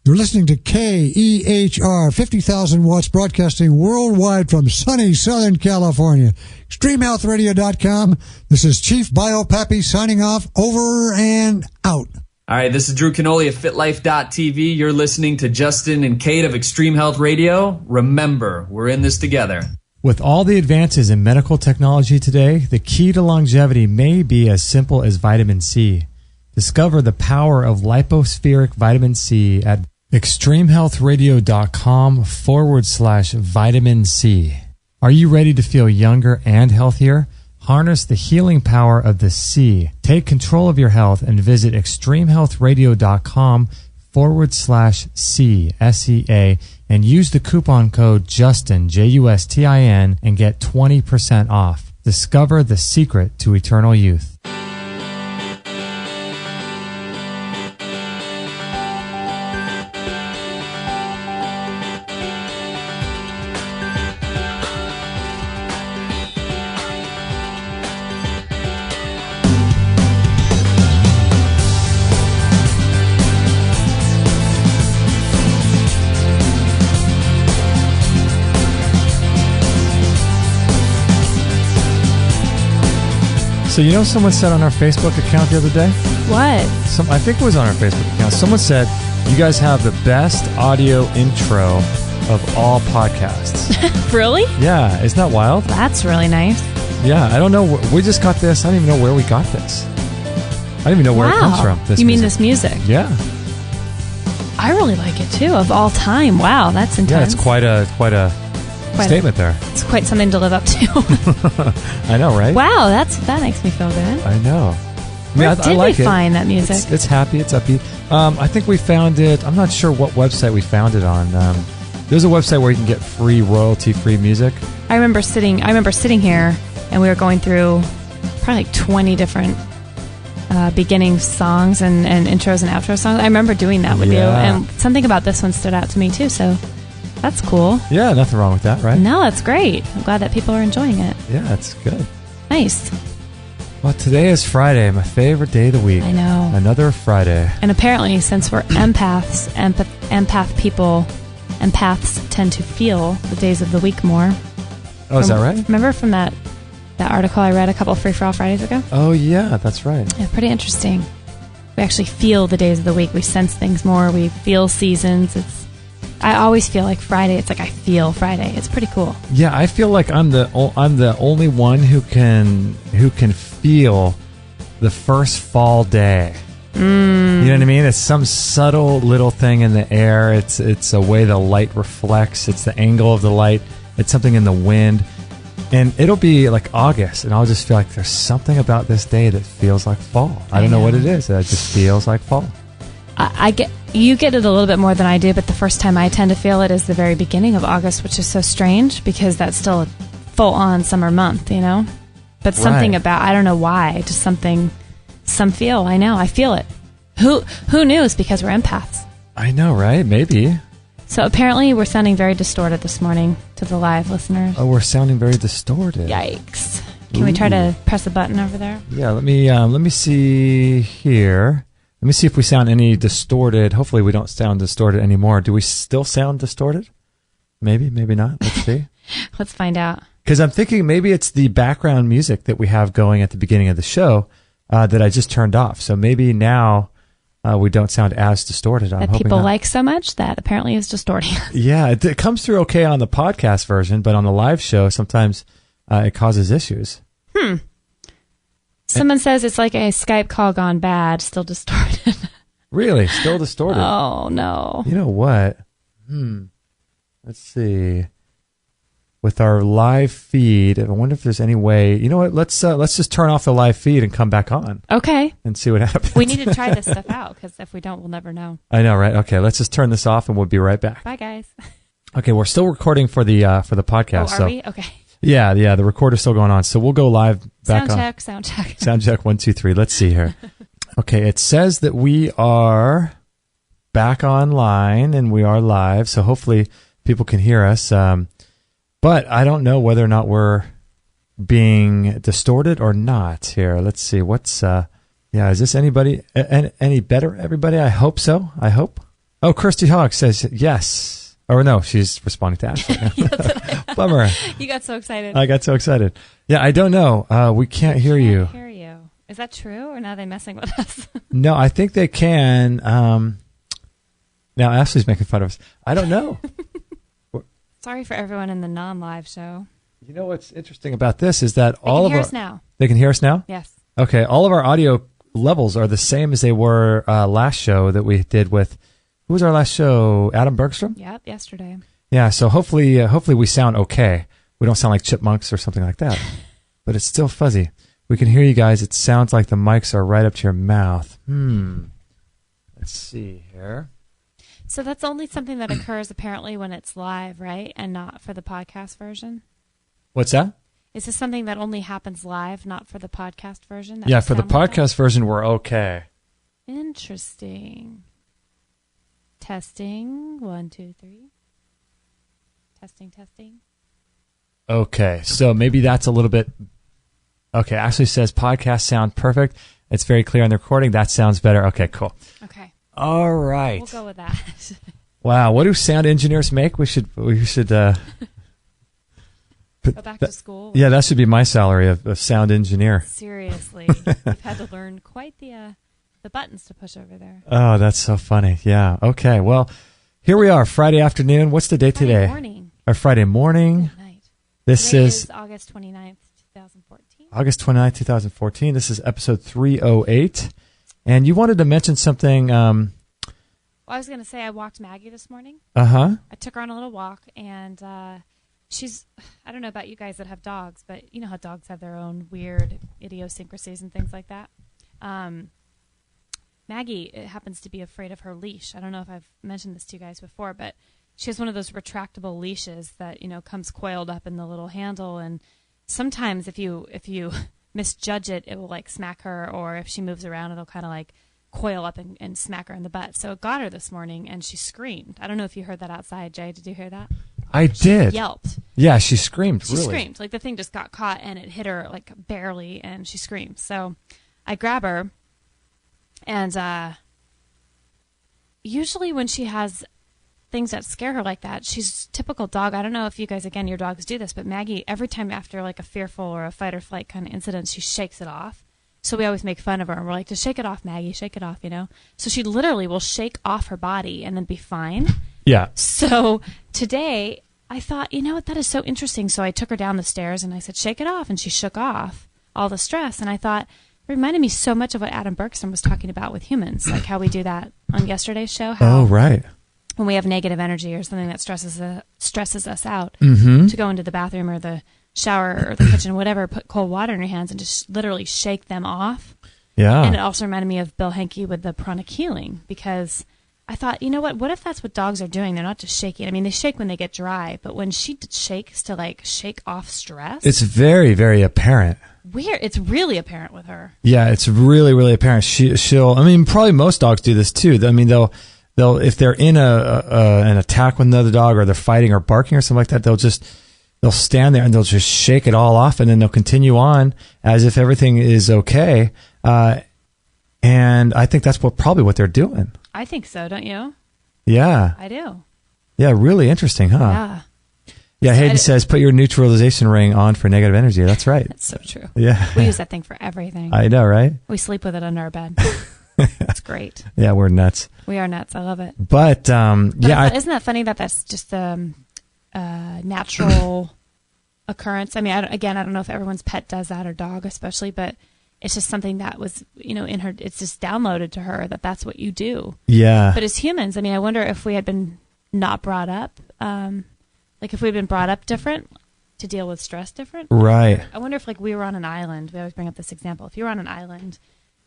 You're listening to KEHR, 50,000 watts, broadcasting worldwide from sunny Southern California. ExtremeHealthRadio.com. This is Chief BioPappy signing off. Over and out. All right, this is Drew Canoli of FitLife.tv. You're listening to Justin and Kate of Extreme Health Radio. Remember, we're in this together. With all the advances in medical technology today, the key to longevity may be as simple as vitamin C. Discover the power of lipospheric vitamin C at extremehealthradio.com/vitamin C. Are you ready to feel younger and healthier? Harness the healing power of the C. Take control of your health and visit extremehealthradio.com/C, SEA, and use the coupon code JUSTIN, JUSTIN, and get 20% off. Discover the secret to eternal youth. So you know someone said on our Facebook account the other day? What? I think it was on our Facebook account. Someone said, you guys have the best audio intro of all podcasts. Really? Yeah. Isn't that wild? That's really nice. Yeah. I don't know. We just got this. I don't even know where we got this. I don't even know where it comes from. You mean this music? Yeah. I really like it too, of all time. Wow, that's intense. Yeah, it's quite a statement there. It's quite something to live up to. I know, right? Wow, that makes me feel good. I know. Where did we find that music? It's happy. It's upbeat. I think we found it. I'm not sure what website we found it on. There's a website where you can get free royalty-free music. I remember sitting here, and we were going through probably like 20 different beginning songs and intros and outro songs. I remember doing that with you, and something about this one stood out to me too. So. That's cool. Yeah, nothing wrong with that, right? No, that's great. I'm glad that people are enjoying it. Yeah, that's good. Nice. Well, today is Friday, my favorite day of the week. I know. Another Friday. And apparently, since we're empaths, empaths tend to feel the days of the week more. Oh, is that right? Remember from that article I read a couple of Free For All Fridays ago? Oh, yeah, that's right. Yeah, pretty interesting. We actually feel the days of the week. We sense things more. We feel seasons. I always feel like Friday. It's like I feel Friday. It's pretty cool. Yeah, I feel like I'm the only one who can feel the first fall day. You know what I mean? It's some subtle little thing in the air. It's a way the light reflects. It's the angle of the light. It's something in the wind. And it'll be like August, and I'll just feel like there's something about this day that feels like fall. I don't know what it is. It just feels like fall. You get it a little bit more than I do, but the first time I tend to feel it is the very beginning of August, which is so strange because that's still a full-on summer month, you know? But something about, I don't know why, just some feel. I know, I feel it. Who knew? It's because we're empaths. I know, right? Maybe. So apparently we're sounding very distorted this morning to the live listeners. Oh, we're sounding very distorted. Yikes. Can we try to press a button over there? Yeah, let me see here. Let me see if we sound any distorted. Hopefully we don't sound distorted anymore. Do we still sound distorted? Maybe, maybe not. Let's see. Let's find out. Because I'm thinking maybe it's the background music that we have going at the beginning of the show that I just turned off. So maybe now we don't sound as distorted. That people like so much that apparently is distorting. Yeah, it comes through okay on the podcast version, but on the live show, sometimes it causes issues. Someone says it's like a Skype call gone bad, still distorted. Really? Still distorted? Oh, no. You know what? Let's see. With our live feed, I wonder if there's any way. You know what? Let's just turn off the live feed and come back on. Okay. And see what happens. We need to try this stuff out because if we don't, we'll never know. I know, right? Okay, let's just turn this off and we'll be right back. Bye, guys. Okay, we're still recording for the podcast. Oh, are we? Okay. Yeah, the recorder's still going on. So we'll go live back on. Sound check. Sound check, 1, 2, 3. Let's see here. Okay, it says that we are back online and we are live. So hopefully people can hear us. But I don't know whether or not we're being distorted or not here. Let's see. Is this any better, everybody? I hope so. I hope. Oh, Kirsty Hawk says yes. Or no, she's responding to Ashley. Bummer. You got so excited. I got so excited. Yeah, I don't know. We can't hear you. Hear you. Is that true, or now are they messing with us? No, I think they can. Now Ashley's making fun of us. I don't know. Sorry for everyone in the non-live show. You know what's interesting about this is that They can hear us now. They can hear us now? Yes. Okay, all of our audio levels are the same as they were last show that we did with, who was our last show? Adam Bergstrom? Yep, yesterday. Yeah, so hopefully we sound okay. We don't sound like chipmunks or something like that. But it's still fuzzy. We can hear you guys. It sounds like the mics are right up to your mouth. Let's see here. So that's only something that occurs apparently when it's live, right? And not for the podcast version? What's that? Is this something that only happens live, not for the podcast version? Yeah, for the podcast version, we're okay. Interesting. Testing. 1, 2, 3. Testing. Okay, so maybe that's a little bit... Okay, Ashley says podcasts sound perfect. It's very clear on the recording. That sounds better. Okay, cool. Okay. All right. We'll go with that. Wow, what do sound engineers make? We should go back to school. Yeah, that should be my salary of sound engineer. Seriously. You've had to learn quite the buttons to push over there. Oh, that's so funny. Yeah. Okay. Well, here we are, Friday afternoon. What's the date today? Friday morning. Or Friday morning. Good night. This Today is August 29th, 2014. August 29th, 2014. This is episode 308. And you wanted to mention something. Well, I was going to say I walked Maggie this morning. Uh-huh. I took her on a little walk, and she's, I don't know about you guys that have dogs, but you know how dogs have their own weird idiosyncrasies and things like that. Maggie happens to be afraid of her leash. I don't know if I've mentioned this to you guys before, but she has one of those retractable leashes that, you know, comes coiled up in the little handle, and sometimes if you misjudge it, it will like smack her, or if she moves around, it'll kind of like coil up and smack her in the butt. So it got her this morning, and she screamed. I don't know if you heard that outside, Jay. Did you hear that? I did. She yelped. Yeah, she screamed. She really screamed. Like the thing just got caught, and it hit her like barely, and she screamed. So I grab her, and usually when she has things that scare her like that, she's a typical dog. I don't know if you guys, again, your dogs do this, but Maggie, every time after like a fearful or a fight or flight kind of incident, she shakes it off. So we always make fun of her, and we're like, just shake it off, Maggie, shake it off, you know? So she literally will shake off her body and then be fine. Yeah. So today I thought, you know what, that is so interesting. So I took her down the stairs and I said, shake it off. And she shook off all the stress. And I thought, it reminded me so much of what Adam Bergstrom was talking about with humans, like how we do that on yesterday's show. How oh, right. When we have negative energy or something that stresses us out, Mm-hmm. to go into the bathroom or the shower or the kitchen, whatever, put cold water in your hands and just literally shake them off. Yeah. And it also reminded me of Bill Henke with the pranic healing, because I thought, you know what if that's what dogs are doing? They're not just shaking. I mean, they shake when they get dry, but when she shakes to like shake off stress. It's very, very apparent. Weird. It's really apparent with her. Yeah, it's really, really apparent. She'll, I mean, probably most dogs do this too. I mean, they'll if they're in an attack with another dog, or they're fighting or barking or something like that, they'll stand there and they'll just shake it all off, and then they'll continue on as if everything is okay. And I think that's probably what they're doing. I think so, don't you? Yeah. I do. Yeah, really interesting, huh? Yeah. Yeah, Hayden says, put your neutralization ring on for negative energy. That's right. That's so true. Yeah. We use that thing for everything. I know, right? We sleep with it under our bed. It's great. Yeah, we're nuts. We are nuts. I love it. But yeah. Isn't that funny that that's just a natural occurrence? I mean, I don't know if everyone's pet does that, or dog especially, but it's just something that was, you know, in her, it's just downloaded to her that that's what you do. Yeah. But as humans, I mean, I wonder if we had been not brought up, like if we'd been brought up different to deal with stress different. Right. I wonder if like we were on an island, we always bring up this example. If you were on an island,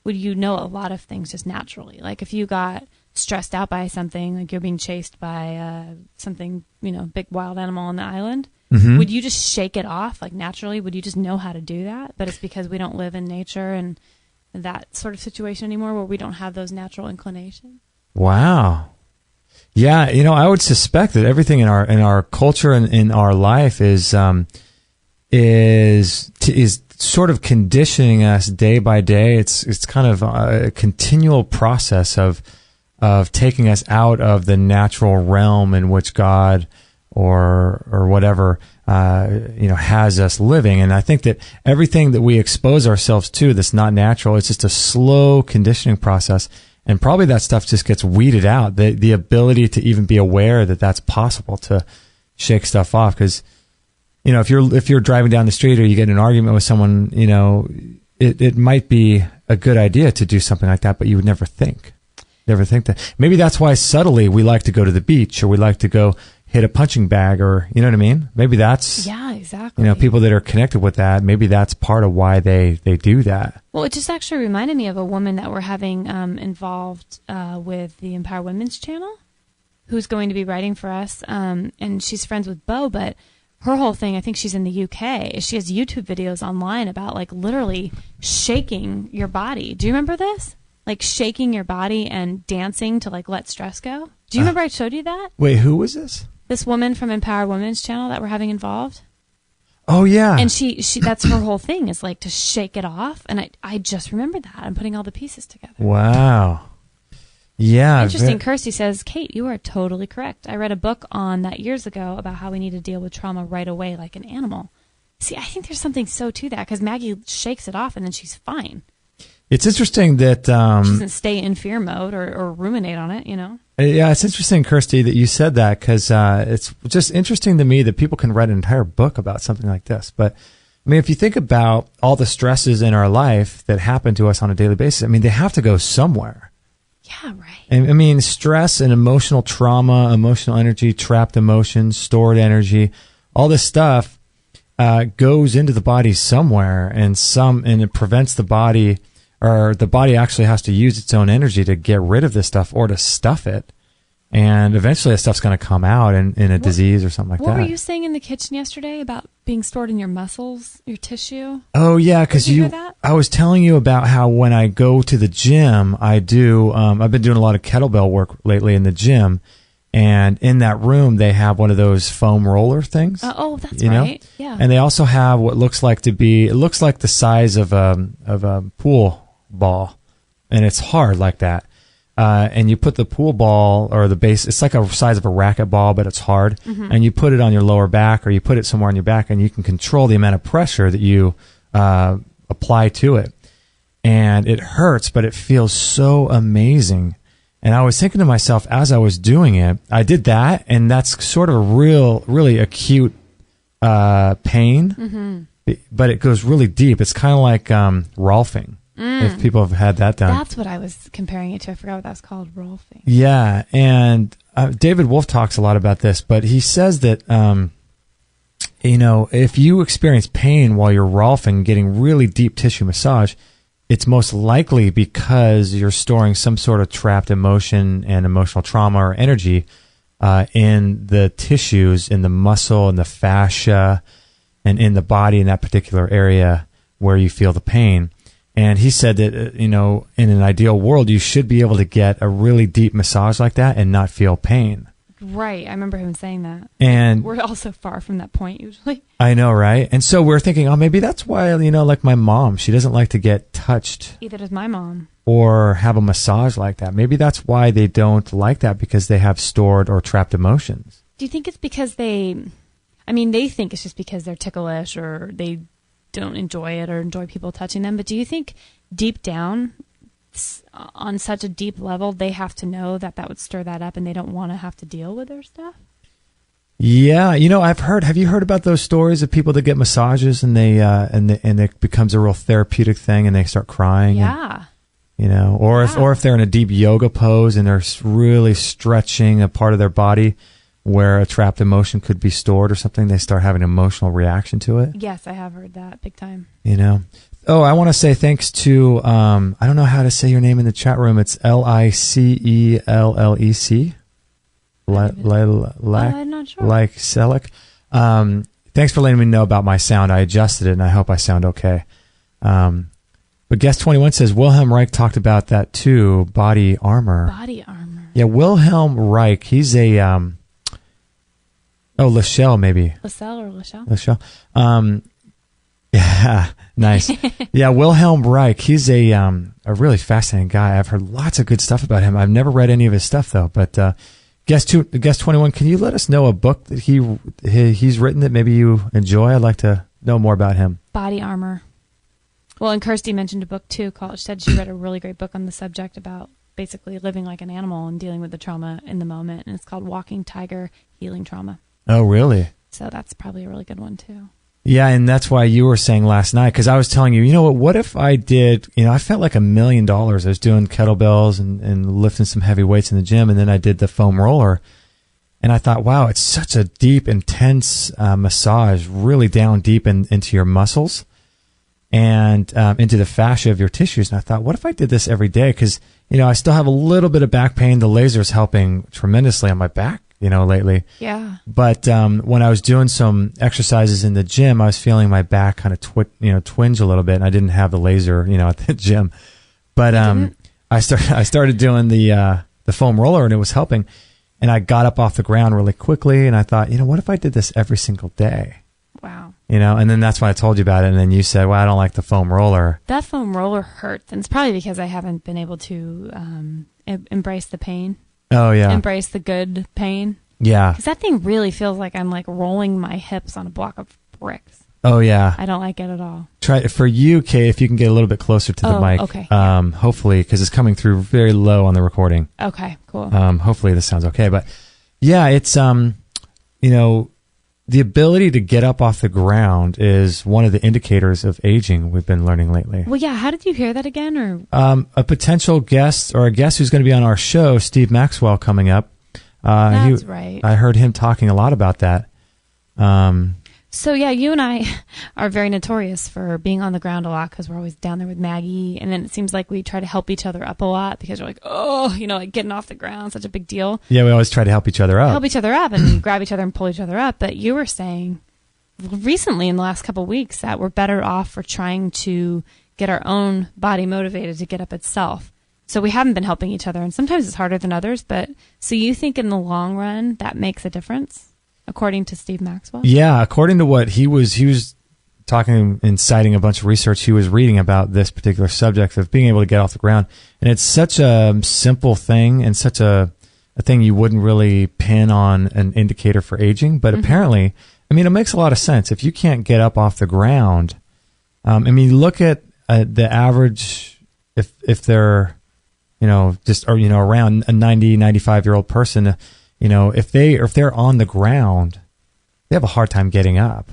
would you know a lot of things just naturally? Like if you got stressed out by something, like you're being chased by something, you know, big wild animal on the island, mm-hmm. would you just shake it off like naturally? Would you just know how to do that? But it's because we don't live in nature and that sort of situation anymore, where we don't have those natural inclinations. Wow. Yeah, you know, I would suspect that everything in our culture and in our life is sort of conditioning us day by day. It's kind of a continual process of of taking us out of the natural realm in which God or whatever has us living. And I think that everything that we expose ourselves to that's not natural, it's just a slow conditioning process. And probably that stuff just gets weeded out. The ability to even be aware that that's possible to shake stuff off. Because, if you're driving down the street or you get in an argument with someone, it might be a good idea to do something like that, but you would never think that. Maybe that's why subtly we like to go to the beach, or we like to go hit a punching bag, or you know what I mean? Maybe that's, yeah, exactly. People that are connected with that, maybe that's part of why they do that. Well, it just actually reminded me of a woman that we're having involved with the Empower Women's channel, who's going to be writing for us, and she's friends with Bo, but her whole thing, I think she's in the UK, is she has YouTube videos online about like literally shaking your body. Do you remember this? Like shaking your body and dancing to like let stress go. Do you remember I showed you that? Wait, who was this? This woman from Empower Women's channel that we're having involved. Oh yeah. And she that's her whole thing, is like to shake it off. And I just remembered that. I'm putting all the pieces together. Wow. Yeah. Interesting. Kirsty says, Kate, you are totally correct. I read a book on that years ago about how we need to deal with trauma right away like an animal. See, I think there's something so to that, because Maggie shakes it off and then she's fine. It's interesting that she doesn't stay in fear mode or ruminate on it, Yeah, it's interesting, Kirsty, that you said that, because it's just interesting to me that people can write an entire book about something like this. But I mean, if you think about all the stresses in our life that happen to us on a daily basis, I mean, they have to go somewhere. Yeah, right. And I mean, stress and emotional trauma, emotional energy, trapped emotions, stored energy, all this stuff goes into the body somewhere, and it prevents the body. Or the body actually has to use its own energy to get rid of this stuff or to stuff it. And eventually that stuff's going to come out in a disease or something like that. What were you saying in the kitchen yesterday about being stored in your muscles, your tissue? Oh, yeah, because I was telling you about how when I go to the gym, I've been doing a lot of kettlebell work lately in the gym. And in that room, they have one of those foam roller things. Oh, that's right. Yeah. And they also have what looks like the size of a pool ball, and it's hard like that. And you put the pool ball or the base, it's like a size of a racquetball, but it's hard. Mm-hmm. And you put it on your lower back, or you put it somewhere on your back, and you can control the amount of pressure that you apply to it. And it hurts, but it feels so amazing. And I was thinking to myself as I was doing it, I did that, and that's sort of a really acute pain, mm-hmm. but it goes really deep. It's kind of like rolfing. If people have had that done. That's what I was comparing it to. I forgot what that's called, rolfing. Yeah, and David Wolf talks a lot about this, but he says that, if you experience pain while you're rolfing, getting really deep tissue massage, it's most likely because you're storing some sort of trapped emotion and emotional trauma or energy in the tissues, in the muscle, in the fascia, and in the body in that particular area where you feel the pain. And he said that, in an ideal world, you should be able to get a really deep massage like that and not feel pain. Right. I remember him saying that. And we're all so far from that point usually. I know, right? And so we're thinking, maybe that's why, like my mom, she doesn't like to get touched. Either does my mom. Or have a massage like that. Maybe that's why they don't like that, because they have stored or trapped emotions. Do you think it's because they think it's just because they're ticklish, or they don't enjoy it or enjoy people touching them, but do you think deep down, on such a deep level, they have to know that would stir that up and they don't want to have to deal with their stuff? Yeah, have you heard about those stories of people that get massages and they and it becomes a real therapeutic thing and they start crying? Yeah. If they're in a deep yoga pose and they're really stretching a part of their body where a trapped emotion could be stored or something, they start having an emotional reaction to it. Yes, I have heard that big time. Oh, I want to say thanks to, I don't know how to say your name in the chat room. It's Licellec. I'm not sure. Like Selleck. Thanks for letting me know about my sound. I adjusted it, and I hope I sound okay. But Guest 21 says, Wilhelm Reich talked about that too, body armor. Body armor. Yeah, Wilhelm Reich, he's a... Lachelle, maybe. Lachelle. Yeah, nice. Yeah, Wilhelm Reich. He's a a really fascinating guy. I've heard lots of good stuff about him. I've never read any of his stuff though. But guest 21, can you let us know a book that he's written that maybe you enjoy? I'd like to know more about him. Body Armor. Well, and Kirsty mentioned a book too. She said she read a really great book on the subject about basically living like an animal and dealing with the trauma in the moment. And it's called Walking Tiger, Healing Trauma. Oh, really? So that's probably a really good one too. Yeah, and that's why you were saying last night, because I was telling you, you know what if I did, I felt like $1 million. I was doing kettlebells and lifting some heavy weights in the gym, and then I did the foam roller. And I thought, wow, it's such a deep, intense massage, really down deep into your muscles and into the fascia of your tissues. And I thought, what if I did this every day? Because, I still have a little bit of back pain. The laser's helping tremendously on my back, lately. Yeah. But when I was doing some exercises in the gym, I was feeling my back kind of twinge a little bit. And I didn't have the laser, at the gym. But I started doing the foam roller, and it was helping. And I got up off the ground really quickly, and I thought, what if I did this every single day? Wow. And then that's when I told you about it, and then you said, well, I don't like the foam roller. That foam roller hurts, and it's probably because I haven't been able to embrace the pain. Oh, yeah. Embrace the good pain. Yeah. Because that thing really feels like I'm like rolling my hips on a block of bricks. Oh, yeah. I don't like it at all. Try it for you, Kay, if you can get a little bit closer to the mic. Okay. Hopefully, because it's coming through very low on the recording. Okay, cool. Hopefully this sounds okay. But yeah, it's, the ability to get up off the ground is one of the indicators of aging we've been learning lately. Well, yeah. How did you hear that again? Or a potential guest or a guest who's going to be on our show, Steve Maxwell, coming up. That's right. I heard him talking a lot about that. So, yeah, you and I are very notorious for being on the ground a lot because we're always down there with Maggie. And then it seems like we try to help each other up a lot because we're like, like getting off the ground, such a big deal. Yeah, we always try to help each other up. Help each other up and grab each other and pull each other up. But you were saying recently in the last couple of weeks that we're better off for trying to get our own body motivated to get up itself. So we haven't been helping each other. And sometimes it's harder than others. But so you think in the long run that makes a difference? According to Steve Maxwell? Yeah, according to what he was talking and citing a bunch of research he was reading about this particular subject of being able to get off the ground. And it's such a simple thing and such a thing you wouldn't really pin on an indicator for aging. But apparently, it makes a lot of sense. If you can't get up off the ground, look at the average, if they're, around a 90, 95-year-old person, if they're on the ground, they have a hard time getting up,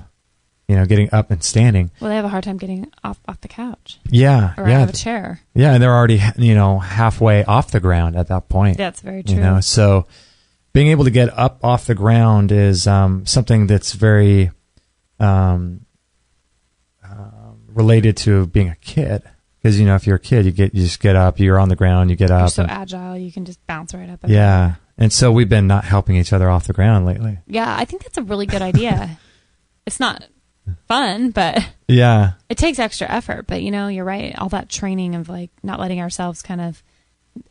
getting up and standing. Well, they have a hard time getting off the couch. Yeah. Or out of a chair. Yeah. And they're already, halfway off the ground at that point. That's very true. So being able to get up off the ground is, something that's very, related to being a kid. Because, if you're a kid, you just get up, you're on the ground, you get up. You're so agile, you can just bounce right up. Yeah. And so we've been not helping each other off the ground lately. Yeah, I think that's a really good idea. It's not fun, but yeah, it takes extra effort. But, you're right. All that training of like not letting ourselves kind of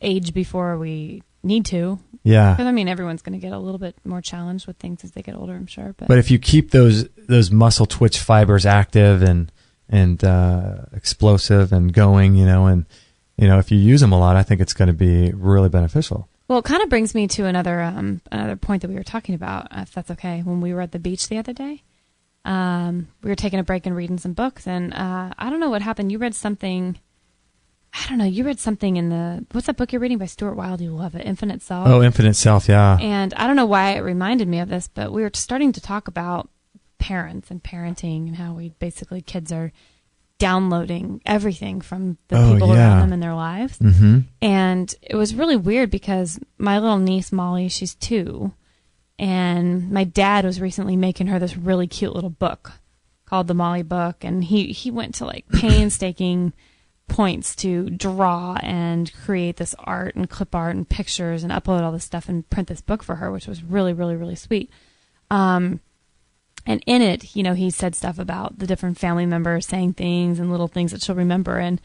age before we need to. Yeah. Because, everyone's going to get a little bit more challenged with things as they get older, I'm sure. But if you keep those muscle twitch fibers active and explosive and going, and if you use them a lot, I think it's going to be really beneficial. Well, it kind of brings me to another point that we were talking about, if that's okay. When we were at the beach the other day, we were taking a break and reading some books, and I don't know what happened. You read something. I don't know. You read something in what's that book you're reading by Stuart Wilde? You love it, Infinite Self. Oh, Infinite Self, yeah. And I don't know why it reminded me of this, but we were starting to talk about parents and parenting and how kids are downloading everything from the people around them in their lives. Mm-hmm. And it was really weird because my little niece, Molly, she's 2, and my dad was recently making her this really cute little book called the Molly Book, and he went to like painstaking points to draw and create this art and clip art and pictures and upload all this stuff and print this book for her, which was really, really, really sweet. And in it, he said stuff about the different family members saying things and little things that she'll remember. And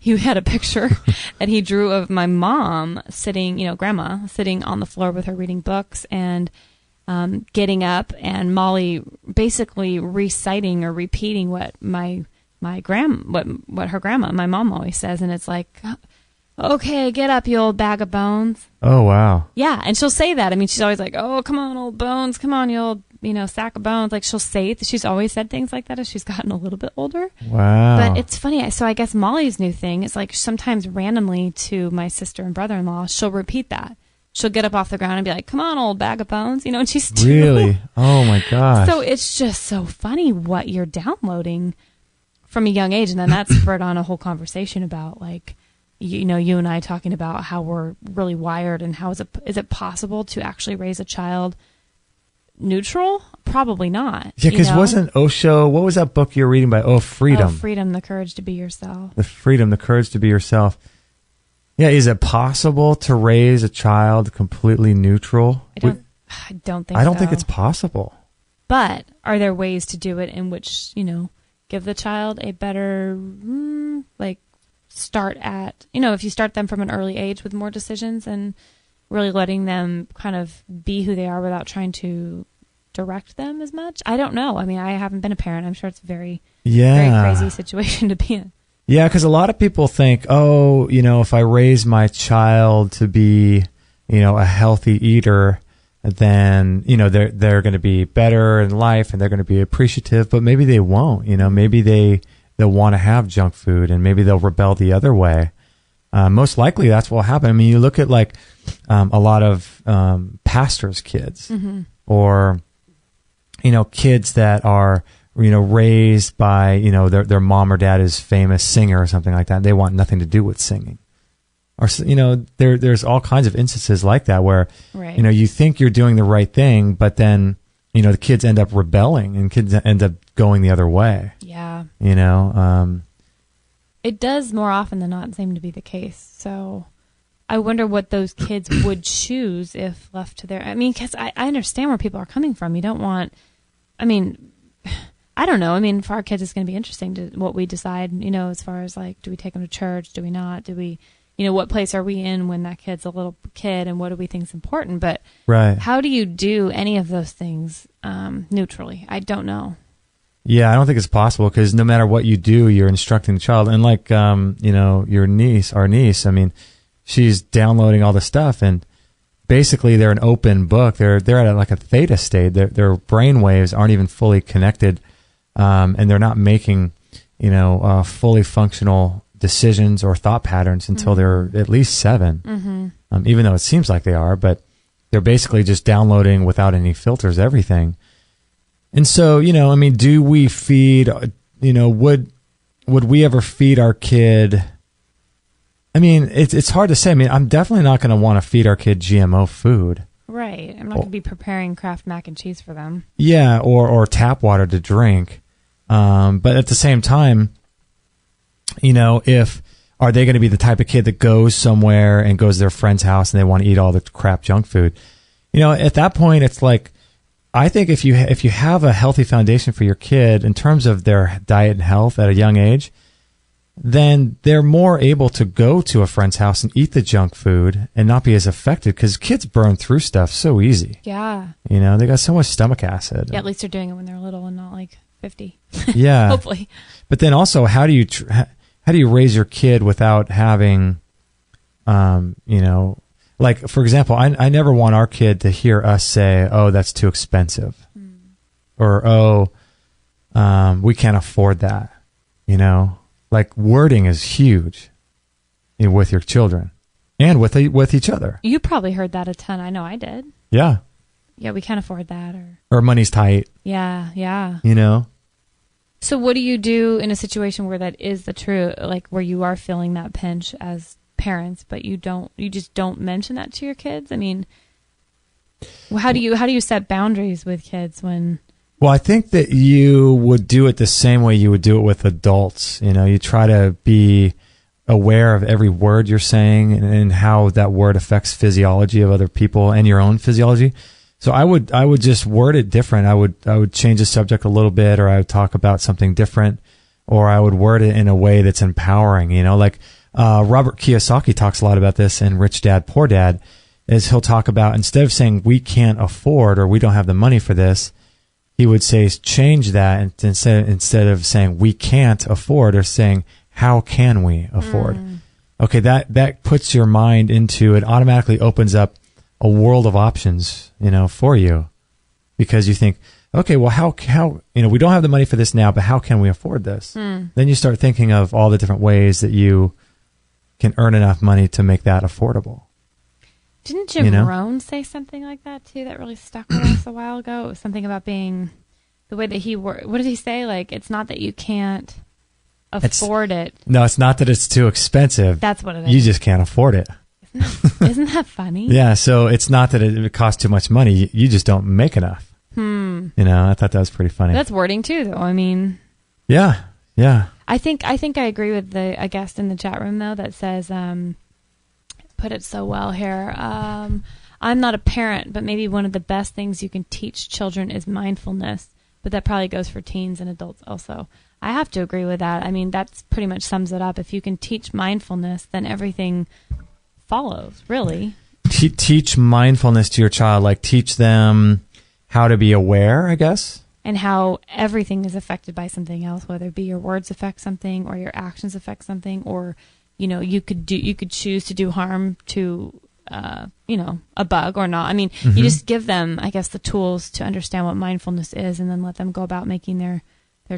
he had a picture that he drew of my mom sitting, grandma sitting on the floor with her reading books and getting up, and Molly basically reciting or repeating what my what her grandma, my mom always says, and it's like, okay, get up, you old bag of bones. Oh, wow. Yeah, and she'll say that. I mean, she's always like, oh, come on, old bones, come on, you old, sack of bones. Like, she's always said things like that as she's gotten a little bit older. Wow. But it's funny. So I guess Molly's new thing is like sometimes randomly to my sister and brother-in-law, she'll repeat that. She'll get up off the ground and be like, come on, old bag of bones, and she's two. Really? Oh, my gosh. So it's just so funny what you're downloading from a young age. And then that spurred on a whole conversation about, like, you and I talking about how we're really wired and how is it possible to actually raise a child neutral? Probably not. Yeah, because wasn't Osho, what was that book you were reading by? Oh, Freedom. Oh, Freedom, the Courage to Be Yourself. The Courage to Be Yourself. Yeah, is it possible to raise a child completely neutral? I don't think it's possible. But are there ways to do it in which, give the child a better, start at, if you start them from an early age with more decisions and really letting them kind of be who they are without trying to direct them as much? I don't know. I mean, I haven't been a parent. I'm sure it's a very crazy situation to be in. Yeah, because a lot of people think, if I raise my child to be, a healthy eater, then, they're going to be better in life and they're going to be appreciative, but maybe they won't. Maybe they'll want to have junk food and maybe they'll rebel the other way. Most likely that's what will happen. I mean, you look at a lot of pastors' kids or, kids that are, raised by, their mom or dad is famous singer or something like that. They want nothing to do with singing. Or, there's all kinds of instances like that where, you think you're doing the right thing, but then, the kids end up rebelling and kids end up going the other way. Yeah. It does more often than not seem to be the case. So I wonder what those kids would choose if left to their, because I understand where people are coming from. You don't want, I don't know. For our kids, it's going to be interesting to what we decide, as far as do we take them to church? Do we not? Do we, what place are we in when that kid's a little kid and what do we think is important? But how do you do any of those things neutrally? I don't know. Yeah, I don't think it's possible because no matter what you do, you're instructing the child. And our niece, she's downloading all the stuff and basically they're an open book. They're at a theta state. Their brain waves aren't even fully connected. And they're not making, fully functional decisions or thought patterns until they're at least 7. Even though it seems like they are, but they're basically just downloading without any filters, everything. And so, do we feed, would we ever feed our kid? It's hard to say. I'm definitely not going to want to feed our kid GMO food. Right. I'm not going to be preparing Kraft mac and cheese for them. Yeah, or tap water to drink. But at the same time, are they going to be the type of kid that goes somewhere and goes to their friend's house and they want to eat all the crap junk food? At that point, it's like, I think if you have a healthy foundation for your kid in terms of their diet and health at a young age, then they're more able to go to a friend's house and eat the junk food and not be as affected because kids burn through stuff so easy. Yeah. They got so much stomach acid. Yeah, at least they're doing it when they're little and not 50. Yeah. Hopefully. But then also, how do you raise your kid without having, for example, I never want our kid to hear us say, "Oh, that's too expensive," or "Oh, we can't afford that." Wording is huge with your children and with each other. You probably heard that a ton. I know I did. Yeah. Yeah, we can't afford that, or money's tight. Yeah. So what do you do in a situation where that is the truth, where you are feeling that pinch as parents, but you just don't mention that to your kids? How do you set boundaries with kids when? Well, I think that you would do it the same way you would do it with adults. You try to be aware of every word you're saying and how that word affects physiology of other people and your own physiology. So I would just word it different. I would change the subject a little bit, or I would talk about something different, or I would word it in a way that's empowering. Robert Kiyosaki talks a lot about this in Rich Dad, Poor Dad, is he'll talk about, instead of saying we can't afford or we don't have the money for this, he would say, change that, and instead of saying we can't afford, or saying how can we afford. Okay, that puts your mind into, it automatically opens up a world of options, for you, because you think, okay, well, how we don't have the money for this now, but how can we afford this? Then you start thinking of all the different ways that you can earn enough money to make that affordable. Didn't Jim Rohn say something like that too? That really stuck with us a while ago. It was something about being the way that he worked. What did he say? Like, it's not that you can't afford it. No, it's not that it's too expensive. That's what it is. You just can't afford it. Isn't that funny? Yeah, so it's not that it costs too much money. You just don't make enough. I thought that was pretty funny. That's wording too, though. I mean, yeah. I think I agree with a guest in the chat room though that says, put it so well here. I'm not a parent, but maybe one of the best things you can teach children is mindfulness. But that probably goes for teens and adults also. I have to agree with that. I mean, that's pretty much sums it up. If you can teach mindfulness, then everything follows, really. Teach mindfulness to your child, like teach them how to be aware, I guess. And how everything is affected by something else, whether it be your words affect something or your actions affect something, or you could choose to do harm to a bug or not. I mean, you just give them, I guess, the tools to understand what mindfulness is, and then let them go about making their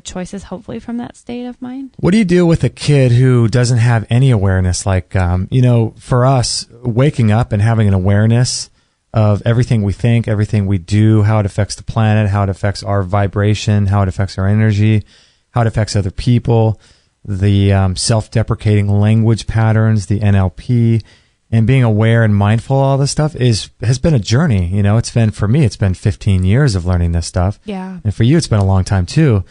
choices, hopefully from that state of mind. What do you do with a kid who doesn't have any awareness? Like, for us, waking up and having an awareness of everything we think, everything we do, how it affects the planet, how it affects our vibration, how it affects our energy, how it affects other people, the self-deprecating language patterns, the NLP, and being aware and mindful of all this stuff has been a journey. For me, it's been 15 years of learning this stuff. Yeah. And for you, it's been a long time too.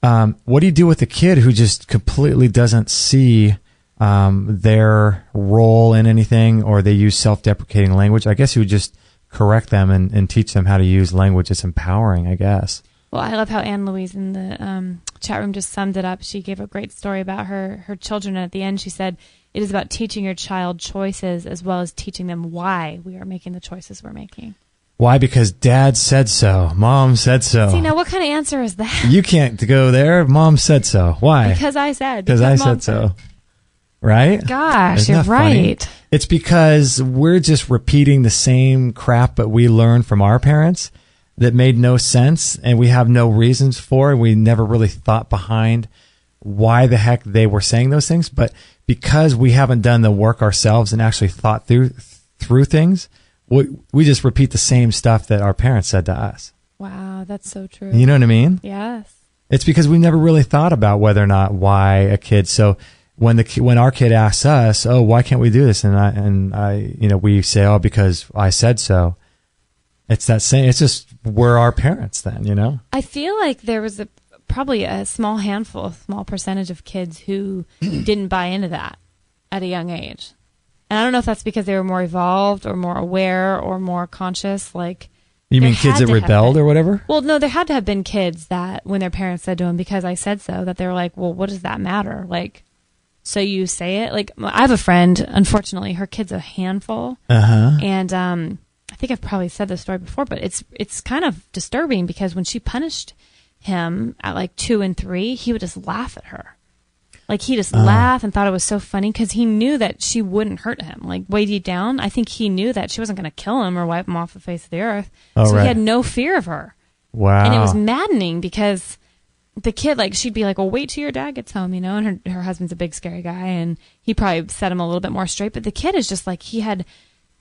What do you do with a kid who just completely doesn't see their role in anything, or they use self-deprecating language? I guess you would just correct them and teach them how to use language. It's empowering, I guess. Well, I love how Anne Louise in the chat room just summed it up. She gave a great story about her children, and at the end she said, it is about teaching your child choices as well as teaching them why we are making the choices we're making. Why? Because Dad said so. Mom said so. See, now what kind of answer is that? You can't go there. Mom said so. Why? Because I said. Because I said so. Right? Gosh, you're right. Funny? It's because we're just repeating the same crap that we learned from our parents that made no sense, and we have no reasons for it. We never really thought behind why the heck they were saying those things. But because we haven't done the work ourselves and actually thought through things, we just repeat the same stuff that our parents said to us. Wow, that's so true. You know what I mean? Yes. It's because we never really thought about whether or not why a kid. So when our kid asks us, "Oh, why can't we do this?" and I we say, "Oh, because I said so." It's that same. It's just we're our parents then, I feel like there was probably a small percentage of kids who didn't buy into that at a young age. And I don't know if that's because they were more evolved or more aware or more conscious. Like, you mean kids that rebelled or whatever? Well, no, there had to have been kids that when their parents said to them, because I said so, that they were like, well, what does that matter? Like, so you say it? Like, I have a friend, unfortunately, her kid's a handful. And I think I've probably said this story before, but it's kind of disturbing because when she punished him at like 2 and 3, he would just laugh at her. Like, he just laughed and thought it was so funny because he knew that she wouldn't hurt him. Like, way deep down, I think he knew that she wasn't going to kill him or wipe him off the face of the earth. So he had no fear of her. Wow. And it was maddening because the kid, like, she'd be like, well, wait till your dad gets home, and her husband's a big, scary guy, and he probably set him a little bit more straight. But the kid is just like, he had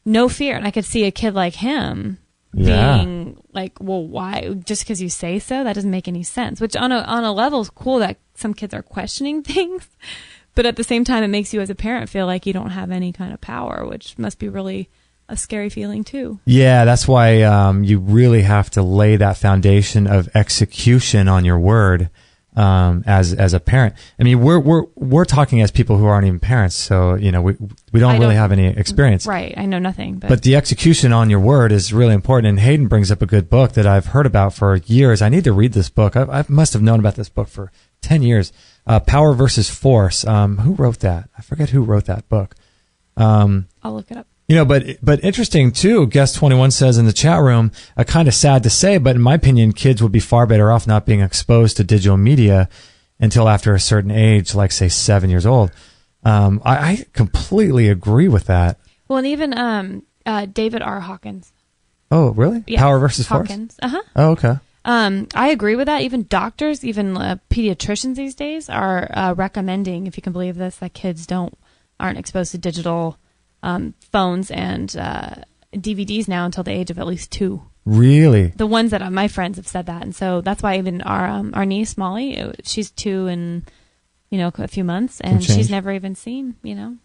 no fear. And I could see a kid like him being like, well, why? Just because you say so? That doesn't make any sense. Which on a level is cool that some kids are questioning things. But at the same time, it makes you as a parent feel like you don't have any kind of power, which must be really a scary feeling too. Yeah, that's why you really have to lay that foundation of execution on your word as a parent. I mean, we're talking as people who aren't even parents, so we don't really have any experience. Right, I know nothing. But the execution on your word is really important. And Hayden brings up a good book that I've heard about for years. I need to read this book. I must have known about this book for 10 years. Power versus Force. Who wrote that? I forget who wrote that book. I'll look it up. But interesting too. Guest 21 says in the chat room, kind of sad to say, but in my opinion, kids would be far better off not being exposed to digital media until after a certain age, like say 7 years old. I completely agree with that. Well, and even David R. Hawkins. Oh, really? Yeah. Power versus Force? Hawkins. Uh-huh. Oh, okay. I agree with that. Even doctors, even pediatricians these days are recommending, if you can believe this, that kids aren't exposed to digital phones and DVDs now until the age of at least 2. Really? The ones that my friends have said that, and so that's why even our niece Molly, she's 2 in a few months, and she's never even seen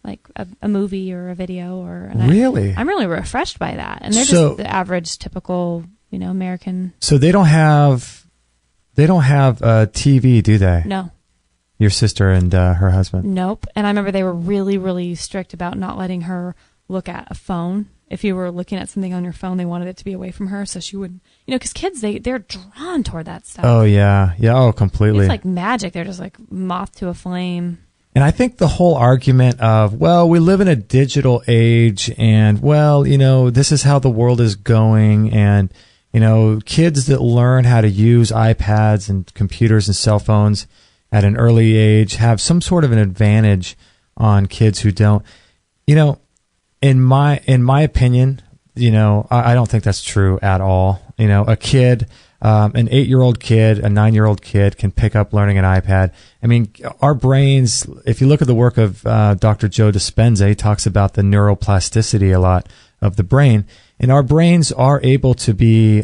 like a movie or a video or. Really? I'm really refreshed by that, and they're just the average, typical American. So they don't have TV, do they? No. Your sister and her husband? Nope. And I remember they were really, really strict about not letting her look at a phone. If you were looking at something on your phone, they wanted it to be away from her so she wouldn't, because kids, they're drawn toward that stuff. Oh, yeah. Yeah, oh, completely. It's like magic. They're just like moth to a flame. And I think the whole argument of, well, we live in a digital age and, well, this is how the world is going, and kids that learn how to use iPads and computers and cell phones at an early age have some sort of an advantage on kids who don't. In my opinion, I don't think that's true at all. A kid, an 8-year-old kid, a 9-year-old kid can pick up learning an iPad. I mean, our brains, if you look at the work of Dr. Joe Dispenza, he talks about the neuroplasticity a lot of the brain. And our brains are able to be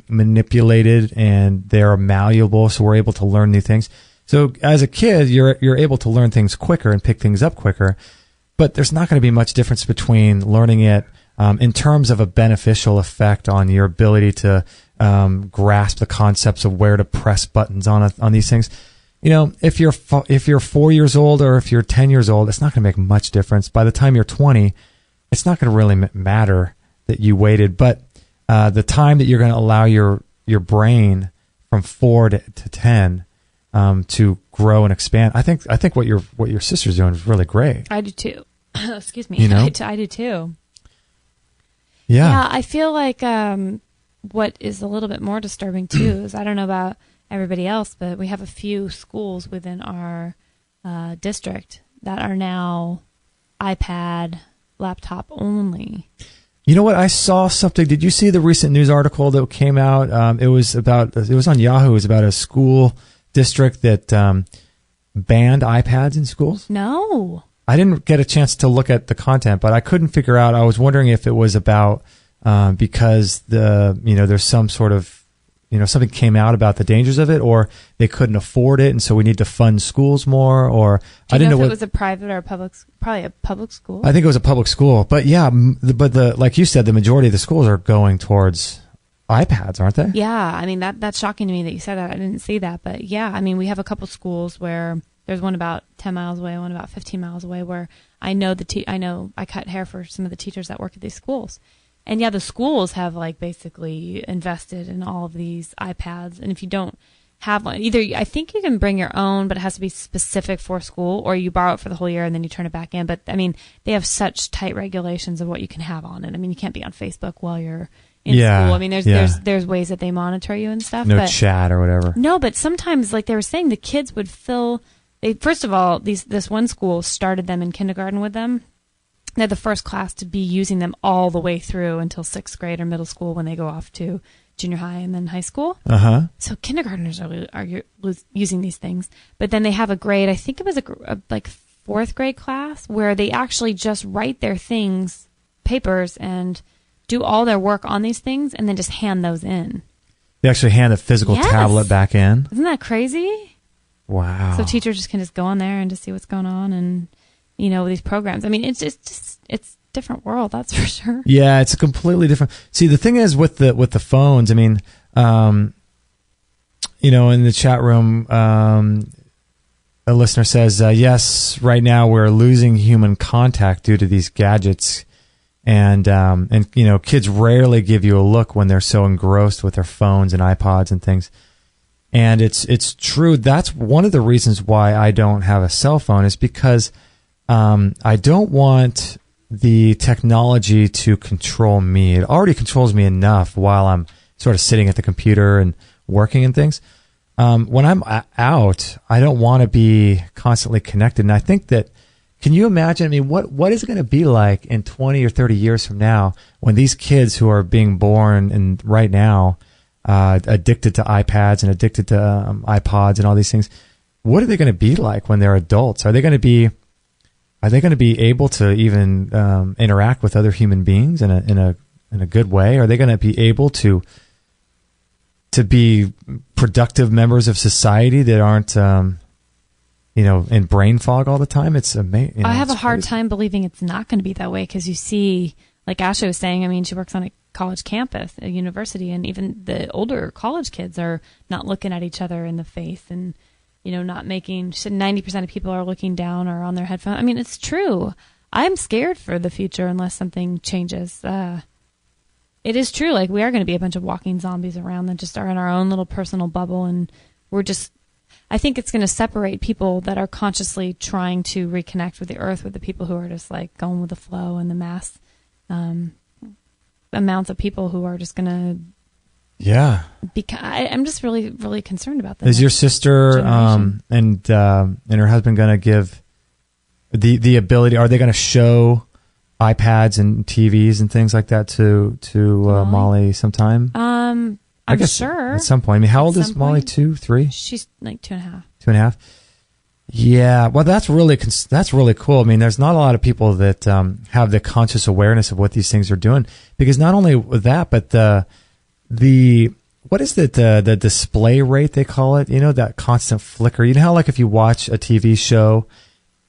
manipulated, and they're malleable, so we're able to learn new things. So as a kid, you're able to learn things quicker and pick things up quicker. But there's not going to be much difference between learning it in terms of a beneficial effect on your ability to grasp the concepts of where to press buttons on these things. If you're 4 years old or if you're 10 years old, it's not going to make much difference. By the time you're 20, it's not going to really matter that you waited. But the time that you're going to allow your brain from 4 to 10 to grow and expand, I think what your sister's doing is really great. I do too. Excuse me. I do too. Yeah, I feel like what is a little bit more disturbing too is, I don't know about everybody else, but we have a few schools within our district that are now iPad, laptop only. You know what? I saw something. Did you see the recent news article that came out? It was on Yahoo. It was about a school district that banned iPads in schools. No. I didn't get a chance to look at the content, but I couldn't figure out. I was wondering if it was about because there's some sort of something came out about the dangers of it, or they couldn't afford it, and so we need to fund schools more. Or I didn't know if it was a private or a public, probably a public school. I think it was a public school, but yeah, like you said, the majority of the schools are going towards iPads, aren't they? Yeah, I mean that's shocking to me that you said that. I didn't see that, but yeah, I mean we have a couple schools where there's one about 10 miles away, one about 15 miles away, where I know I cut hair for some of the teachers that work at these schools. And yeah, the schools have like basically invested in all of these iPads. And if you don't have one, either I think you can bring your own, but it has to be specific for school, or you borrow it for the whole year and then you turn it back in. But I mean, they have such tight regulations of what you can have on it. I mean, you can't be on Facebook while you're in school. I mean, there's ways that they monitor you and stuff. No chat or whatever. No, but sometimes, like they were saying, the kids would first of all, this one school started them in kindergarten with them. They're the first class to be using them all the way through until 6th grade or middle school, when they go off to junior high and then high school. Uh-huh. So kindergartners are using these things. But then they have a grade, I think it was a like 4th grade class, where they actually just write their papers, and do all their work on these things, and then just hand those in. They actually hand a physical tablet back in? Isn't that crazy? Wow. So teachers can just go on there and just see what's going on, and these programs. I mean, it's a different world, that's for sure. Yeah, it's a completely different. See, the thing is with the phones, I mean, in the chat room, a listener says, yes, right now we're losing human contact due to these gadgets. And kids rarely give you a look when they're so engrossed with their phones and iPods and things. And it's true. That's one of the reasons why I don't have a cell phone, is because I don't want the technology to control me. It already controls me enough while I'm sort of sitting at the computer and working and things. When I'm out, I don't want to be constantly connected. And I think that, can you imagine, I mean, what is it going to be like in 20 or 30 years from now when these kids who are being born and right now addicted to iPads and addicted to iPods and all these things, what are they going to be like when they're adults? Are they going to be able to even interact with other human beings in a good way? Are they going to be able to be productive members of society that aren't in brain fog all the time? It's amazing. I have a hard time believing it's not going to be that way, because you see, like Ashley was saying, I mean, she works on a college campus, a university, and even the older college kids are not looking at each other in the face, and not making. She said 90% of people are looking down or on their headphones. I mean, it's true. I'm scared for the future unless something changes. It is true. Like, we are going to be a bunch of walking zombies around that just are in our own little personal bubble, and we're just. I think it's going to separate people that are consciously trying to reconnect with the earth with the people who are just like going with the flow, and the mass amounts of people who are just going to. Yeah. I'm just really, really concerned about that. Is your sister and her husband going to give the ability? Are they going to show iPads and TVs and things like that to Molly sometime? I guess sure. At some point. I mean, how old is Molly? 2, 3? She's like 2.5. 2.5. Yeah. Well, that's really cool. I mean, there's not a lot of people that have the conscious awareness of what these things are doing, because not only with that, but the what is it? The display rate, they call it. That constant flicker. You know how, like, if you watch a TV show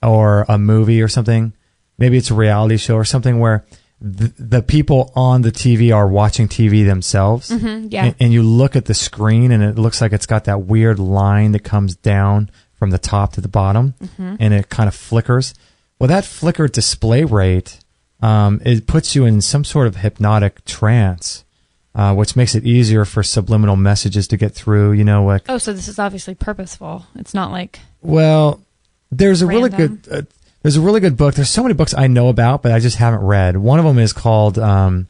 or a movie or something, maybe it's a reality show or something where the people on the TV are watching TV themselves. Mm-hmm, yeah. And you look at the screen and it looks like it's got that weird line that comes down from the top to the bottom, and it kind of flickers. Well, that flickered display rate, it puts you in some sort of hypnotic trance, which makes it easier for subliminal messages to get through. Like, so this is obviously purposeful. It's not like. Well, there's a really good. There's a really good book. There's so many books I know about, but I just haven't read. One of them is called, what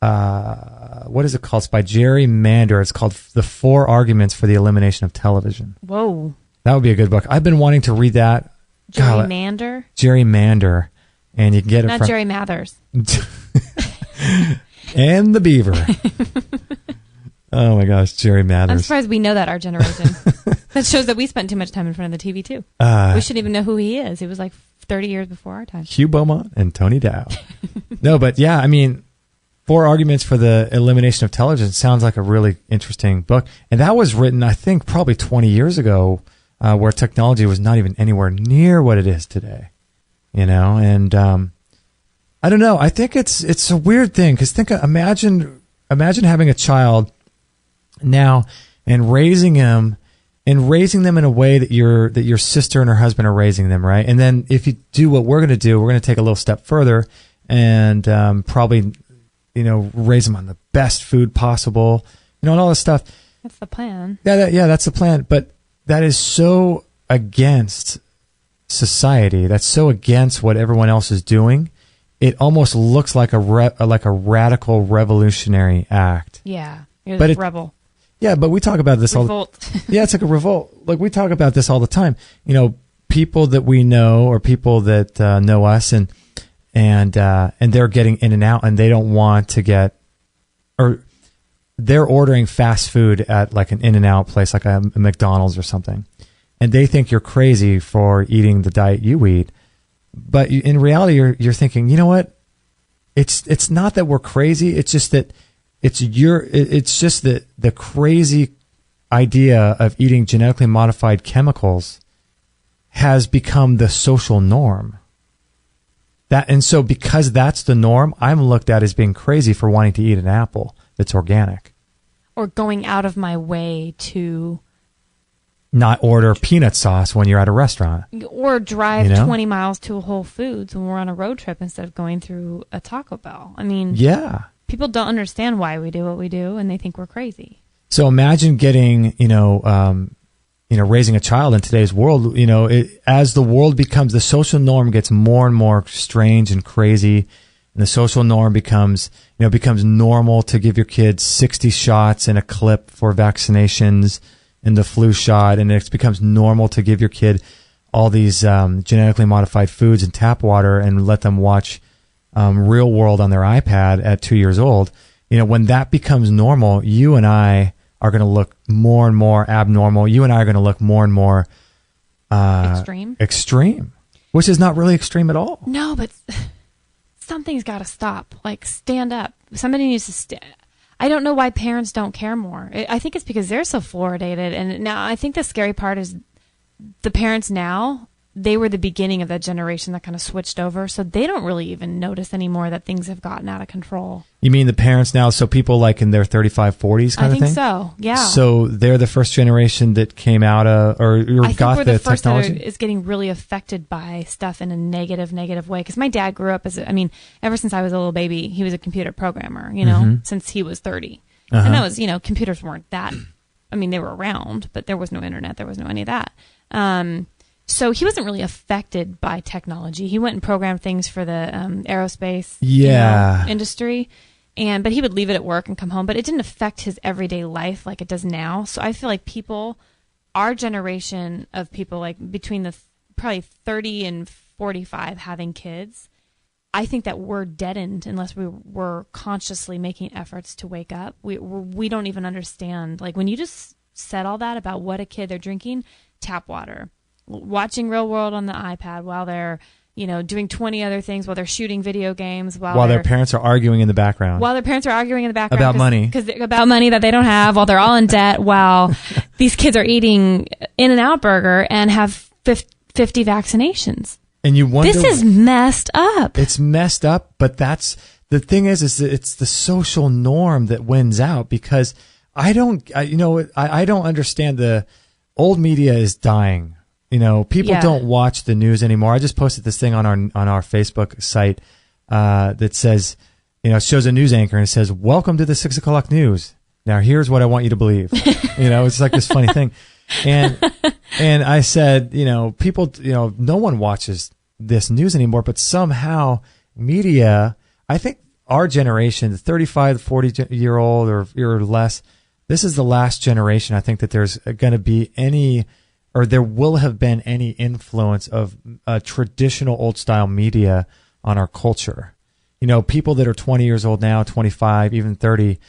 is it called? It's by Jerry Mander. It's called The 4 Arguments for the Elimination of Television. Whoa. That would be a good book. I've been wanting to read that. Jerry Mander? Jerry Mander. And you can get it Not from... Jerry Mathers. And the Beaver. Oh my gosh, Jerry Mathers. I'm surprised we know that, our generation. That shows that we spent too much time in front of the TV, too. We shouldn't even know who he is. He was like 30 years before our time. Hugh Beaumont and Tony Dow. No, but yeah, I mean, 4 Arguments for the Elimination of Television sounds like a really interesting book. And that was written, I think, probably 20 years ago, where technology was not even anywhere near what it is today. And I don't know. I think it's a weird thing, because imagine having a child now and raising them in a way that your sister and her husband are raising them, right? And then if you do what we're going to do, we're going to take a little step further and probably raise them on the best food possible, and all this stuff. That's the plan. Yeah, that's the plan. But that is so against society. That's so against what everyone else is doing. It almost looks like a radical revolutionary act. Yeah, you're the rebel. Yeah, but we talk about this revolt. Yeah, it's like a revolt. Like, we talk about this all the time. People that we know, or people that know us, and they're getting in and out, and they don't want to get, or they're ordering fast food at like an In-N-Out place, like a McDonald's or something, and they think you're crazy for eating the diet you eat. But in reality, you're thinking, you know what? It's not that we're crazy. It's just that it's just the crazy idea of eating genetically modified chemicals has become the social norm. And so because that's the norm, I'm looked at as being crazy for wanting to eat an apple that's organic. Or going out of my way to not order peanut sauce when you're at a restaurant. Or drive 20 miles to a Whole Foods when we're on a road trip instead of going through a Taco Bell. I mean, yeah. People don't understand why we do what we do, and they think we're crazy. So imagine getting, raising a child in today's world, as the world becomes, the social norm gets more and more strange and crazy, and the social norm becomes normal to give your kids 60 shots in a clip for vaccinations and the flu shot, and it becomes normal to give your kid all these genetically modified foods and tap water and let them watch Real World on their iPad at 2 years old. When that becomes normal, you and I are going to look more and more abnormal. You and I are going to look more and more extreme, which is not really extreme at all. No, but something's got to stop. Like, stand up. Somebody needs to stand. I don't know why parents don't care more. I think it's because they're so fluoridated. And now I think the scary part is the parents now, they were the beginning of that generation that kind of switched over. So they don't really even notice anymore that things have gotten out of control. You mean the parents now? So people like in their 35, 40s kind of thing? I think so, yeah. So they're the first generation that came out of, or got the first technology? That is getting really affected by stuff in a negative way. Because my dad grew up ever since I was a little baby, he was a computer programmer, since he was 30. Uh-huh. And that was, computers weren't that, they were around, but there was no internet, there was no any of that. So he wasn't really affected by technology. He went and programmed things for the aerospace industry, but he would leave it at work and come home. But it didn't affect his everyday life like it does now. So I feel like our generation of people, like between the probably 30 and 45 having kids, I think that we're deadened unless we were consciously making efforts to wake up. We don't even understand. Like, when you just said all that about what a kid, they're drinking tap water, watching Real World on the iPad while they're, doing 20 other things, while they're shooting video games, while their parents are arguing in the background. About money. About money that they don't have, while they're all in debt, while these kids are eating In-N-Out Burger and have 50 vaccinations. And you wonder, this is messed up. It's messed up, but the thing is that it's the social norm that wins out, because I don't understand. The old media is dying. People don't watch the news anymore. I just posted this thing on our Facebook site that says, it shows a news anchor and it says, "Welcome to the 6 o'clock news. Now here's what I want you to believe." It's like this funny thing. And I said, people, no one watches this news anymore, but somehow media, I think our generation, the 35, 40-year-old or less, this is the last generation I think that there's going to be there will have been any influence of traditional old-style media on our culture. People that are 20 years old now, 25, even 30,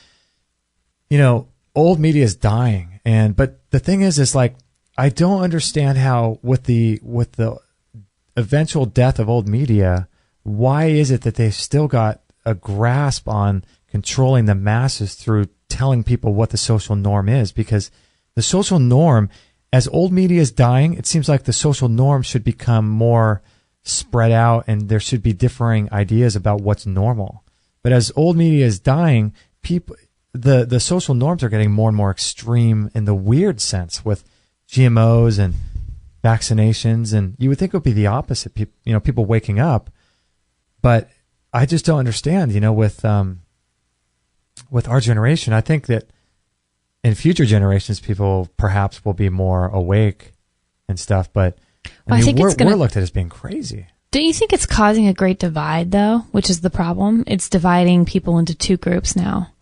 old media is dying. But the thing is like, I don't understand how with the eventual death of old media, why is it that they've still got a grasp on controlling the masses through telling people what the social norm is? Because the social norm, as old media is dying, it seems like the social norm should become more spread out and there should be differing ideas about what's normal. But as old media is dying, the social norms are getting more and more extreme in the weird sense with GMOs and vaccinations. And you would think it would be the opposite, people waking up. But I just don't understand, with our generation. I think that in future generations, people perhaps will be more awake and stuff, but I think we're looked at as being crazy. Do you think it's causing a great divide, though, which is the problem? It's dividing people into two groups now.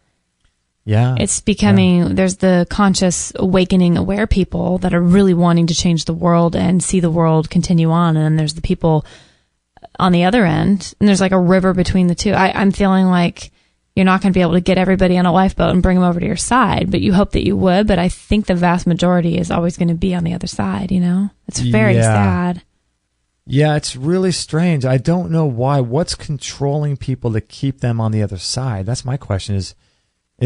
Yeah. It's becoming, there's the conscious, awakening, aware people that are really wanting to change the world and see the world continue on, and then there's the people on the other end, and there's like a river between the two. I'm feeling like you're not going to be able to get everybody on a lifeboat and bring them over to your side, but you hope that you would. But I think the vast majority is always going to be on the other side, It's very sad. Yeah, it's really strange. I don't know why. What's controlling people to keep them on the other side? That's my question is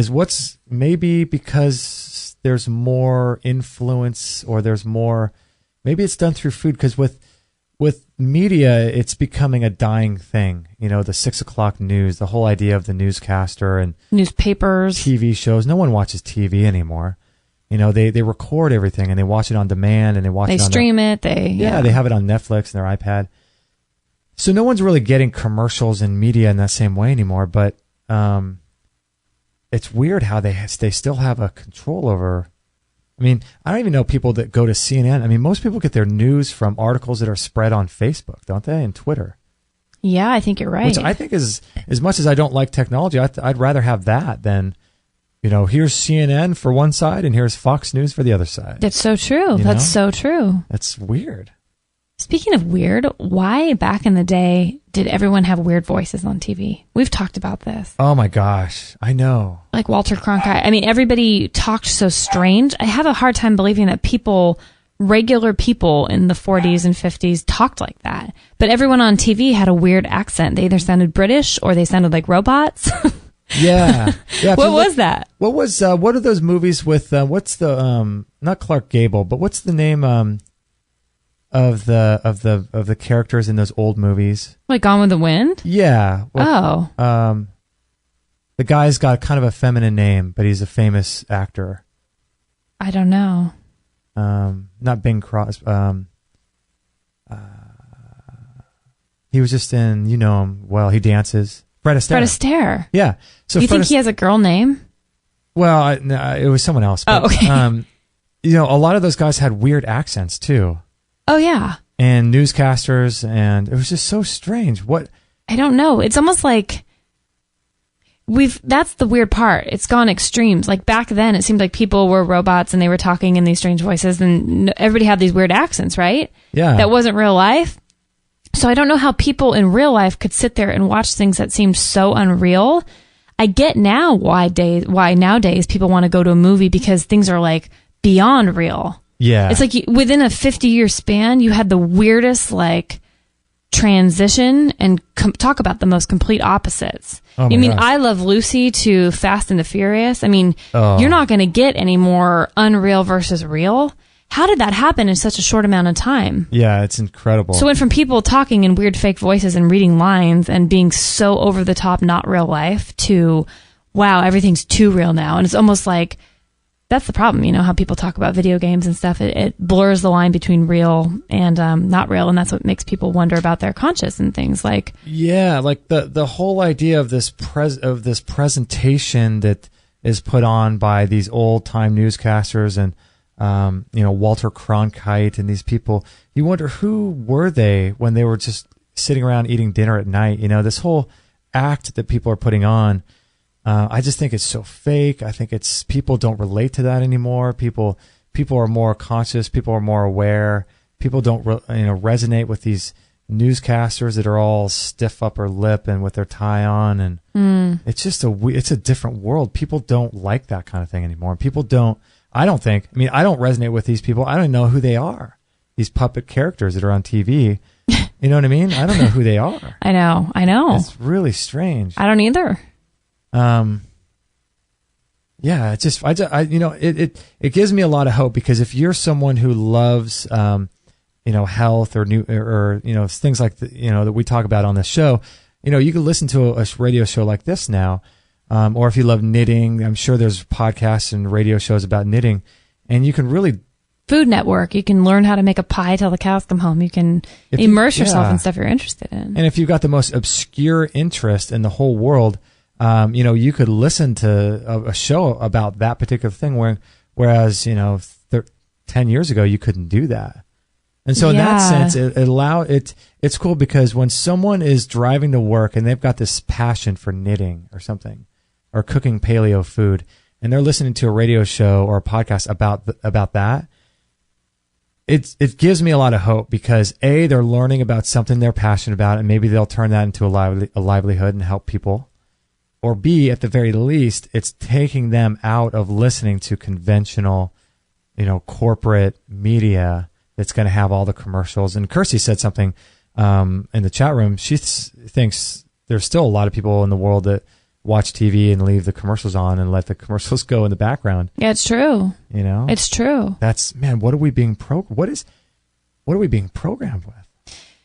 what's, maybe because there's more influence or there's more, maybe it's done through food, because with media, it's becoming a dying thing. The 6 o'clock news, the whole idea of the newscaster and newspapers, TV shows. No one watches TV anymore. They record everything and they watch it on demand and they stream it. They have it on Netflix and their iPad. So no one's really getting commercials and media in that same way anymore. But it's weird how they still have a control over I mean, I don't even know people that go to CNN. I mean, most people get their news from articles that are spread on Facebook, don't they? And Twitter. Yeah, I think you're right. Which I think is, as much as I don't like technology, I'd rather have that than, here's CNN for one side and here's Fox News for the other side. That's so true. That's so true. That's weird. Speaking of weird, why back in the day did everyone have weird voices on TV? We've talked about this. Oh my gosh, I know. Like Walter Cronkite. I mean, everybody talked so strange. I have a hard time believing that regular people in the 40s and 50s talked like that. But everyone on TV had a weird accent. They either sounded British or they sounded like robots. Yeah. What was that? What are those movies with, what's the, not Clark Gable, but what's the name, of the characters in those old movies? Like Gone with the Wind? Yeah. The guy's got kind of a feminine name, but he's a famous actor. I don't know. Not Bing Crosby. He was just in, him well. He dances. Fred Astaire. Fred Astaire. Yeah. So you think he has a girl name? Well, no, it was someone else. But, okay. A lot of those guys had weird accents too. Oh yeah. And newscasters, and it was just so strange. What? I don't know. It's almost like that's the weird part. It's gone extremes. Like back then, it seemed like people were robots and they were talking in these strange voices and everybody had these weird accents, right? Yeah. That wasn't real life. So I don't know how people in real life could sit there and watch things that seemed so unreal. I get now why nowadays people want to go to a movie because things are like beyond real. Yeah. It's like within a 50-year span, you had the weirdest like transition and talk about the most complete opposites. Oh you mean gosh. I Love Lucy to Fast and the Furious? I mean, you're not going to get any more unreal versus real. How did that happen in such a short amount of time? Yeah, it's incredible. So it went from people talking in weird fake voices and reading lines and being so over the top, not real life, to, wow, everything's too real now. And it's almost like, that's the problem, how people talk about video games and stuff. It blurs the line between real and not real, and that's what makes people wonder about their conscience and things like. Yeah, like the whole idea of this presentation that is put on by these old time newscasters and Walter Cronkite and these people. You wonder who were they when they were just sitting around eating dinner at night. This whole act that people are putting on. I just think it's so fake. I think people don't relate to that anymore. People are more conscious. People are more aware. People don't resonate with these newscasters that are all stiff upper lip and with their tie on, and it's just it's a different world. People don't like that kind of thing anymore. People don't. I don't resonate with these people. I don't know who they are. These puppet characters that are on TV. You know what I mean? I don't know who they are. I know. It's really strange. I don't either. Yeah, it's just, it gives me a lot of hope because if you're someone who loves, health or things like that we talk about on this show, you can listen to a radio show like this now. Or if you love knitting, I'm sure there's podcasts and radio shows about knitting, and you can really Food Network. You can learn how to make a pie till the cows come home. You can immerse yourself in stuff you're interested in. And if you've got the most obscure interest in the whole world, you could listen to a show about that particular thing, whereas 10 years ago you couldn't do that. And so in that sense, it's cool because when someone is driving to work and they've got this passion for knitting or something, or cooking paleo food, and they're listening to a radio show or a podcast about that, it gives me a lot of hope because A, they're learning about something they're passionate about, and maybe they'll turn that into a livelihood and help people. Or B, at the very least, it's taking them out of listening to conventional, corporate media that's going to have all the commercials. And Kirsty said something in the chat room. She thinks there's still a lot of people in the world that watch TV and leave the commercials on and let the commercials go in the background. Yeah, it's true. It's true. That's, man, what are we being what are we being programmed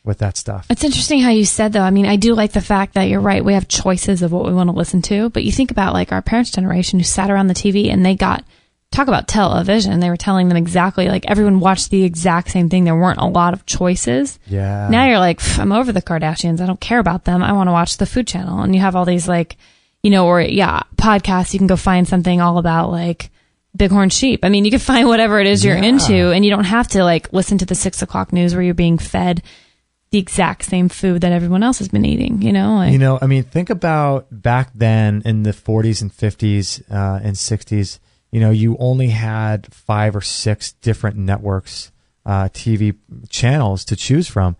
with that stuff? It's interesting how you said, though. I mean, I do like the fact that you're right. We have choices of what we want to listen to, but you think about like our parents' generation who sat around the TV and they talk about television. They were telling them exactly, like everyone watched the exact same thing. There weren't a lot of choices. Yeah. Now you're like, I'm over the Kardashians. I don't care about them. I want to watch the Food Channel. And you have all these podcasts. You can go find something all about like bighorn sheep. I mean, you can find whatever it is you're into, and you don't have to like listen to the 6 o'clock news where you're being fed the exact same food that everyone else has been eating, you know? Like, I mean, think about back then in the 40s and 50s and 60s, you only had 5 or 6 different networks, TV channels to choose from.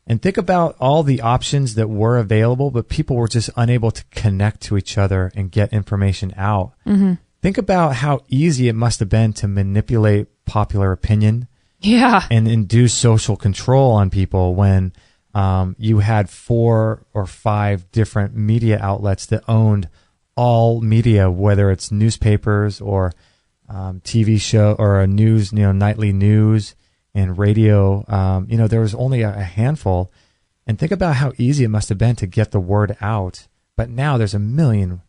And think about all the options that were available, but people were just unable to connect to each other and get information out. Mm-hmm. Think about how easy it must have been to manipulate popular opinion. Yeah. And induce social control on people when you had 4 or 5 different media outlets that owned all media, whether it's newspapers or TV show or a news, nightly news and radio. There was only a handful. And think about how easy it must have been to get the word out. But now there's a million.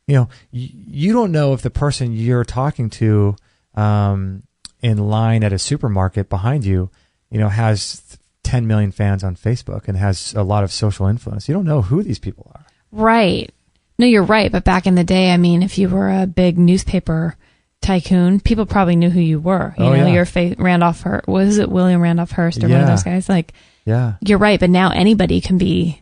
You don't know if the person you're talking to in line at a supermarket behind you, has 10 million fans on Facebook and has a lot of social influence. You don't know who these people are. Right. No, you're right. But back in the day, I mean, if you were a big newspaper tycoon, people probably knew who you were. Your Randolph Hearst. Was it William Randolph Hearst or one of those guys? Like, yeah, you're right. But now anybody can be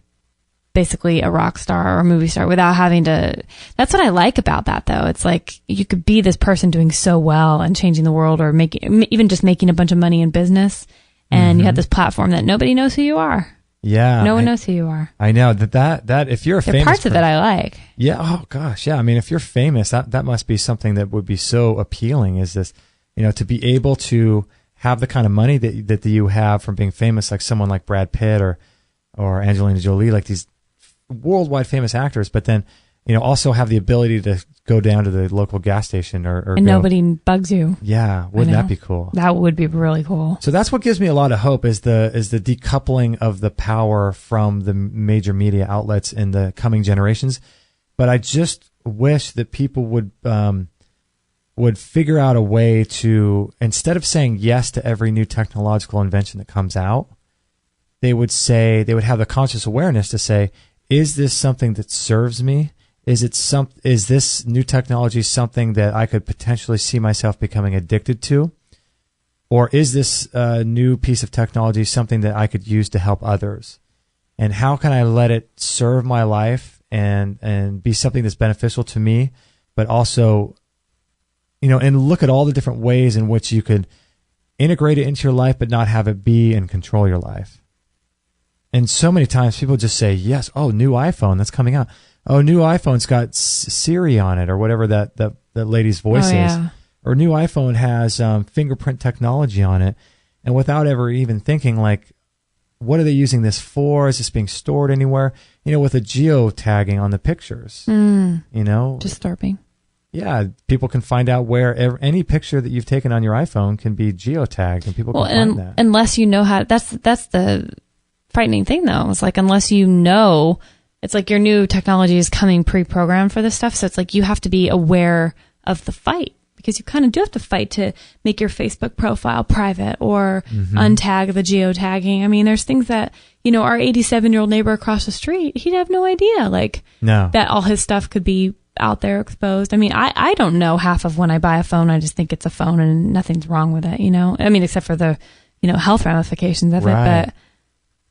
basically a rock star or a movie star without having to. That's what I like about that, though. It's like you could be this person doing so well and changing the world, or even just making a bunch of money in business, and you have this platform that nobody knows who you are. Yeah, no one knows who you are. I know that if you're a famous parts of it I like. Yeah. Oh gosh. Yeah. I mean, if you're famous, that must be something that would be so appealing. Is this, to be able to have the kind of money that you have from being famous, like someone like Brad Pitt or Angelina Jolie, like these worldwide famous actors, but then also have the ability to go down to the local gas station and nobody bugs you. Yeah, wouldn't that be cool? That would be really cool. So that's what gives me a lot of hope is the decoupling of the power from the major media outlets in the coming generations. But I just wish that people would figure out a way to, instead of saying yes to every new technological invention that comes out, they would have the conscious awareness to say, is this something that serves me? Is this new technology something that I could potentially see myself becoming addicted to? Or is this new piece of technology something that I could use to help others? And how can I let it serve my life and be something that's beneficial to me, but also, and look at all the different ways in which you could integrate it into your life, but not have it be and control your life. And so many times people just say, yes, oh, new iPhone that's coming out. Oh, new iPhone's got Siri on it or whatever that lady's voice is. Or new iPhone has fingerprint technology on it. And without ever even thinking, like, what are they using this for? Is this being stored anywhere? With a geotagging on the pictures. Disturbing. Yeah, people can find out where any picture that you've taken on your iPhone can be geotagged, and people can find that. Unless you know how, that's the frightening thing, though. It's like, unless you know, it's like your new technology is coming pre-programmed for this stuff. So it's like you have to be aware of the fight, because you kind of do have to fight to make your Facebook profile private or untag the geotagging. I mean, there's things that, our 87-year-old neighbor across the street, he'd have no idea, that all his stuff could be out there exposed. I mean, I don't know half of when I buy a phone. I just think it's a phone and nothing's wrong with it, I mean, except for the, health ramifications of it. But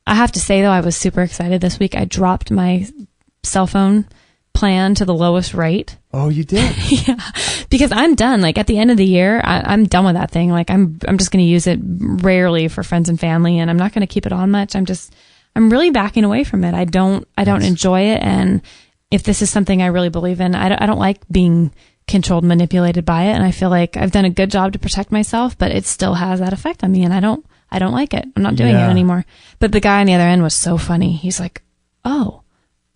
I have to say, though, I was super excited this week. I dropped my cell phone plan to the lowest rate. Oh, you did? Yeah, because I'm done. Like, at the end of the year, I'm done with that thing. Like, I'm just going to use it rarely for friends and family, and I'm not going to keep it on much. I'm really backing away from it. I don't enjoy it, and if this is something I really believe in, I don't like being controlled, manipulated by it, and I feel like I've done a good job to protect myself, but it still has that effect on me, and I don't like it. I'm not doing it anymore. But the guy on the other end was so funny. He's like, well,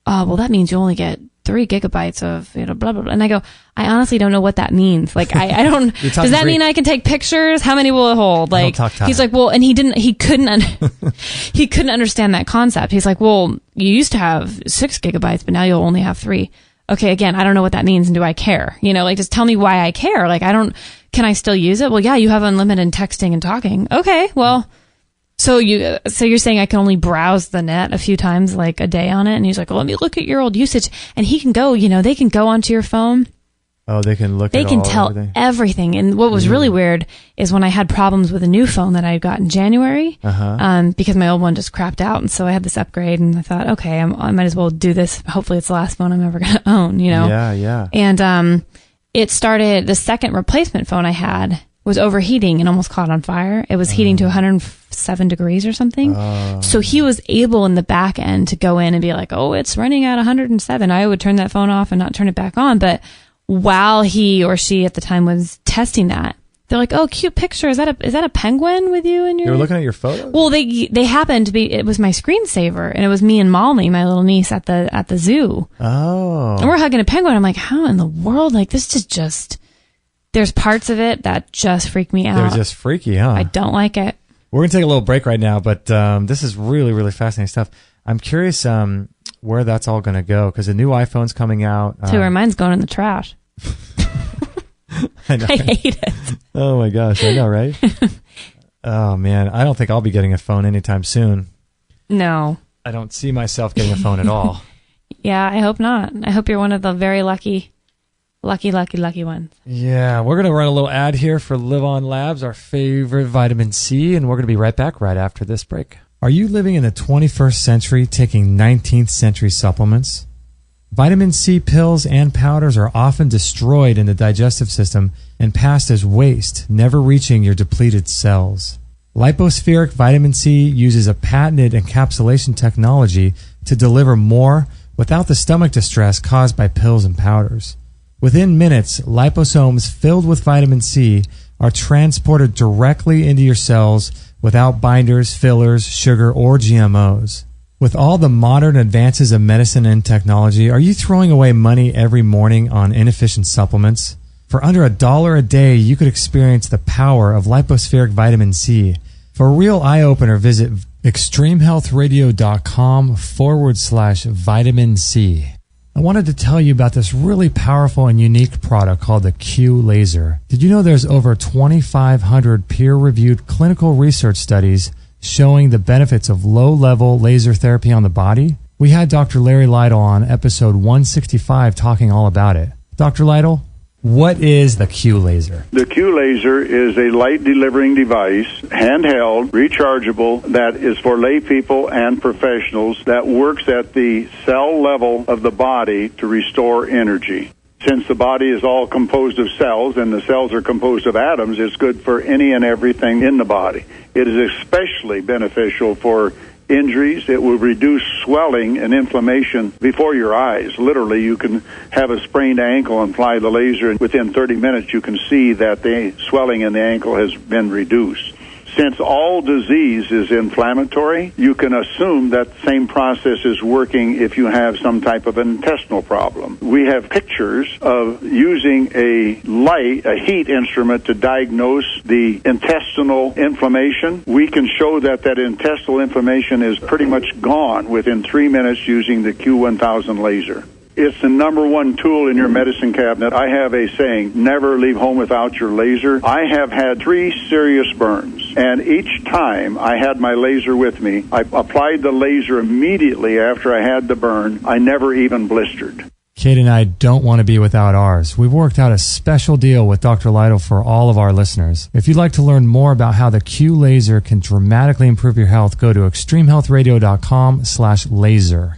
that means you only get 3 gigabytes of, blah, blah, blah. And I go, I honestly don't know what that means. Like, I don't, does that mean I can take pictures? How many will it hold? Like, he's like, well, and he couldn't understand that concept. He's like, well, you used to have 6 gigabytes, but now you'll only have 3. Okay. Again, I don't know what that means. And do I care? Just tell me why I care. Like, can I still use it? Well, yeah, you have unlimited texting and talking. Okay. Well, so you're saying I can only browse the net a few times, like a day on it? And he's like, well, let me look at your old usage. And he can go, they can go onto your phone Oh, they can look. They can tell everything. And what was really weird is when I had problems with a new phone that I got in January, because my old one just crapped out, and so I had this upgrade, and I thought, okay, I might as well do this. Hopefully, it's the last phone I'm ever going to own. Yeah. And it started. The second replacement phone I had was overheating and almost caught on fire. It was heating to 107 degrees or something. So he was able in the back end to go in and be like, oh, it's running at 107. I would turn that phone off and not turn it back on, but while he or she at the time was testing that, they're like, "Oh, cute picture. Is that a penguin with you?" And you were looking at your photos. Well, they happened to be. It was my screensaver, and it was me and Molly, my little niece, at the zoo. Oh, and we're hugging a penguin. I'm like, how in the world? Like, this is just. There's parts of it that just freak me out. They're just freaky, huh? I don't like it. We're gonna take a little break right now, but this is really, really fascinating stuff. I'm curious where that's all going to go, because a new iPhone's coming out. To where mine's going in the trash. I know. I hate it. Oh my gosh, I know, right? Oh man, I don't think I'll be getting a phone anytime soon. No. I don't see myself getting a phone at all. Yeah, I hope not. I hope you're one of the very lucky ones. Yeah, we're going to run a little ad here for Live On Labs, our favorite vitamin C, and we're going to be right back right after this break. Are you living in the 21st century taking 19th century supplements? Vitamin C pills and powders are often destroyed in the digestive system and passed as waste, never reaching your depleted cells. Lipospheric vitamin C uses a patented encapsulation technology to deliver more without the stomach distress caused by pills and powders. Within minutes, liposomes filled with vitamin C are transported directly into your cells without binders, fillers, sugar, or GMOs. With all the modern advances of medicine and technology, are you throwing away money every morning on inefficient supplements? For under $1 a day, you could experience the power of lipospheric vitamin C. For a real eye-opener, visit extremehealthradio.com/vitamin C. I wanted to tell you about this really powerful and unique product called the Q Laser. Did you know there's over 2,500 peer-reviewed clinical research studies showing the benefits of low-level laser therapy on the body? We had Dr. Larry Lytle on episode 165 talking all about it. Dr. Lytle, what is the Q Laser? The Q Laser is a light-delivering device, handheld, rechargeable, that is for lay people and professionals, that works at the cell level of the body to restore energy. Since the body is all composed of cells and the cells are composed of atoms, it's good for any and everything in the body. It is especially beneficial for injuries. It will reduce swelling and inflammation before your eyes. Literally, you can have a sprained ankle and apply the laser, and within 30 minutes you can see that the swelling in the ankle has been reduced. Since all disease is inflammatory, you can assume that the same process is working if you have some type of intestinal problem. We have pictures of using a heat instrument to diagnose the intestinal inflammation. We can show that intestinal inflammation is pretty much gone within 3 minutes using the Q1000 laser. It's the number one tool in your medicine cabinet. I have a saying, never leave home without your laser. I have had 3 serious burns, and each time I had my laser with me, I applied the laser immediately after I had the burn. I never even blistered. Kate and I don't want to be without ours. We've worked out a special deal with Dr. Lytle for all of our listeners. If you'd like to learn more about how the Q Laser can dramatically improve your health, go to extremehealthradio.com/laser.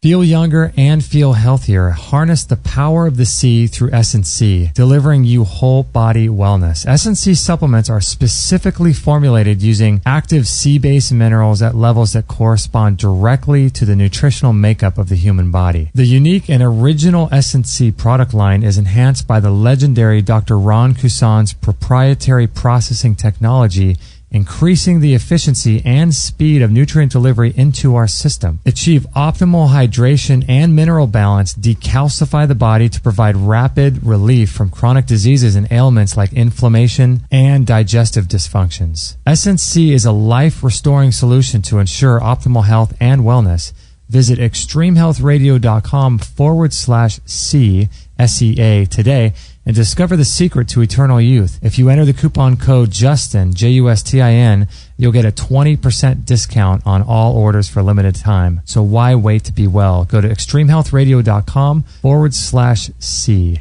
Feel younger and feel healthier. Harness the power of the C through S&C, delivering you whole body wellness. S&C supplements are specifically formulated using active C-based minerals at levels that correspond directly to the nutritional makeup of the human body. The unique and original S&C product line is enhanced by the legendary Dr. Ron Kusan's proprietary processing technology, increasing the efficiency and speed of nutrient delivery into our system. Achieve optimal hydration and mineral balance, decalcify the body to provide rapid relief from chronic diseases and ailments like inflammation and digestive dysfunctions. SNC is a life-restoring solution to ensure optimal health and wellness. Visit extremehealthradio.com/C, SEA today and discover the secret to eternal youth. If you enter the coupon code JUSTIN, JUSTIN, you'll get a 20% discount on all orders for a limited time. So why wait to be well? Go to extremehealthradio.com/C.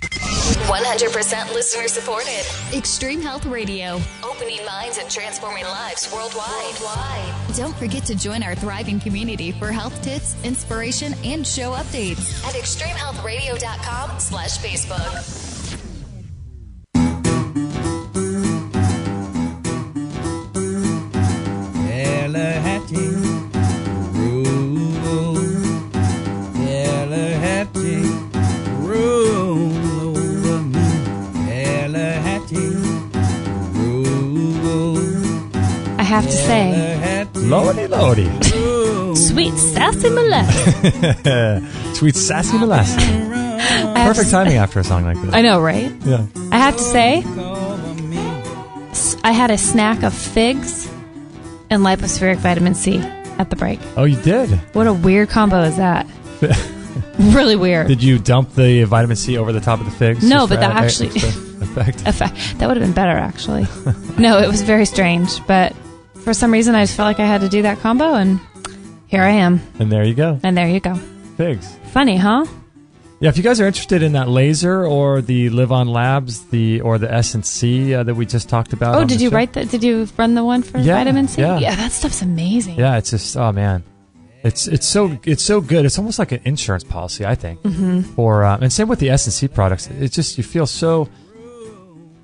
100% listener supported. Extreme Health Radio. Opening minds and transforming lives worldwide. Don't forget to join our thriving community for health tips, inspiration, and show updates at extremehealthradio.com/Facebook. I have to say, Lordy. sweet sassy molasses. Sweet sassy molasses. Perfect timing after a song like this. I know, right? Yeah. I have to say, I had a snack of figs and lipospheric vitamin C at the break. Oh, you did? What a weird combo is that? Really weird. Did you dump the vitamin C over the top of the figs? No, but that actually... Effect. That would have been better, actually. No, it was very strange, but for some reason I just felt like I had to do that combo, and here I am. And there you go. And there you go. Figs. Funny, huh? Yeah, if you guys are interested in that laser or the Live On Labs, or the S&C that we just talked about. Oh, did you write that? Did you run the one for vitamin C? Yeah, that stuff's amazing. Yeah, it's just, oh man, it's so good. It's almost like an insurance policy, I think. Mm-hmm. And same with the S&C products. It's just, you feel so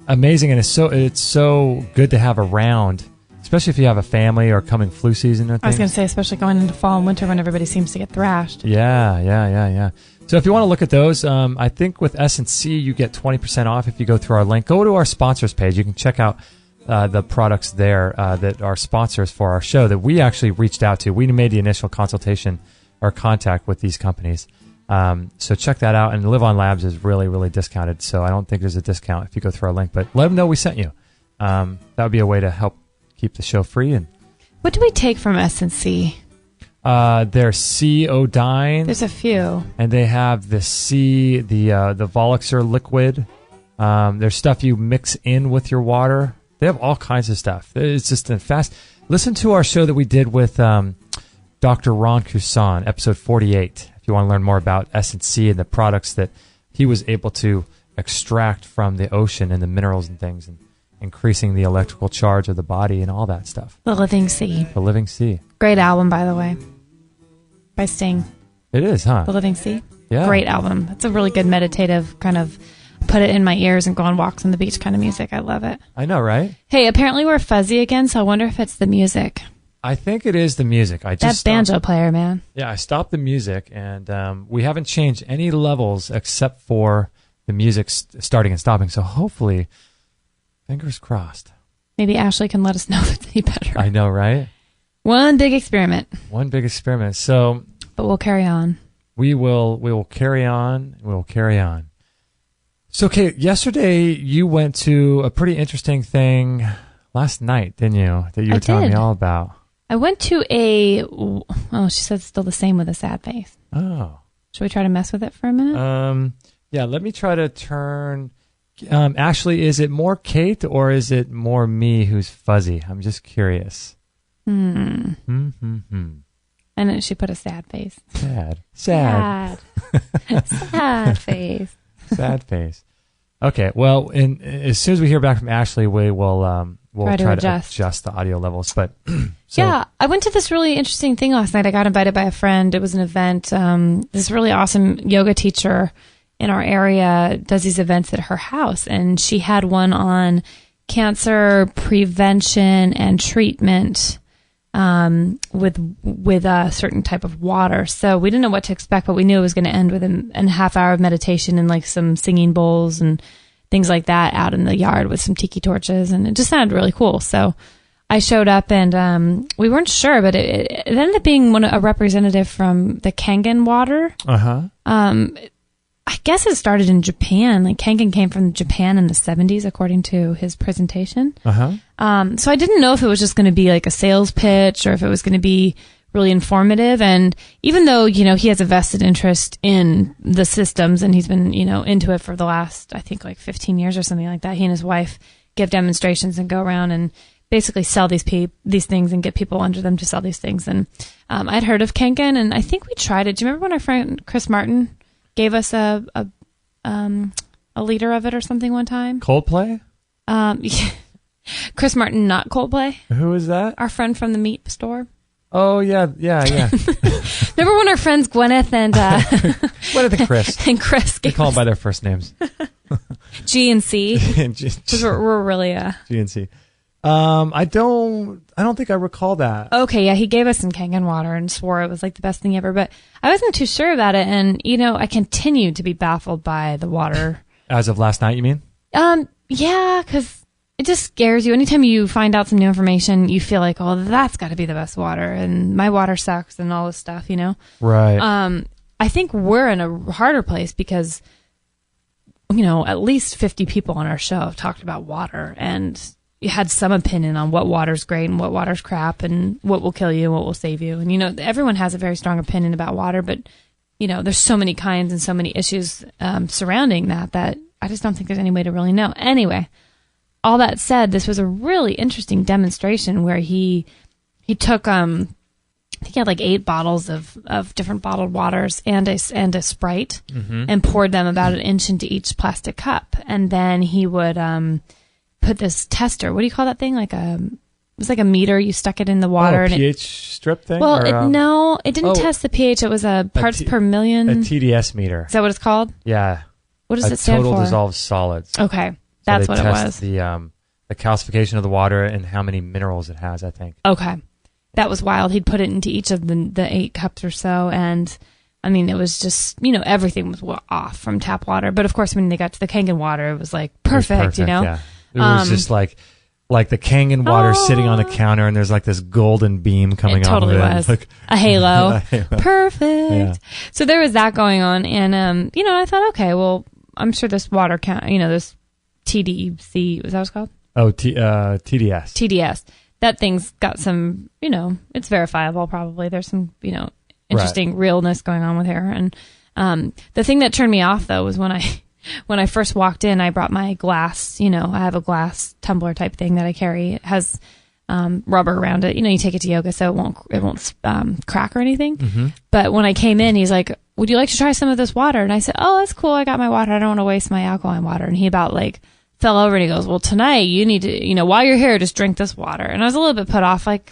amazing, and it's so good to have around, especially if you have a family or coming flu season. I was going to say, especially going into fall and winter when everybody seems to get thrashed. Yeah. So if you want to look at those, I think with S&C you get 20% off if you go through our link. Go to our sponsors page. You can check out the products there that are sponsors for our show that we actually reached out to. We made the initial consultation or contact with these companies. So check that out. And Live On Labs is really, really discounted. So I don't think there's a discount if you go through our link. But let them know we sent you. That would be a way to help keep the show free. And what do we take from S&C? There's C-Odine. There's a few. And they have the Volixer liquid. There's stuff you mix in with your water. They have all kinds of stuff. It's just a fast. Listen to our show that we did with Dr. Ron Cousin, episode 48. If you want to learn more about S&C and the products that he was able to extract from the ocean and the minerals and things, and increasing the electrical charge of the body and all that stuff. The Living Sea. The Living Sea. Great album, by the way, by Sting. It is, huh? The Living Sea. Yeah. Great album. It's a really good meditative kind of put it in my ears and go on walks on the beach kind of music. I love it. I know, right? Hey, apparently we're fuzzy again, so I wonder if it's the music. I think it is the music. That banjo player, man. Yeah, I stopped the music, and we haven't changed any levels except for the music starting and stopping. So hopefully, fingers crossed. Maybe Ashley can let us know if it's any better. I know, right? One big experiment. So, but we'll carry on. We will carry on. We'll carry on. So, Kate, yesterday you went to a pretty interesting thing last night, didn't you? That you were telling me all about. I went to she said it's still the same with a sad face. Oh. Should we try to mess with it for a minute? Yeah, let me try to turn. Ashley, is it more Kate or is it more me who's fuzzy? I'm just curious. And then she put a sad face. Sad. Sad face. Sad face. Okay, well, as soon as we hear back from Ashley, we'll try to adjust the audio levels. But yeah, I went to this really interesting thing last night. I got invited by a friend. It was an event. This really awesome yoga teacher in our area does these events at her house, and she had one on cancer prevention and treatment with a certain type of water. So we didn't know what to expect, but we knew it was going to end with a half hour of meditation and like some singing bowls and things like that out in the yard with some tiki torches, and it just sounded really cool. So I showed up, and we weren't sure, but it ended up being a representative from the Kangen water. I guess it started in Japan. Like Kangen came from Japan in the 70s, according to his presentation. So I didn't know if it was just going to be like a sales pitch or if it was going to be really informative. And even though, he has a vested interest in the systems and he's been, into it for the last, I think like 15 years or something like that, he and his wife give demonstrations and go around and basically sell these things and get people under them to sell these things. And I'd heard of Kangen, and I think we tried it. Do you remember when our friend Chris Martin gave us a a liter of it or something one time. Coldplay? Chris Martin, not Coldplay. Who is that? Our friend from the meat store. Oh, yeah. Remember when our friends Gwyneth and Gwyneth and Chris. and Chris They call them by their first names. G and C. Because we're really G and C. I don't think I recall that. Okay, yeah, he gave us some Kangen water and swore it was like the best thing ever, but I wasn't too sure about it, and I continue to be baffled by the water. As of last night, you mean? Yeah, because it just scares you. Anytime you find out some new information, you feel like, oh, that's got to be the best water, and my water sucks, and all this stuff, Right. I think we're in a harder place because, at least 50 people on our show have talked about water, and you had some opinion on what water's great and what water's crap and what will kill you and what will save you. And, everyone has a very strong opinion about water, but, there's so many kinds and so many issues surrounding that I just don't think there's any way to really know. Anyway, all that said, this was a really interesting demonstration where he took, I think he had like 8 bottles of different bottled waters and a Sprite and poured them about an inch into each plastic cup. And then he would put this tester. What do you call that thing? It was like a meter. You stuck it in the water. And pH strip thing? Well, no, it didn't test the pH. It was a parts per million. A TDS meter. Is that what it's called? Yeah. What does it stand for? Total dissolved solids. Okay. That's what it was. The calcification of the water and how many minerals it has, I think. Okay. That was wild. He'd put it into each of the 8 cups or so. And it was just, everything was off from tap water. But of course, when they got to the Kangen water, it was like perfect, Yeah. It was just like the Kangen water sitting on the counter, and there's like this golden beam coming off of it. It totally was. Like, a halo. Perfect. Yeah. So there was that going on. And, I thought, okay, well, I'm sure this water count, this TDC, was that what it's called? Oh, TDS. TDS. That thing's got some, it's verifiable probably. There's some, interesting realness going on with here. And the thing that turned me off, though, was when I first walked in, I brought my glass, I have a glass tumbler type thing that I carry. It has rubber around it. You take it to yoga so it won't crack or anything. Mm-hmm. But when I came in, he's like, would you like to try some of this water? And I said, oh, that's cool. I got my water. I don't want to waste my alkaline water. And he about fell over and he goes, well, tonight you need to, while you're here, just drink this water. And I was a little bit put off, let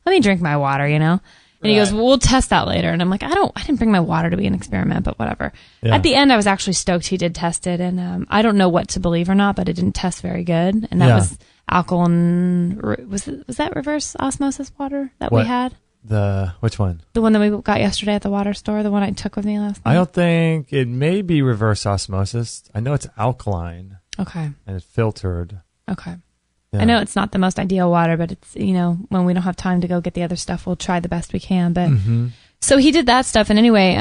me drink my water, And he goes, well, we'll test that later. And I'm like, I didn't bring my water to be an experiment, but whatever. Yeah. At the end, I was actually stoked he did test it. And I don't know what to believe or not, but it didn't test very good. And that was alkaline. Was that reverse osmosis water that we had? Which one? The one that we got yesterday at the water store, the one I took with me last night. I don't think it may be reverse osmosis. I know it's alkaline. Okay. And it's filtered. Okay. Yeah. I know it's not the most ideal water, but it's, when we don't have time to go get the other stuff, we'll try the best we can. But so he did that stuff. And anyway,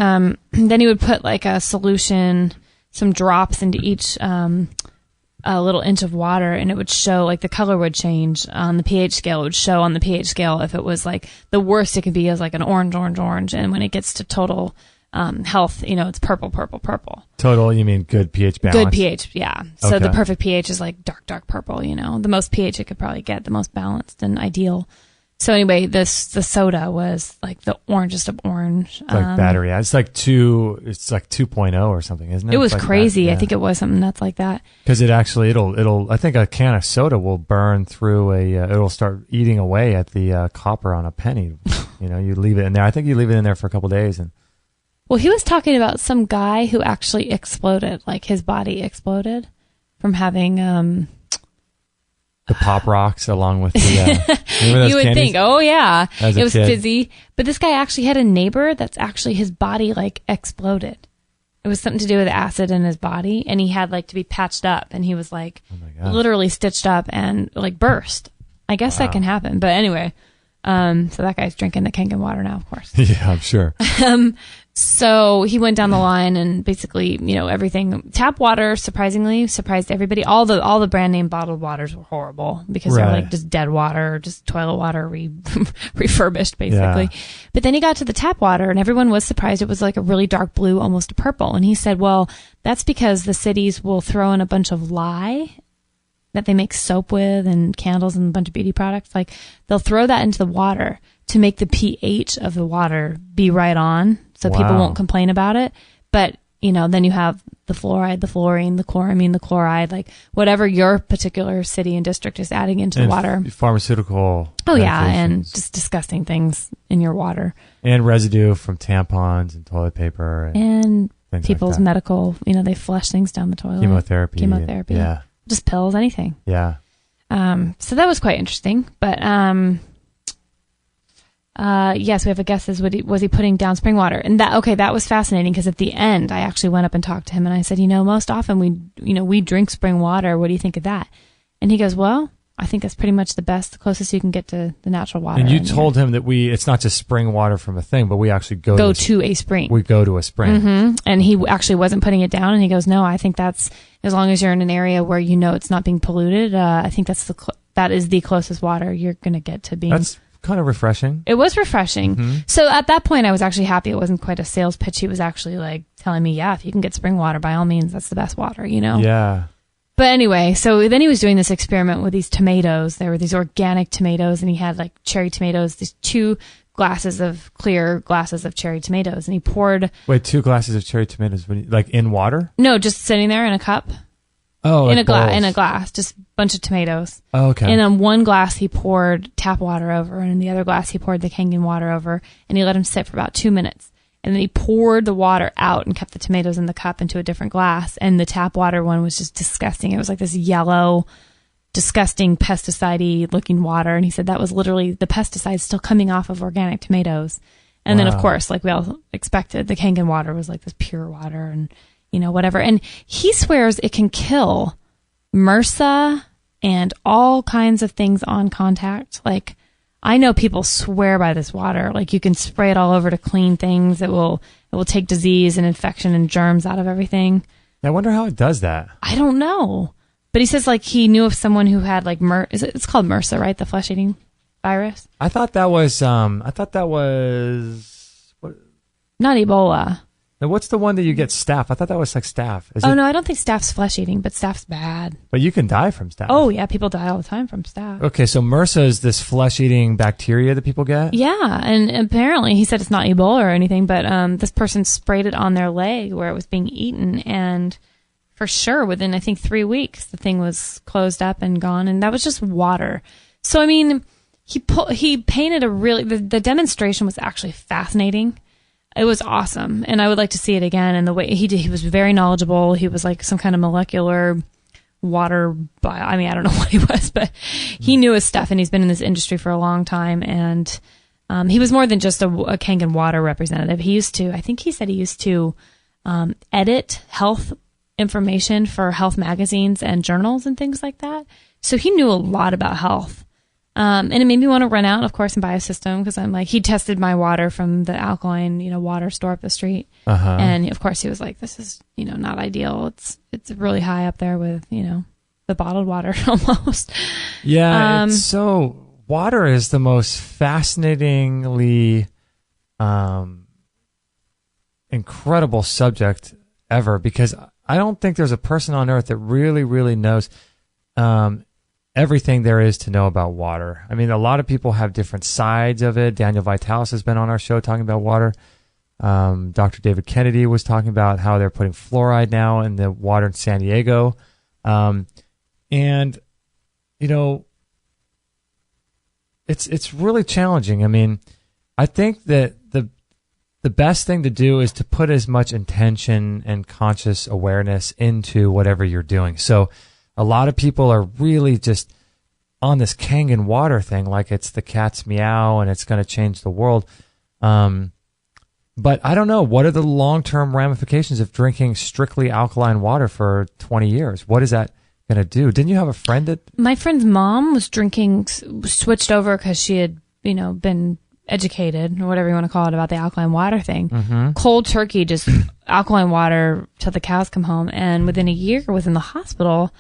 then he would put a solution, some drops into each a little inch of water, and it would show the color would change on the pH scale. It would show on the pH scale if it was the worst it could be is an orange. And when it gets to total health, it's purple. Total, you mean good pH balance? Good pH, yeah. So the perfect pH is dark purple, The most pH it could probably get, the most balanced and ideal. So anyway, the soda was the orangest of orange. Battery. It's 2.0 or something, isn't it? It was crazy. I think it was something nuts like that. Because it actually, I think a can of soda will burn through it'll start eating away at the copper on a penny. You leave it in there. I think you leave it in there for a couple of days and. Well, he was talking about some guy who actually exploded, his body exploded from having the pop rocks along with the. Remember those you would candies? think, oh yeah, As it was kid. fizzy. But this guy actually had a neighbor that's actually his body exploded. It was something to do with acid in his body, and he had to be patched up, and he was literally stitched up and burst. I guess that can happen, but anyway. So that guy's drinking the Kangen water now, of course. Yeah, I'm sure. So he went down the line and basically, everything. Tap water, surprisingly, surprised everybody. All the brand name bottled waters were horrible because they're just dead water, just toilet water refurbished, basically. Yeah. But then he got to the tap water and everyone was surprised. It was a really dark blue, almost a purple. And he said, well, that's because the cities will throw in a bunch of lye that they make soap with and candles and a bunch of beauty products. They'll throw that into the water to make the pH of the water be right on so people won't complain about it. But then you have the fluoride, the fluorine, the chloramine, the chloride, like whatever your particular city and district is adding into the water. Pharmaceutical. Oh, yeah. And just disgusting things in your water. And residue from tampons and toilet paper. And people's like medical, they flush things down the toilet. Chemotherapy. Yeah. Just pills, anything. Yeah. So that was quite interesting. But yes, we have a guess. Was he putting down spring water? And that was fascinating because at the end, I actually went up and talked to him and I said, most often we drink spring water. What do you think of that? And he goes, well, I think that's pretty much the closest you can get to the natural water. And you told him that it's not just spring water from a thing, but we actually go to a spring. We go to a spring. Mm-hmm. And he actually wasn't putting it down. And he goes, no, I think that's, as long as you're in an area where it's not being polluted, I think that is the closest water you're going to get to being. That's kind of refreshing. It was refreshing. Mm-hmm. So at that point, I was actually happy. It wasn't quite a sales pitch. He was actually like telling me, yeah, if you can get spring water, by all means, that's the best water, Yeah. But anyway, so then he was doing this experiment with these tomatoes. There were these organic tomatoes, and he had like cherry tomatoes, these 2 clear glasses of cherry tomatoes, and he poured... Wait, 2 glasses of cherry tomatoes, like in water? No, just sitting there in a cup. Oh, in a glass, just a bunch of tomatoes. Oh, okay. And on one glass, he poured tap water over, and in the other glass, he poured the Kangen water over, and he let them sit for about 2 minutes. And then he poured the water out and kept the tomatoes in the cup into a different glass. And the tap water one was just disgusting. It was like this yellow, disgusting pesticide-y looking water. And he said that was literally the pesticides still coming off of organic tomatoes. And then, of course, like we all expected, the Kangen water was like this pure water and, whatever. And he swears it can kill MRSA and all kinds of things on contact. Like, I know people swear by this water. Like, you can spray it all over to clean things. It will take disease and infection and germs out of everything. I wonder how it does that. I don't know. But he says, like, he knew of someone who had, like, it's called MRSA, right? The flesh-eating virus? I thought that was, what? Not Ebola. Now, what's the one that you get staph? I thought that was like staph. No, I don't think staph's flesh-eating, but staph's bad. But you can die from staph. Oh, yeah, people die all the time from staph. Okay, so MRSA is this flesh-eating bacteria that people get? Yeah, and apparently he said it's not Ebola or anything, but this person sprayed it on their leg where it was being eaten, and for sure, within, I think, 3 weeks, the thing was closed up and gone, and that was just water. So, I mean, he painted the demonstration was actually fascinating. It was awesome, and I would like to see it again. And the way he was very knowledgeable. He was like some kind of molecular water I don't know what he was, but he knew his stuff, and he's been in this industry for a long time. And he was more than just a Kangen water representative. I think he said he used to edit health information for health magazines and journals and things like that. So he knew a lot about health. And it made me want to run out, of course, and buy a system because I'm like, he tested my water from the alkaline, water store up the street. Uh-huh. And of course he was like, this is, not ideal. It's really high up there with, the bottled water almost. Yeah. Water is the most fascinatingly, incredible subject ever because I don't think there's a person on earth that really, really knows, everything there is to know about water. I mean, a lot of people have different sides of it. Daniel Vitalis has been on our show talking about water. Dr. David Kennedy was talking about how they're putting fluoride now in the water in San Diego. It's really challenging. I mean, I think that the best thing to do is to put as much intention and conscious awareness into whatever you're doing. So a lot of people are really just on this Kangen water thing like it's the cat's meow and it's going to change the world. But I don't know. What are the long-term ramifications of drinking strictly alkaline water for 20 years? What is that going to do? Didn't you have a friend that... My friend's mom was switched over because she had, been educated, or whatever you want to call it, about the alkaline water thing. Mm-hmm. Cold turkey, just alkaline water till the cows come home. And within a year was in the hospital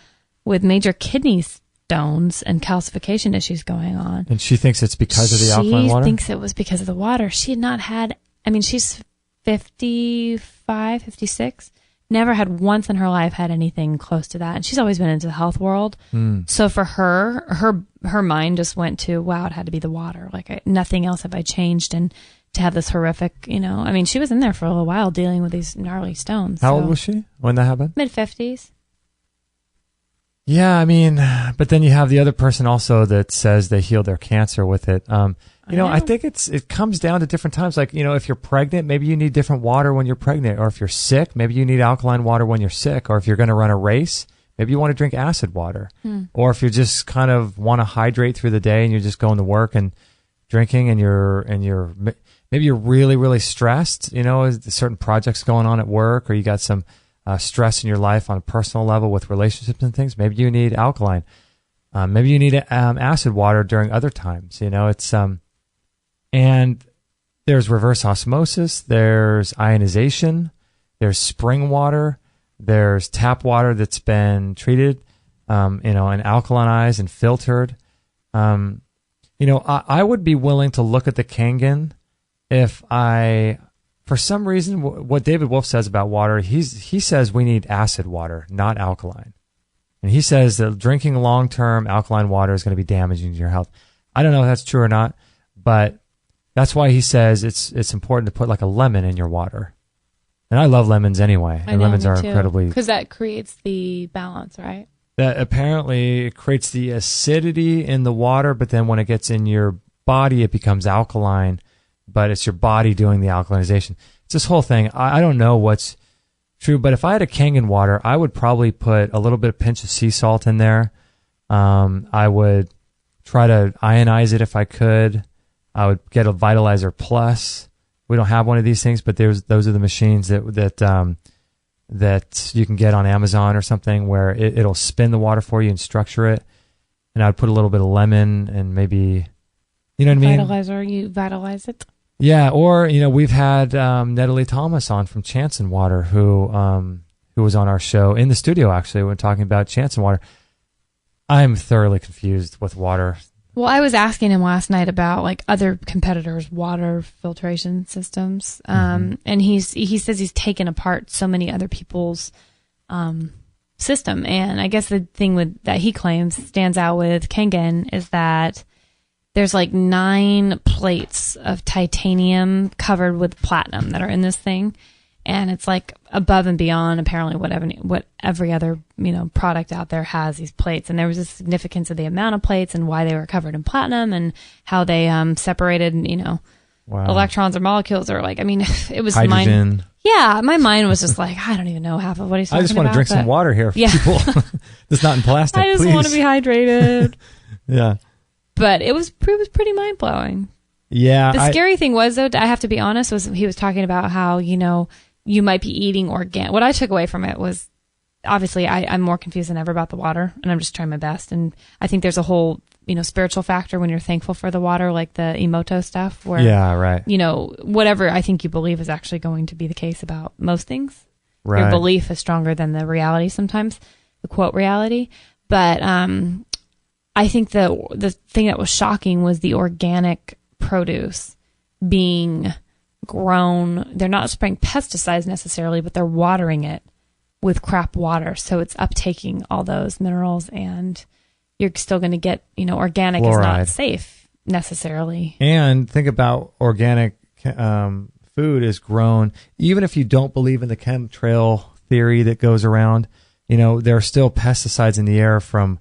with major kidney stones and calcification issues going on. And she thinks it's because of the alkaline water? She thinks it was because of the water. She had not had, she's 55, 56, never had once in her life had anything close to that. And she's always been into the health world. So for her mind just went to, wow, it had to be the water. Like nothing else have I changed. And to have this horrific, I mean, she was in there for a little while dealing with these gnarly stones. How old was she when that happened? Mid-50s. Yeah, I mean, but then you have the other person also that says they healed their cancer with it. I think it comes down to different times. Like, if you're pregnant, maybe you need different water when you're pregnant. Or if you're sick, maybe you need alkaline water when you're sick. Or if you're going to run a race, maybe you want to drink acid water. Or if you just kind of want to hydrate through the day and you're just going to work and drinking and maybe you're really, really stressed, certain projects going on at work, or you got some stress in your life on a personal level with relationships and things. Maybe you need alkaline. Maybe you need acid water during other times. It's and there's reverse osmosis, there's ionization, there's spring water, there's tap water that's been treated, and alkalinized and filtered. I would be willing to look at the Kangen if for some reason, what David Wolf says about water, he says we need acid water, not alkaline. And he says that drinking long-term alkaline water is going to be damaging to your health. I don't know if that's true or not, but that's why he says it's important to put like a lemon in your water. And I love lemons anyway. And lemons are incredibly... Because that creates the balance, right? That apparently it creates the acidity in the water, but then when it gets in your body, it becomes alkaline. But it's your body doing the alkalinization. It's this whole thing. I don't know what's true, but if I had a Kangen water, I would probably put a little bit of pinch of sea salt in there. I would try to ionize it if I could. I would get a Vitalizer Plus. We don't have one of these things, but those are the machines that you can get on Amazon or something where it'll spin the water for you and structure it. And I'd put a little bit of lemon and maybe, you know what I mean? Vitalizer, you vitalize it. Yeah, or we've had Natalie Thomas on from Chance and Water, who was on our show in the studio actually when talking about Chance and Water. I'm thoroughly confused with water. Well, I was asking him last night about like other competitors' water filtration systems, and he says he's taken apart so many other people's system, and I guess the thing that he claims stands out with Kangen is that there's like 9 plates of titanium covered with platinum that are in this thing. And it's like above and beyond apparently what every other, product out there has these plates. And there was a significance of the amount of plates and why they were covered in platinum and how they separated, wow. electrons or molecules or like, it was hydrogen. My mind was just like, I don't even know half of what he's talking about. I just want to drink some water here for people. That's not in plastic, I just want to be hydrated. Yeah. But it was pretty mind-blowing. Yeah. The scary thing was, though, I have to be honest, was he was talking about how, you might be eating organic. What I took away from it was, obviously, I'm more confused than ever about the water, and I'm just trying my best. And I think there's a whole, spiritual factor when you're thankful for the water, like the Emoto stuff, where, yeah, right. Whatever I think you believe is actually going to be the case about most things. Right. Your belief is stronger than the reality sometimes, the quote reality. But I think the thing that was shocking was the organic produce being grown. They're not spraying pesticides necessarily, but they're watering it with crap water. So it's uptaking all those minerals and you're still going to get, organic fluoride is not safe necessarily. And think about organic food is grown, even if you don't believe in the chemtrail theory that goes around, there are still pesticides in the air from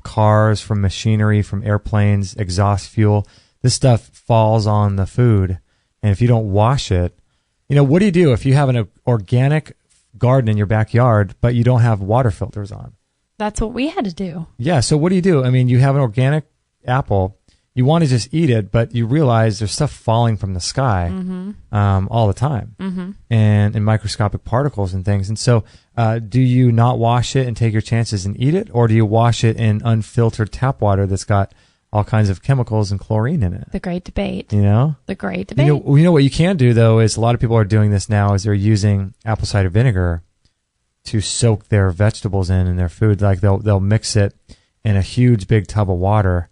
cars, from machinery, from airplanes, exhaust fuel. This stuff falls on the food. And if you don't wash it, what do you do if you have an organic garden in your backyard, but you don't have water filters on? That's what we had to do. Yeah. So what do? You have an organic apple. You want to just eat it, but you realize there's stuff falling from the sky all the time and in microscopic particles and things. And so do you not wash it and take your chances and eat it? Or do you wash it in unfiltered tap water that's got all kinds of chemicals and chlorine in it? The great debate. The great debate. What you can do, though, is a lot of people are doing this now is they're using apple cider vinegar to soak their vegetables in their food. Like they'll mix it in a huge big tub of water,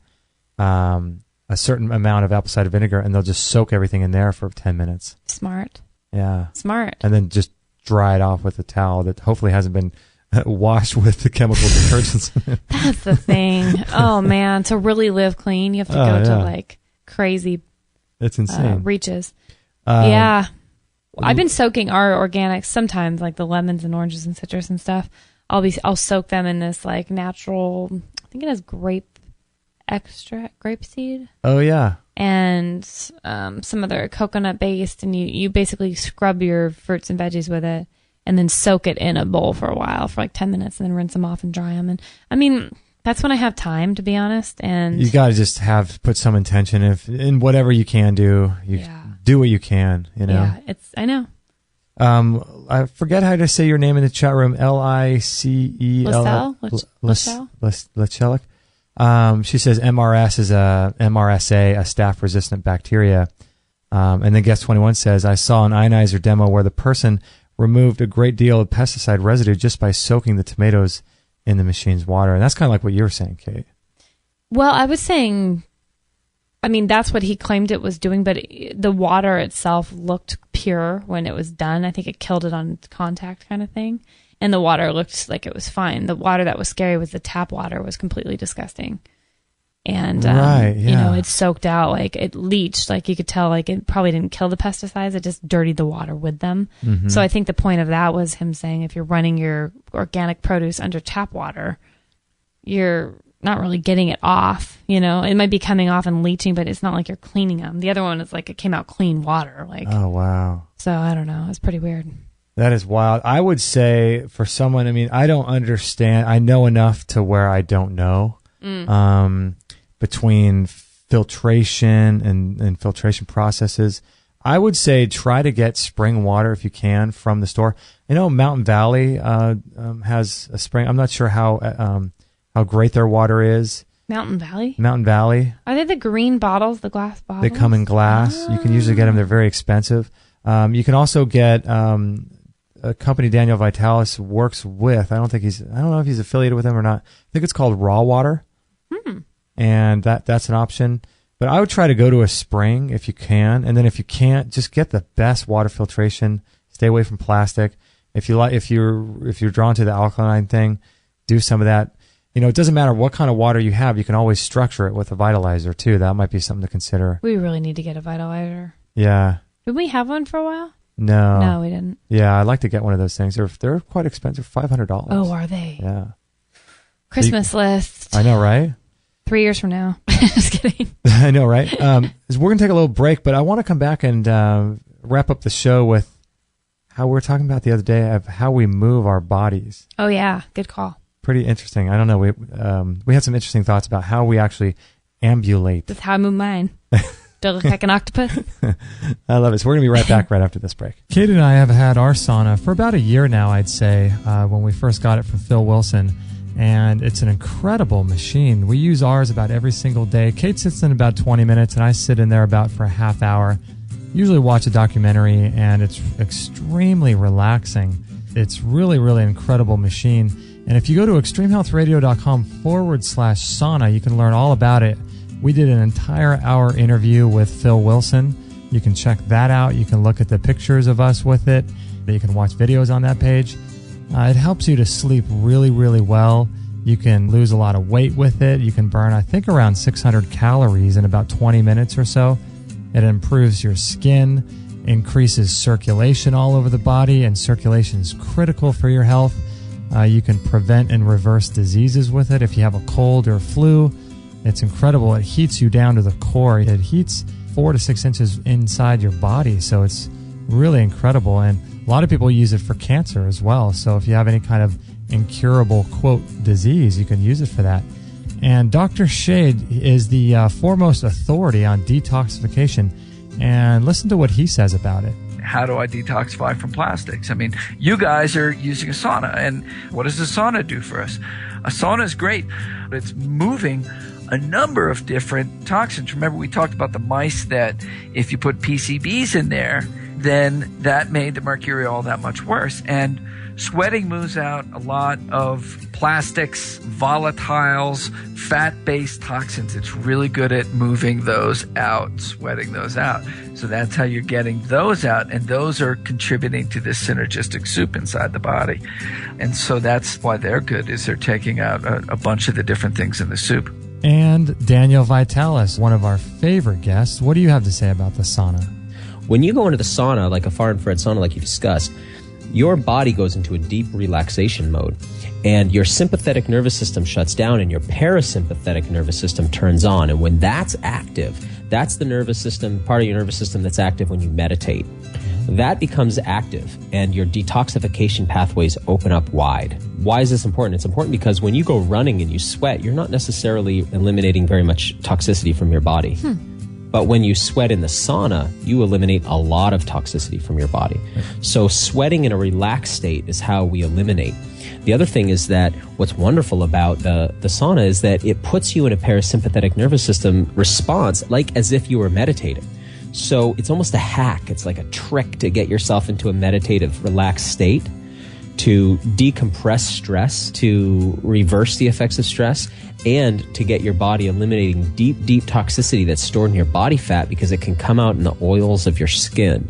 a certain amount of apple cider vinegar, and they'll just soak everything in there for 10 minutes. Smart. Yeah. Smart. And then just dry it off with a towel that hopefully hasn't been washed with the chemical detergents. That's the thing. Oh man, to really live clean, you have to go to like crazy It's insane. reaches. Yeah. I've been soaking our organics sometimes, like the lemons and oranges and citrus and stuff. I'll soak them in this like natural, I think it has grape extract, grape seed. Oh yeah. And some other coconut based, and you basically scrub your fruits and veggies with it, and then soak it in a bowl for a while, for like 10 minutes, and then rinse them off and dry them. And I mean, that's when I have time, to be honest. And you got to just put some intention in whatever you can do. Do what you can. You know. Yeah, I know. I forget how to say your name in the chat room. Licelle. She says MRS is a MRSA, a staph-resistant bacteria. And then Guest 21 says, I saw an ionizer demo where the person removed a great deal of pesticide residue just by soaking the tomatoes in the machine's water. And that's kind of like what you were saying, Kate. Well, I was saying, I mean, that's what he claimed it was doing, but the water itself looked pure when it was done. I think it killed it on contact kind of thing. And the water looked like it was fine. The water that was scary was the tap water was completely disgusting. And, you know, it soaked out, like it leached, like you could tell, like it probably didn't kill the pesticides. It just dirtied the water with them. Mm-hmm. So I think the point of that was him saying if you're running your organic produce under tap water, you're not really getting it off, you know. It might be coming off and leaching, but it's not like you're cleaning them. The other one is like it came out clean water. Like, oh, wow. So I don't know. It's pretty weird. That is wild. I would say for someone, I mean, I don't understand. I know enough to where I don't know. Between filtration and filtration processes, I would say try to get spring water if you can from the store. I know Mountain Valley has a spring. I'm not sure how great their water is. Mountain Valley? Mountain Valley. Are they the green bottles, the glass bottles? They come in glass. You can usually get them. They're very expensive. You can also get a company Daniel Vitalis works with. I don't know if he's affiliated with them or not. I think it's called Raw Water. And that's an option. But I would try to go to a spring if you can, and then if you can't, just get the best water filtration. Stay away from plastic. If you're drawn to the alkaline thing, do some of that. You know, it doesn't matter what kind of water you have. You can always structure it with a vitalizer too. That might be something to consider. We really need to get a vitalizer. Yeah. Did we have one for a while? No, we didn't. Yeah, I'd like to get one of those things. They're quite expensive, $500. Oh, are they? Yeah. Christmas list. I know, right? 3 years from now. Just kidding. I know, right? We're going to take a little break, but I want to come back and wrap up the show with how we were talking about the other day of how we move our bodies. Oh, yeah. Good call. Pretty interesting. I don't know. We had some interesting thoughts about how we actually ambulate. That's how I move mine. Do I look like an octopus? I love it. So we're going to be right back right after this break. Kate and I have had our sauna for about a year now, I'd say, when we first got it from Phil Wilson. And it's an incredible machine. We use ours about every single day. Kate sits in about 20 minutes, and I sit in there about for a half hour. Usually watch a documentary, and it's extremely relaxing. It's really, really an incredible machine. And if you go to extremehealthradio.com/sauna, you can learn all about it. We did an entire hour interview with Phil Wilson. You can check that out. You can look at the pictures of us with it. You can watch videos on that page. It helps you to sleep really, really well. You can lose a lot of weight with it. You can burn, I think, around 600 calories in about 20 minutes or so. It improves your skin, increases circulation all over the body, and circulation is critical for your health. You can prevent and reverse diseases with it if you have a cold or flu. It's incredible. It heats you down to the core. It heats 4 to 6 inches inside your body, so it's really incredible. And a lot of people use it for cancer as well. So if you have any kind of incurable, quote, disease, you can use it for that. And Dr. Shade is the foremost authority on detoxification. And listen to what he says about it. How do I detoxify from plastics? I mean, you guys are using a sauna. And what does a sauna do for us? A sauna is great. It's moving a number of different toxins. Remember, we talked about the mice that if you put PCBs in there, then that made the mercury all that much worse. And sweating moves out a lot of plastics, volatiles, fat-based toxins. It's really good at moving those out, sweating those out. So that's how you're getting those out, and those are contributing to this synergistic soup inside the body. And so that's why they're good, is they're taking out a bunch of the different things in the soup. And Daniel Vitalis, one of our favorite guests. What do you have to say about the sauna? When you go into the sauna, like a far infrared sauna like you discussed, your body goes into a deep relaxation mode, and your sympathetic nervous system shuts down and your parasympathetic nervous system turns on. And when that's active, that's the nervous system, part of your nervous system that's active when you meditate. That becomes active and your detoxification pathways open up wide. Why is this important? It's important because when you go running and you sweat, you're not necessarily eliminating very much toxicity from your body. But when you sweat in the sauna, you eliminate a lot of toxicity from your body. So sweating in a relaxed state is how we eliminate. The other thing is that what's wonderful about the sauna is that it puts you in a parasympathetic nervous system response, like as if you were meditating. So it's almost a hack. It's like a trick to get yourself into a meditative, relaxed state, to decompress stress, to reverse the effects of stress, and to get your body eliminating deep toxicity that's stored in your body fat because it can come out in the oils of your skin.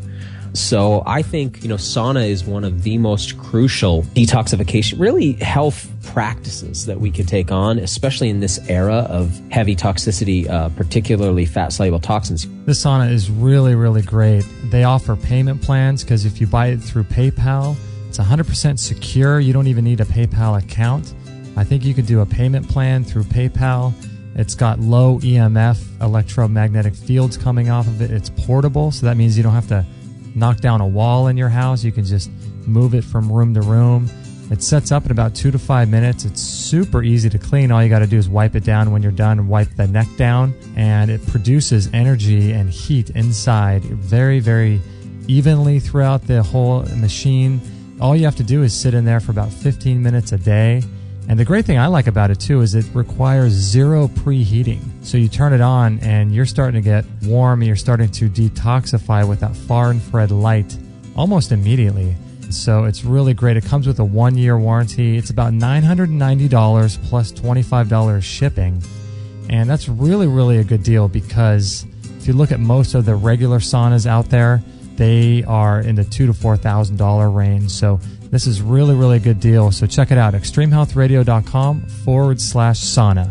So I think, sauna is one of the most crucial detoxification, really health practices that we could take on, especially in this era of heavy toxicity, particularly fat-soluble toxins. The sauna is really, really great. They offer payment plans because if you buy it through PayPal, it's 100% secure. You don't even need a PayPal account. I think you could do a payment plan through PayPal. It's got low EMF electromagnetic fields coming off of it. It's portable, so that means you don't have to knock down a wall in your house. You can just move it from room to room. It sets up in about 2 to 5 minutes. It's super easy to clean. All you got to do is wipe it down when you're done and wipe the neck down. And it produces energy and heat inside very, very evenly throughout the whole machine. All you have to do is sit in there for about 15 minutes a day. And the great thing I like about it too is it requires zero preheating. So you turn it on and you're starting to get warm and you're starting to detoxify with that far infrared light almost immediately. So it's really great. It comes with a 1-year warranty. It's about $990 plus $25 shipping. And that's really, really a good deal because if you look at most of the regular saunas out there, they are in the $2,000 to $4,000 range. So this is really, really a good deal. So check it out, extremehealthradio.com/sauna.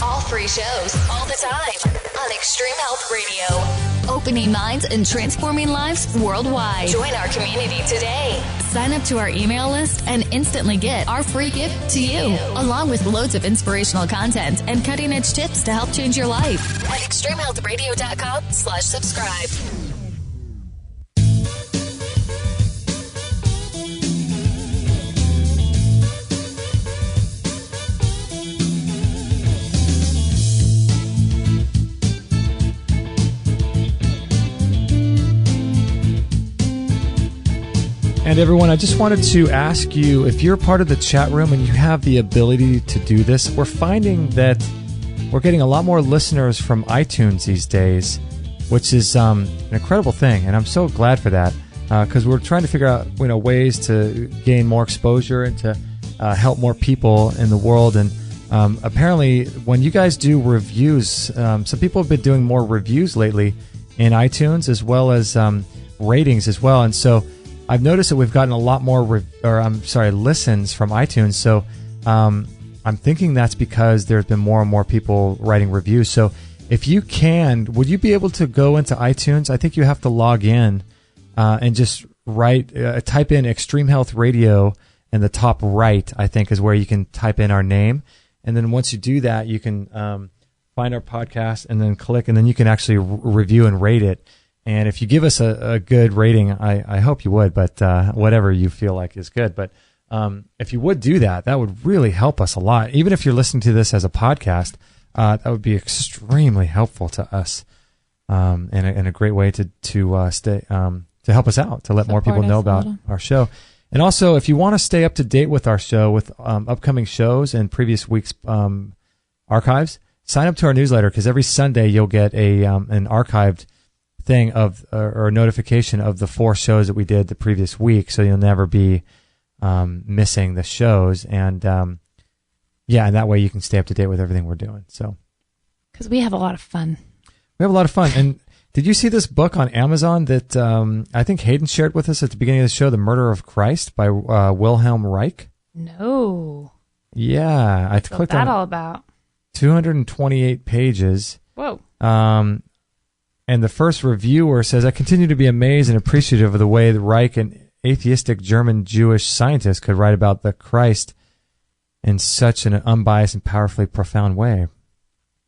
All free shows, all the time on Extreme Health Radio. Opening minds and transforming lives worldwide. Join our community today. Sign up to our email list and instantly get our free gift to you, along with loads of inspirational content and cutting-edge tips to help change your life at extremehealthradio.com/subscribe. And everyone, I just wanted to ask you, if you're part of the chat room and you have the ability to do this, we're finding that we're getting a lot more listeners from iTunes these days, which is an incredible thing. And I'm so glad for that because we're trying to figure out ways to gain more exposure and to help more people in the world. And apparently, when you guys do reviews, some people have been doing more reviews lately in iTunes as well as ratings as well. And so I've noticed that we've gotten a lot more listens from iTunes. So I'm thinking that's because there's been more and more people writing reviews. So if you can, would you be able to go into iTunes? I think you have to log in and just type in Extreme Health Radio in the top right, I think is where you can type in our name. And then once you do that, you can find our podcast and then click, and then you can actually review and rate it. And if you give us a good rating, I hope you would, but whatever you feel like is good. But if you would do that, that would really help us a lot. Even if you're listening to this as a podcast, that would be extremely helpful to us, and a great way to help us out, to let more people know about our show. And also, if you want to stay up to date with our show, with upcoming shows and previous week's archives, sign up to our newsletter because every Sunday you'll get an archived thing or a notification of the 4 shows that we did the previous week, so you'll never be missing the shows. And and that way you can stay up to date with everything we're doing. So, because we have a lot of fun. We have a lot of fun. And did you see this book on Amazon that I think Hayden shared with us at the beginning of the show, The Murder of Christ by Wilhelm Reich? No. Yeah, I What's clicked that on all about? 228 pages. Whoa. And the first reviewer says, I continue to be amazed and appreciative of the way that Reich, an atheistic German-Jewish scientist, could write about the Christ in such an unbiased and powerfully profound way.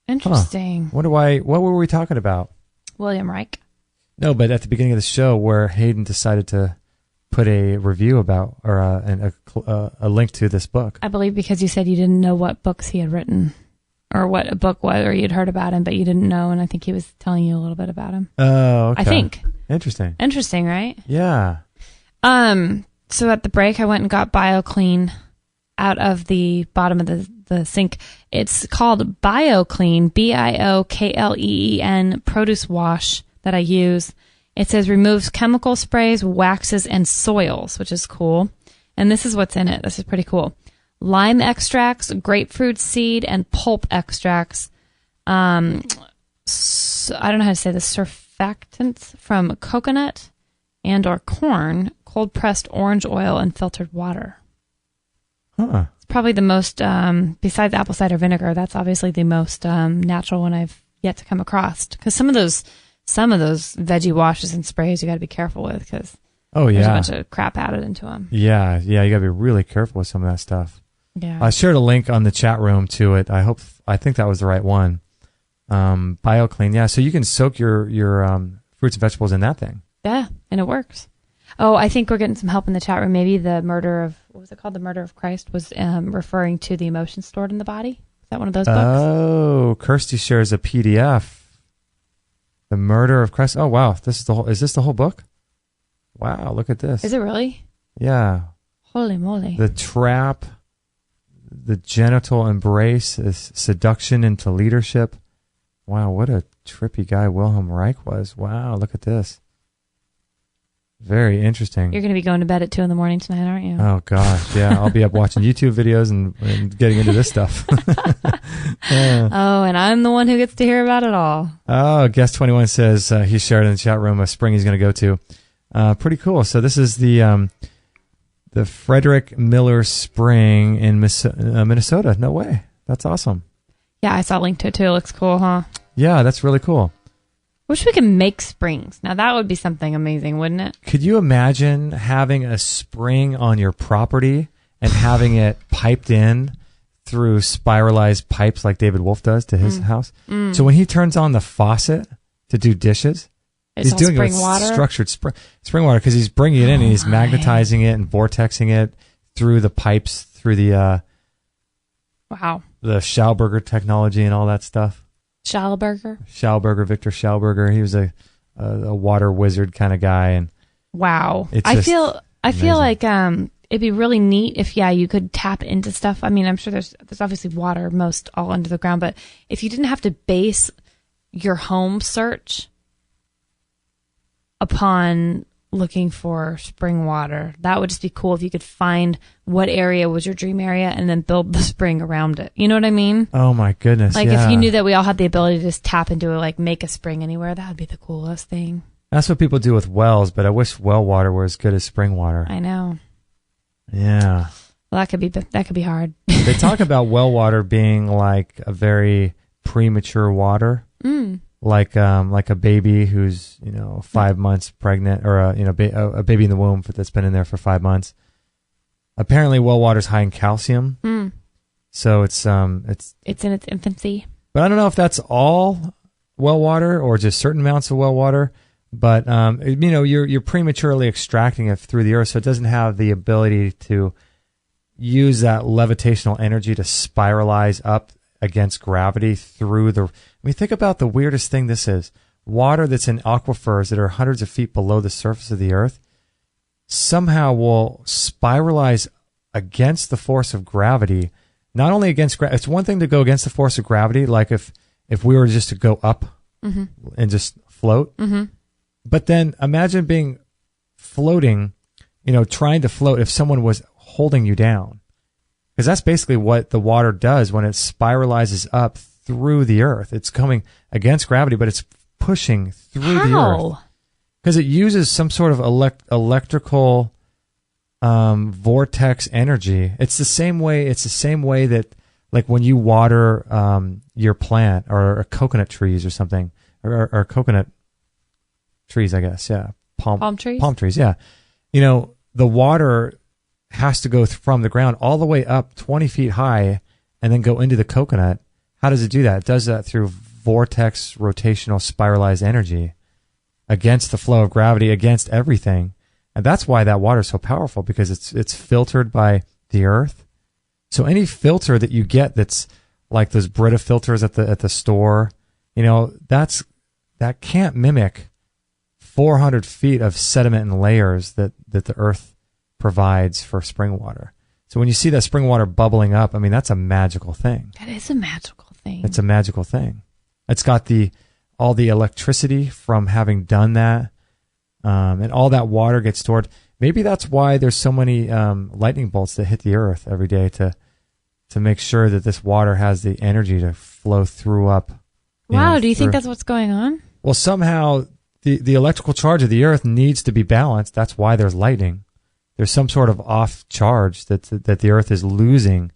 Interesting. What were we talking about? William Reich. No, but at the beginning of the show where Hayden decided to put a review about, or a link to this book. I believe because you said you didn't know what books he had written. Or what a book was, or you'd heard about him, but you didn't know, and I think he was telling you a little bit about him. Oh, okay. I think. Interesting. Interesting, right? Yeah. So at the break, I went and got BioClean out of the bottom of the sink. It's called BioClean, BioKleen produce wash that I use. It says removes chemical sprays, waxes, and soils, which is cool. And this is what's in it. This is pretty cool. Lime extracts, grapefruit seed, and pulp extracts. I don't know how to say this. Surfactants from coconut and or corn, cold-pressed orange oil, and filtered water. Huh. It's probably the most, besides apple cider vinegar, that's obviously the most natural one I've yet to come across. Because some of those veggie washes and sprays you got to be careful with because there's a bunch of crap added into them. Yeah, you got to be really careful with some of that stuff. Yeah. I shared a link on the chat room to it. I think that was the right one. BioClean. Yeah, so you can soak your fruits and vegetables in that thing. Yeah, and it works. Oh, I think we're getting some help in the chat room. Maybe the murder of, what was it called? The Murder of Christ was referring to the emotions stored in the body. Is that one of those books? Oh, Kirsty shares a PDF. The Murder of Christ. Oh, wow. Is this the whole book? Wow, look at this. Is it really? Yeah. Holy moly. The Trap, the Genital Embrace, is Seduction into Leadership. Wow, what a trippy guy Wilhelm Reich was. Wow, look at this. Very interesting. You're going to be going to bed at 2 a.m. tonight, aren't you? Oh, gosh, yeah. I'll be up watching YouTube videos and getting into this stuff. Oh, and I'm the one who gets to hear about it all. Oh, Guest 21 says he shared in the chat room a spring he's going to go to. Pretty cool. So this is the Frederick Miller Spring in Minnesota. No way. That's awesome. Yeah, I saw a link to it too. It looks cool, huh? Yeah, that's really cool. Wish we could make springs. Now that would be something amazing, wouldn't it? Could you imagine having a spring on your property and having it piped in through spiralized pipes like David Wolf does to his house? So when he turns on the faucet to do dishes, he's doing spring it with water? structured spring water because he's bringing it in and he's magnetizing it and vortexing it through the pipes, through the the Schauberger technology and all that stuff. Schauberger, Victor Schauberger. He was a water wizard kind of guy, and wow. I feel like it'd be really neat if you could tap into stuff. I mean, I'm sure there's obviously water most all under the ground, but if you didn't have to base your home search upon looking for spring water, that would just be cool if you could find what area was your dream area and then build the spring around it. You know what I mean? Oh my goodness. Like if you knew that we all had the ability to just tap into it, like make a spring anywhere, that would be the coolest thing. That's what people do with wells, but I wish well water were as good as spring water. I know. Yeah. Well, that could be hard. They talk about well water being like a very premature water. Like a baby who's 5 months pregnant, or a baby in the womb that's been in there for 5 months. Apparently, well water's high in calcium, so it's in its infancy. But I don't know if that's all well water or just certain amounts of well water. But you're prematurely extracting it through the earth, so it doesn't have the ability to use that levitational energy to spiralize up against gravity through the... I mean, think about the weirdest thing this is. Water that's in aquifers that are hundreds of feet below the surface of the earth somehow will spiralize against the force of gravity. Not only against gravity, it's one thing to go against the force of gravity, like if we were just to go up and just float. But then imagine being floating, trying to float if someone was holding you down. Because that's basically what the water does when it spiralizes up through the earth. It's coming against gravity, but it's pushing through the earth. Because it uses some sort of electrical vortex energy. It's the same way. It's the same way that, like, when you water your plant or coconut trees or something, or coconut trees, I guess. Yeah, palm trees. Palm trees. Yeah, the water has to go from the ground all the way up 20 feet high and then go into the coconut. How does it do that? It does that through vortex rotational spiralized energy against the flow of gravity, against everything. And that's why that water is so powerful, because it's filtered by the earth. So any filter that you get that's like those Brita filters at the store, that can't mimic 400 feet of sediment and layers that the earth provides for spring water. So when you see that spring water bubbling up, I mean, that's a magical thing. That is a magical thing. It's a magical thing. It's got all the electricity from having done that, and all that water gets stored. Maybe that's why there's so many lightning bolts that hit the earth every day to make sure that this water has the energy to flow through up. Wow, do you think that's what's going on? Well, somehow the electrical charge of the earth needs to be balanced. That's why there's lightning. There's some sort of off charge that the earth is losing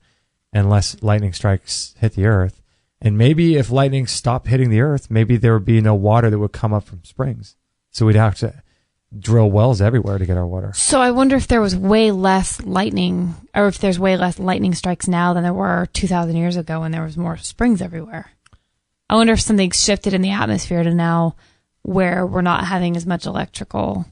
unless lightning strikes hit the earth. And maybe if lightning stopped hitting the earth, maybe there would be no water that would come up from springs. So we'd have to drill wells everywhere to get our water. So I wonder if there was way less lightning, or if there's way less lightning strikes now than there were 2,000 years ago when there was more springs everywhere. I wonder if something's shifted in the atmosphere to now where we're not having as much electrical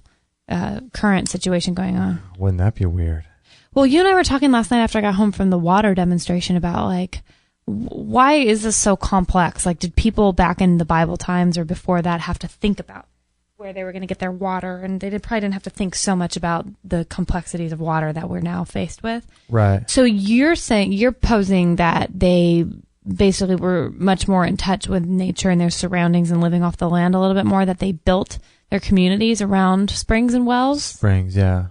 current situation going on. Wouldn't that be weird? Well, you and I were talking last night after I got home from the water demonstration about, like, why is this so complex? Like, did people back in the Bible times or before that have to think about where they were going to get their water? And they probably didn't have to think so much about the complexities of water that we're now faced with. Right. So you're posing that they basically were much more in touch with nature and their surroundings and living off the land a little bit more, that they built their communities around springs and wells? Springs, yeah.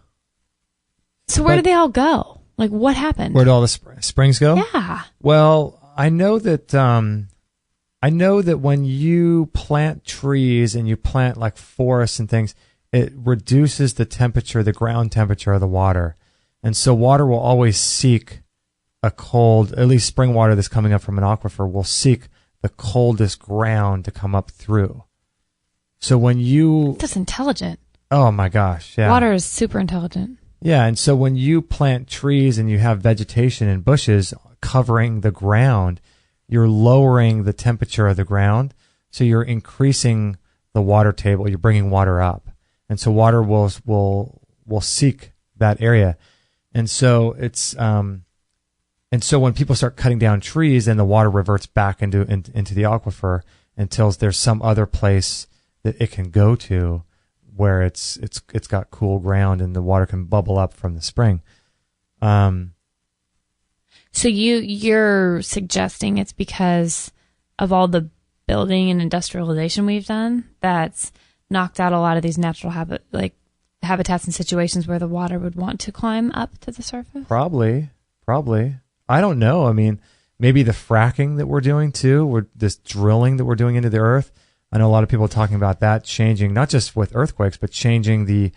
So where did they all go? Like, what happened? Where did all the springs go? Yeah. Well, I know that when you plant trees and you plant like forests and things, it reduces the ground temperature of the water. And so water will always seek at least spring water that's coming up from an aquifer will seek the coldest ground to come up through. So when that's intelligent. Oh my gosh, yeah. Water is super intelligent. Yeah, and so when you plant trees and you have vegetation and bushes covering the ground, you're lowering the temperature of the ground, so you're increasing the water table. You're bringing water up, and so water will seek that area, and so it's and so when people start cutting down trees, then the water reverts back into the aquifer until there's some other place that it can go to where it's got cool ground and the water can bubble up from the spring. So you're suggesting it's because of all the building and industrialization we've done that's knocked out a lot of these natural habitats and situations where the water would want to climb up to the surface? Probably. I don't know. I mean, maybe the fracking that we're doing too, this drilling that we're doing into the earth. I know a lot of people are talking about that changing, not just with earthquakes, but changing the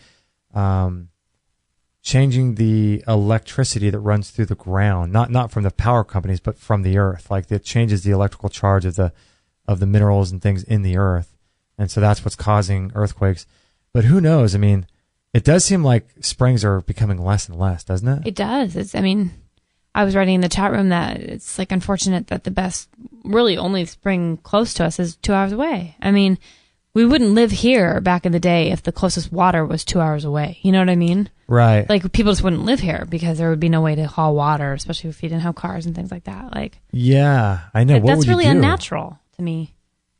electricity that runs through the ground, not from the power companies, but from the earth. Like, it changes the electrical charge of the minerals and things in the earth, and so that's what's causing earthquakes. But who knows? I mean, it does seem like springs are becoming less and less, doesn't it? It does. I was writing in the chat room that it's like unfortunate that the best, really only spring close to us is 2 hours away. I mean, we wouldn't live here back in the day if the closest water was 2 hours away. You know what I mean? Right. Like, people just wouldn't live here because there would be no way to haul water, especially if you didn't have cars and things like that. Like, yeah, I know. That's really unnatural to me.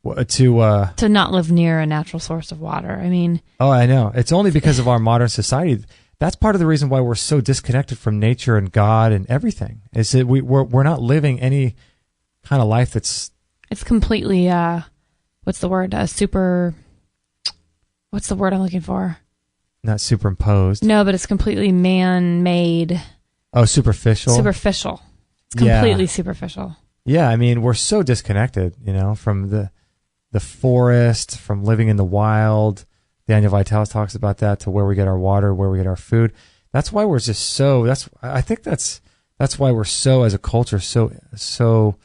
To not live near a natural source of water. I mean, oh, I know. It's only because of our modern society. That's part of the reason why we're so disconnected from nature and God and everything. Is that we're not living any kind of life it's completely what's the word? What's the word I'm looking for? Not superimposed. No, but it's completely man-made. Oh, superficial. Superficial. It's completely superficial. Yeah, I mean, we're so disconnected, from the forest, from living in the wild. Daniel Vitalis talks about that, to where we get our water, where we get our food. That's why we're just so. I think that's why we're so, as a culture, so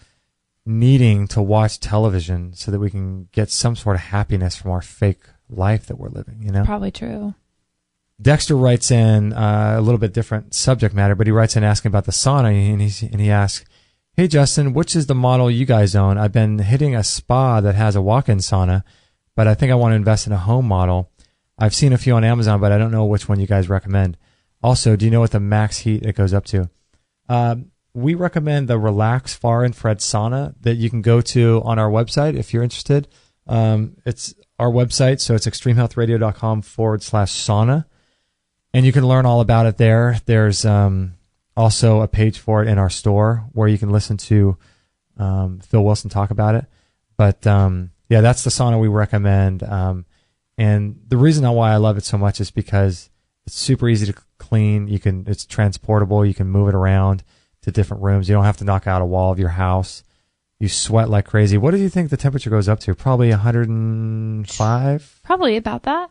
needing to watch television so that we can get some sort of happiness from our fake life that we're living. You know, Probably true. Dexter writes in a little bit different subject matter, but he writes in asking about the sauna, and he asks, "Hey Justin, which is the model you guys own? I've been hitting a spa that has a walk-in sauna, but I think I want to invest in a home model. I've seen a few on Amazon, but I don't know which one you guys recommend. Also, do you know what the max heat it goes up to?" We recommend the Relax Far Infrared Sauna that you can go to on our website if you're interested. It's our website, so it's extremehealthradio.com/sauna. And you can learn all about it there. There's also a page for it in our store where you can listen to Phil Wilson talk about it. But yeah, that's the sauna we recommend. And the reason why I love it so much is because it's super easy to clean. It's transportable. You can move it around to different rooms. You don't have to knock out a wall of your house. You sweat like crazy. What do you think the temperature goes up to? Probably 105? Probably about that.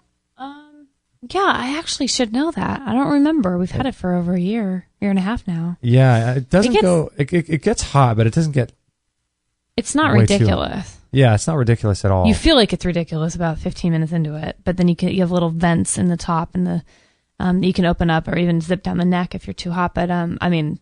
Yeah, I actually should know that. I don't remember. We've had it for over a year and a half now. Yeah, it doesn't it gets hot, but it doesn't get. It's not ridiculous. Yeah, it's not ridiculous at all. You feel like it's ridiculous about 15 minutes into it, but then you have little vents in the top and the you can open up or even zip down the neck if you're too hot. But I mean,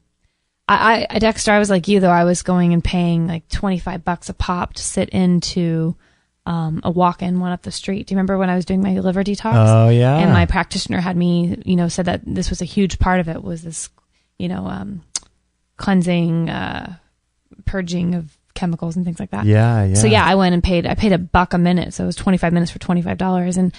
I Dexter, I was like you though. I was going and paying like $25 a pop to sit into a walk-in one up the street. Do you remember when I was doing my liver detox? Oh yeah. And my practitioner had me, said that this was a huge part of it was this, cleansing, purging of chemicals and things like that. Yeah. So yeah, I went and paid $1 a minute. So it was 25 minutes for $25. And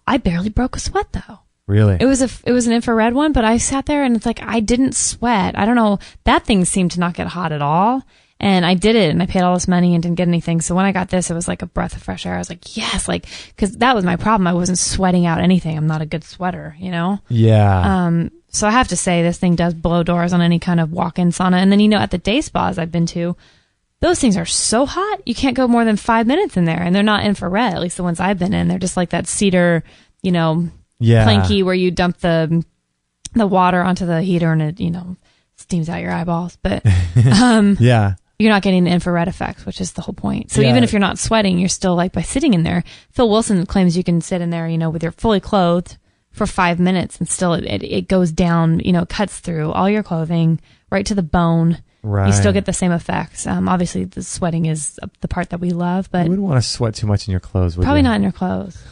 I barely broke a sweat though. Really? It was an infrared one, but I sat there and it's like, I didn't sweat. I don't know. That thing seemed to not get hot at all. And I did it and I paid all this money and didn't get anything. So when I got this, it was like a breath of fresh air. I was like, yes, cause that was my problem. I wasn't sweating out anything. I'm not a good sweater, Yeah. So I have to say this thing does blow doors on any kind of walk-in sauna. And then, at the day spas I've been to, those things are so hot. You can't go more than 5 minutes in there and they're not infrared. At least the ones I've been in, they're just like that cedar, planky where you dump the water onto the heater and it, steams out your eyeballs. But, yeah. You're not getting the infrared effects, which is the whole point. So even if you're not sweating, you're still like by sitting in there. Phil Wilson claims you can sit in there, with your fully clothed for 5 minutes and still it goes down, cuts through all your clothing right to the bone. Right. You still get the same effects. Obviously the sweating is the part that we love, but you wouldn't want to sweat too much in your clothes, would probably you? not in your clothes.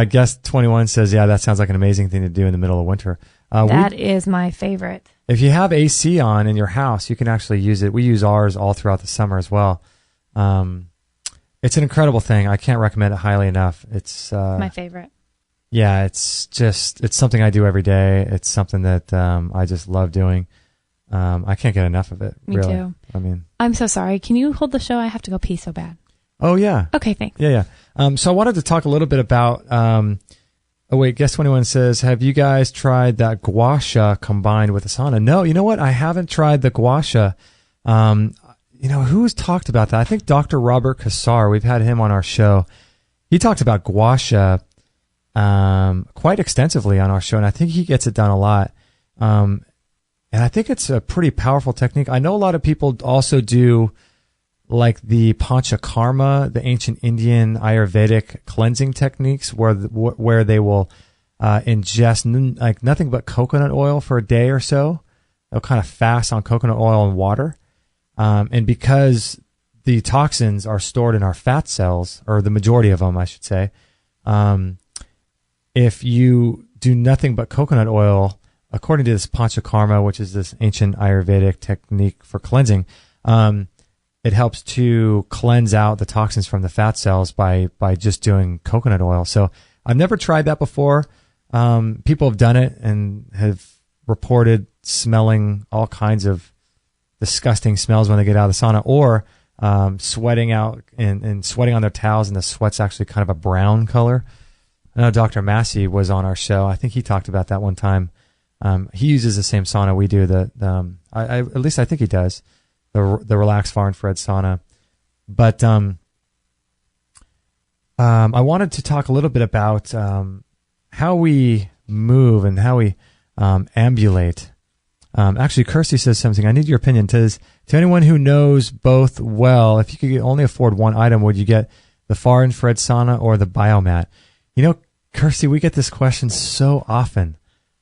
Guest 21 says, yeah, that sounds like an amazing thing to do in the middle of winter. That is my favorite. If you have AC on in your house, you can actually use it. We use ours all throughout the summer as well. It's an incredible thing. I can't recommend it highly enough. It's my favorite. Yeah, it's something I do every day. It's something that I just love doing. I can't get enough of it. Me really. too. I'm so sorry. Can you hold the show? I have to go pee so bad. Oh, yeah. Okay, thanks. Yeah. So I wanted to talk a little bit about... Guest 21 says, have you guys tried that gua sha combined with a sauna? No, you know what? I haven't tried the gua sha. Who's talked about that? I think Dr. Robert Kassar, we've had him on our show. He talked about gua sha quite extensively on our show, and I think he gets it done a lot. And I think it's a pretty powerful technique. I know a lot of people also do like the panchakarma, the ancient Indian Ayurvedic cleansing techniques where they will ingest like nothing but coconut oil for a day or so. They'll kind of fast on coconut oil and water. And because the toxins are stored in our fat cells, or the majority of them, I should say, if you do nothing but coconut oil, according to this panchakarma, which is this ancient Ayurvedic technique for cleansing, it helps to cleanse out the toxins from the fat cells by just doing coconut oil. So I've never tried that before. People have done it and have reported smelling all kinds of disgusting smells when they get out of the sauna, or sweating out and sweating on their towels, and the sweat's actually kind of a brown color. I know Dr. Massey was on our show. I think he talked about that one time. He uses the same sauna we do. At least I think he does. The Relax Far Infrared Sauna. But I wanted to talk a little bit about how we move and how we ambulate. Actually, Kirsty says something. I need your opinion. To anyone who knows both well, if you could only afford one item, would you get the far infrared sauna or the biomat? You know, Kirsty, we get this question so often.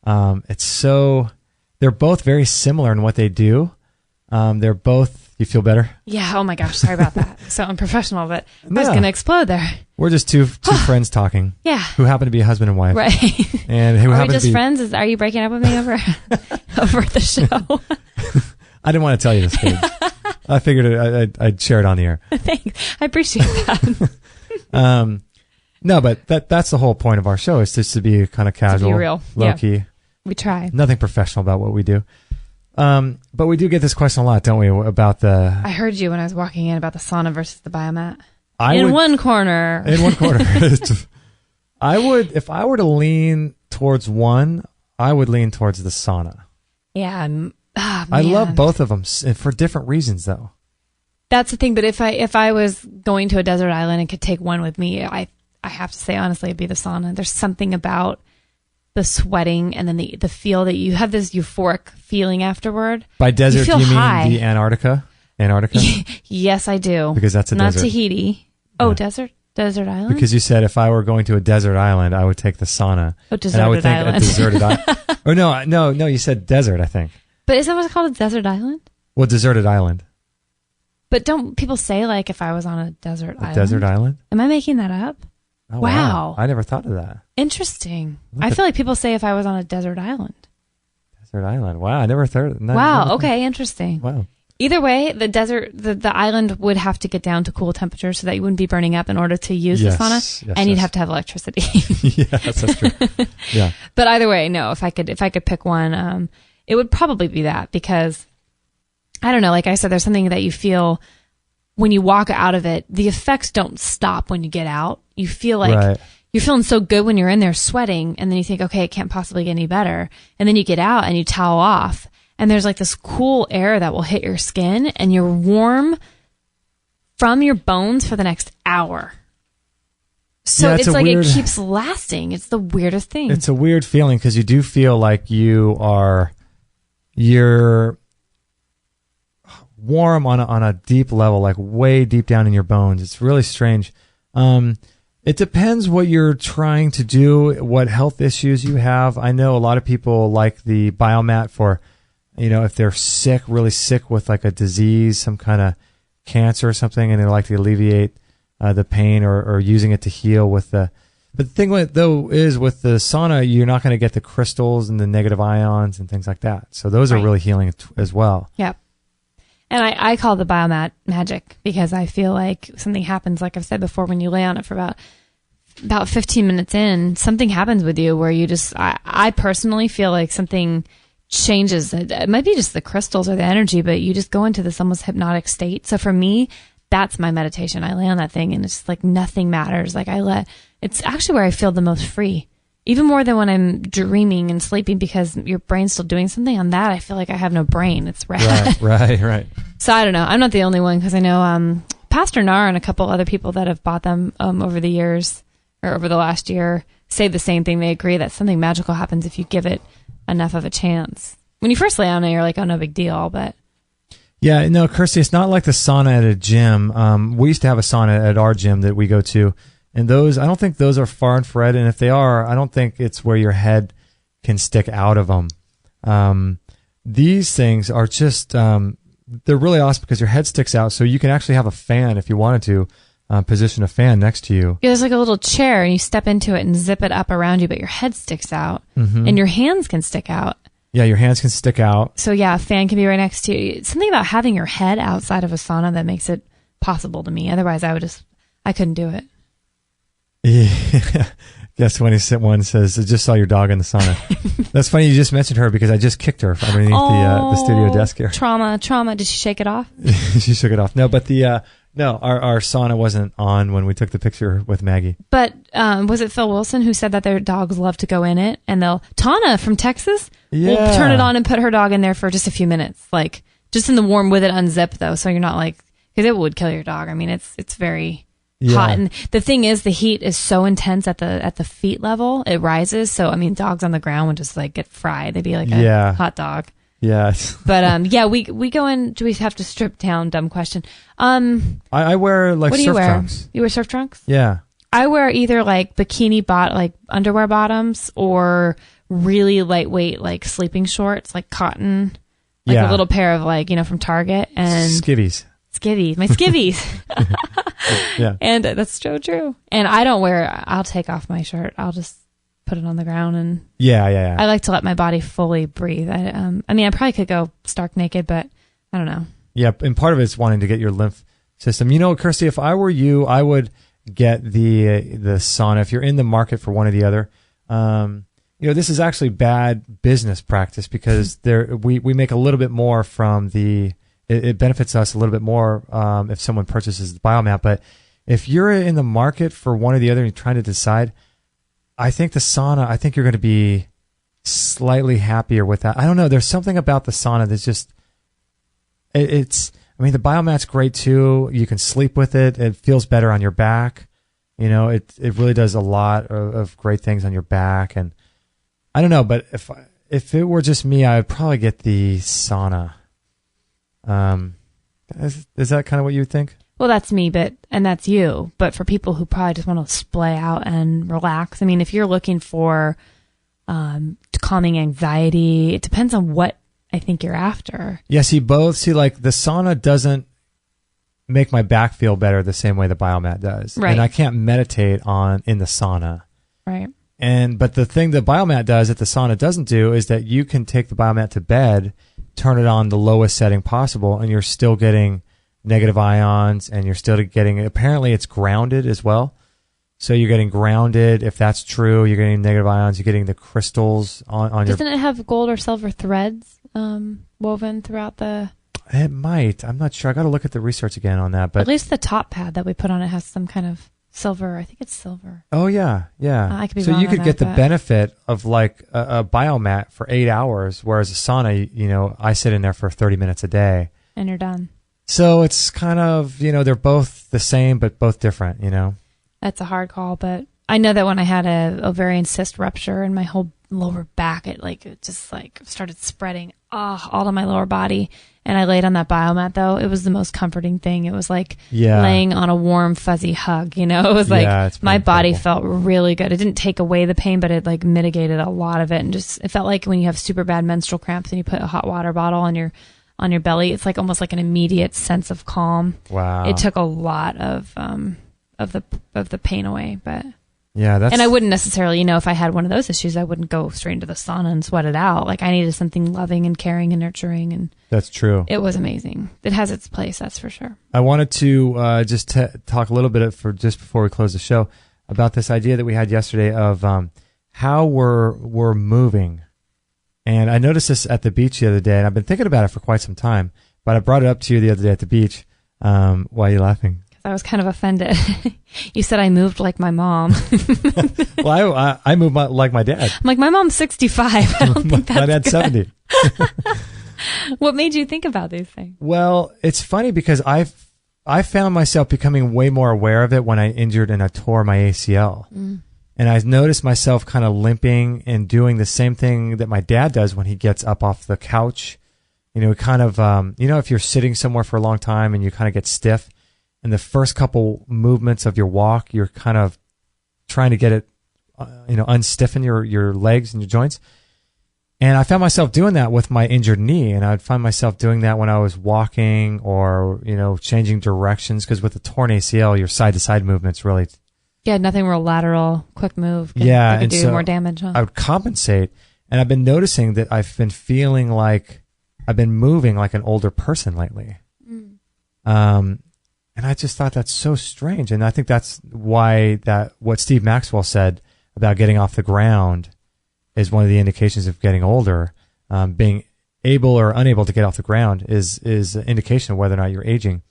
They're both very similar in what they do. They're both, you feel better? Yeah. Oh my gosh. Sorry about that. So unprofessional, but I was going to explode there. We're just two friends talking. Yeah. Who happen to be a husband and wife. Right. And who Are we happen just to be friends? Are you breaking up with me over the show? I didn't want to tell you this, Paige. I figured I'd share it on the air. Thanks. I appreciate that. No, but that's the whole point of our show, is just to be kind of casual, to be real. low-key. We try. Nothing professional about what we do. But we do get this question a lot, don't we, about the... I heard you when I was walking in about the sauna versus the biomat. In one corner. I would, if I were to lean towards one, I would lean towards the sauna. Yeah. I love both of them for different reasons, though. That's the thing. But if I was going to a desert island and could take one with me, I have to say, honestly, it'd be the sauna. There's something about the sweating and then the feel that you have this euphoric feeling afterward. By desert, do you mean high. the Antarctica? Yes, I do. Because that's a Not desert. Not Tahiti. Oh, yeah. Desert island? Because you said if I were going to a desert island, I would take the sauna. Oh, deserted and I would think island. a deserted island. Or no, you said desert, I think. But isn't what's called a desert island? Well, deserted island. But don't people say, like, if I was on a desert island? Desert island? Am I making that up? Oh, wow. I never thought of that. Interesting. I feel like people say if I was on a desert island. Desert island. Wow, I never thought of that. Wow, okay, interesting. Wow. Either way, the desert, the island would have to get down to cool temperatures so that you wouldn't be burning up in order to use the sauna, and you'd have to have electricity. Yes, that's true. Yeah. But either way, no. If I could pick one, it would probably be that, because I don't know. Like I said, there's something that you feel when you walk out of it. The effects don't stop when you get out. You feel like you're feeling so good when you're in there sweating, and then you think, okay, it can't possibly get any better. And then you get out and you towel off. And there's like this cool air that will hit your skin, and you're warm from your bones for the next hour. So it's like it keeps lasting. It's the weirdest thing. It's a weird feeling because you do feel like you're warm on a deep level, like way deep down in your bones. It's really strange. It depends what you're trying to do, what health issues you have. I know a lot of people like the biomat for, if they're sick, really sick with like a disease, some kind of cancer or something, and they like to alleviate the pain or using it to heal with the. But the thing though is with the sauna, you're not going to get the crystals and the negative ions and things like that. So those are really healing as well. Yep. And I call the biomat magic, because I feel like something happens, like I've said before, when you lay on it for about 15 minutes in, something happens with you where you just, I personally feel like something changes. It might be just the crystals or the energy, but you just go into this almost hypnotic state. So for me, that's my meditation. I lay on that thing and it's just like nothing matters. Like it's actually where I feel the most free, even more than when I'm dreaming and sleeping, because your brain's still doing something. On that, I feel like I have no brain. It's rad. Right. So I don't know. I'm not the only one, because I know Pastor Nar and a couple other people that have bought them over the years, or over the last year, say the same thing. They agree that something magical happens if you give it enough of a chance. When you first lay on it, you're like, oh, no big deal. But yeah, no, Kirsty, it's not like the sauna at a gym. We used to have a sauna at our gym that we go to, and I don't think those are far infrared. And if they are, I don't think it's where your head can stick out of them. These things are just, they're really awesome because your head sticks out, so you can actually have a fan if you wanted to. Position a fan next to you. Yeah, there's like a little chair, and you step into it and zip it up around you, but your head sticks out, and your hands can stick out. Yeah, your hands can stick out. So yeah, a fan can be right next to you. It's something about having your head outside of a sauna that makes it possible to me. Otherwise, I couldn't do it. Yeah. Yes, one says, I just saw your dog in the sauna. That's funny you just mentioned her, because I just kicked her underneath the studio desk here. Trauma. Did she shake it off? She shook it off. No, but our sauna wasn't on when we took the picture with Maggie. But was it Phil Wilson who said that their dogs love to go in it, and Tana from Texas will turn it on and put her dog in there for just a few minutes, like just in the warm with it unzipped though, so you're not like, because it would kill your dog. I mean, it's very hot. And the thing is, the heat is so intense at the feet level, it rises. So, I mean, dogs on the ground would just like get fried. They'd be like a hot dog. Yeah. But, we go in, do we have to strip down? Dumb question. I wear like what do surf you wear? trunks. You wear surf trunks? Yeah. I wear either like bikini like underwear bottoms or really lightweight, like sleeping shorts, like cotton, like a little pair of like, from Target and skivvies, my skivvies. Yeah. And that's so true. And I'll take off my shirt. I'll just put it on the ground and yeah. I like to let my body fully breathe. I probably could go stark naked, but I don't know. Yeah. And part of it's wanting to get your lymph system. Kirsty, if I were you, I would get the sauna. If you're in the market for one or the other, this is actually bad business practice because we make a little bit more from it benefits us a little bit more if someone purchases the biomat. But if you're in the market for one or the other and you're trying to decide, I think the sauna, I think you're going to be slightly happier with that. I don't know. There's something about the sauna that's just, the biomat's great too. You can sleep with it. It feels better on your back. It really does a lot of great things on your back. And I don't know, but if it were just me, I would probably get the sauna. Is that kind of what you would think? Well, that's me, and that's you. But for people who probably just want to splay out and relax, if you're looking for calming anxiety, it depends on what I think you're after. Yeah, like the sauna doesn't make my back feel better the same way the biomat does. Right. And I can't meditate in the sauna. Right. But the thing the biomat does that the sauna doesn't do is that you can take the biomat to bed, turn it on the lowest setting possible, and you're still getting negative ions, and you're still getting, apparently it's grounded as well. So you're getting grounded. If that's true, you're getting negative ions, you're getting the crystals on your... Doesn't it have gold or silver threads woven throughout the... It might. I'm not sure. I got to look at the research again on that. But at least the top pad that we put on it has some kind of silver. I think it's silver. Oh, yeah. I could be wrong So you could on get that, the benefit of like a biomat for 8 hours, whereas a sauna, I sit in there for 30 minutes a day. And you're done. So it's kind of, they're both the same, but both different, That's a hard call, but I know that when I had a ovarian cyst rupture in my whole lower back, it just started spreading all to my lower body. And I laid on that biomat though. It was the most comforting thing. It was like laying on a warm, fuzzy hug, It was like my body felt really good. It didn't take away the pain, but it like mitigated a lot of it. And it felt like when you have super bad menstrual cramps and you put a hot water bottle on your belly, it's like almost like an immediate sense of calm. Wow. It took a lot of the pain away, but and I wouldn't necessarily, if I had one of those issues, I wouldn't go straight into the sauna and sweat it out. Like I needed something loving and caring and nurturing, and that's true. It was amazing. It has its place, that's for sure. I wanted to just talk a little bit just before we close the show about this idea that we had yesterday of how we're moving. And I noticed this at the beach the other day, and I've been thinking about it for quite some time, but I brought it up to you the other day at the beach. Why are you laughing? I was kind of offended. You said I moved like my mom. Well, I move like my dad. I'm like, my mom's 65. I don't think that's my dad's good. 70. What made you think about these things? Well, it's funny because I found myself becoming way more aware of it when I injured and I tore my ACL. And I noticed myself kind of limping and doing the same thing that my dad does when he gets up off the couch. Kind of, if you're sitting somewhere for a long time and you kind of get stiff, and the first couple movements of your walk, you're kind of trying to get it, unstiffen your legs and your joints. And I found myself doing that with my injured knee, and I'd find myself doing that when I was walking or, changing directions, because with the torn ACL, your side-to-side movement's really... Yeah, nothing real lateral, quick move. Could do more damage, huh? I would compensate, and I've been noticing that I've been feeling like I've been moving like an older person lately. And I just thought that's so strange. And I think that's why what Steve Maxwell said about getting off the ground is one of the indications of getting older. Being able or unable to get off the ground is an indication of whether or not you're aging.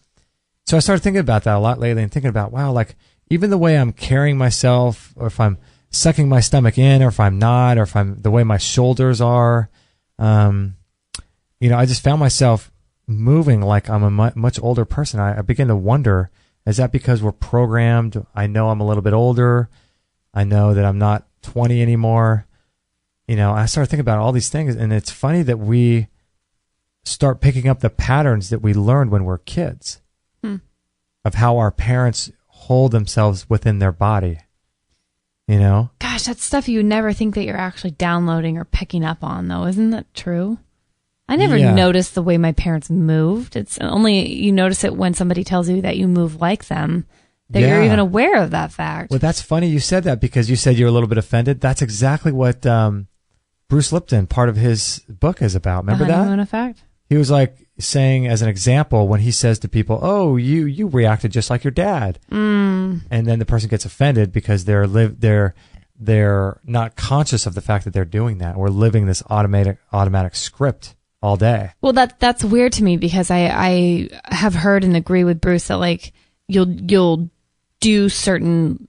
So I started thinking about that a lot lately and thinking about, wow, like even the way I'm carrying myself, or if I'm sucking my stomach in, or if I'm not, or if the way my shoulders are, I just found myself moving like I'm a much older person. I begin to wonder Is that because we're programmed? I know I'm a little bit older. I know that I'm not 20 anymore. I started thinking about all these things, and it's funny that we start picking up the patterns that we learned when we're kids of how our parents hold themselves within their body. Gosh, that's stuff you never think that you're actually downloading or picking up on, though. Isn't that true? I never noticed the way my parents moved. It's only you notice it when somebody tells you that you move like them, that you're even aware of that fact. Well, that's funny you said that, because you said you were a little bit offended. That's exactly what Bruce Lipton, part of his book, is about. Remember the that? honeymoon effect? He was like saying, as an example, when he says to people, "Oh, you reacted just like your dad," and then the person gets offended because they're not conscious of the fact that they're doing that. We're living this automatic script all day. Well, that's weird to me, because I have heard and agree with Bruce that like you'll do certain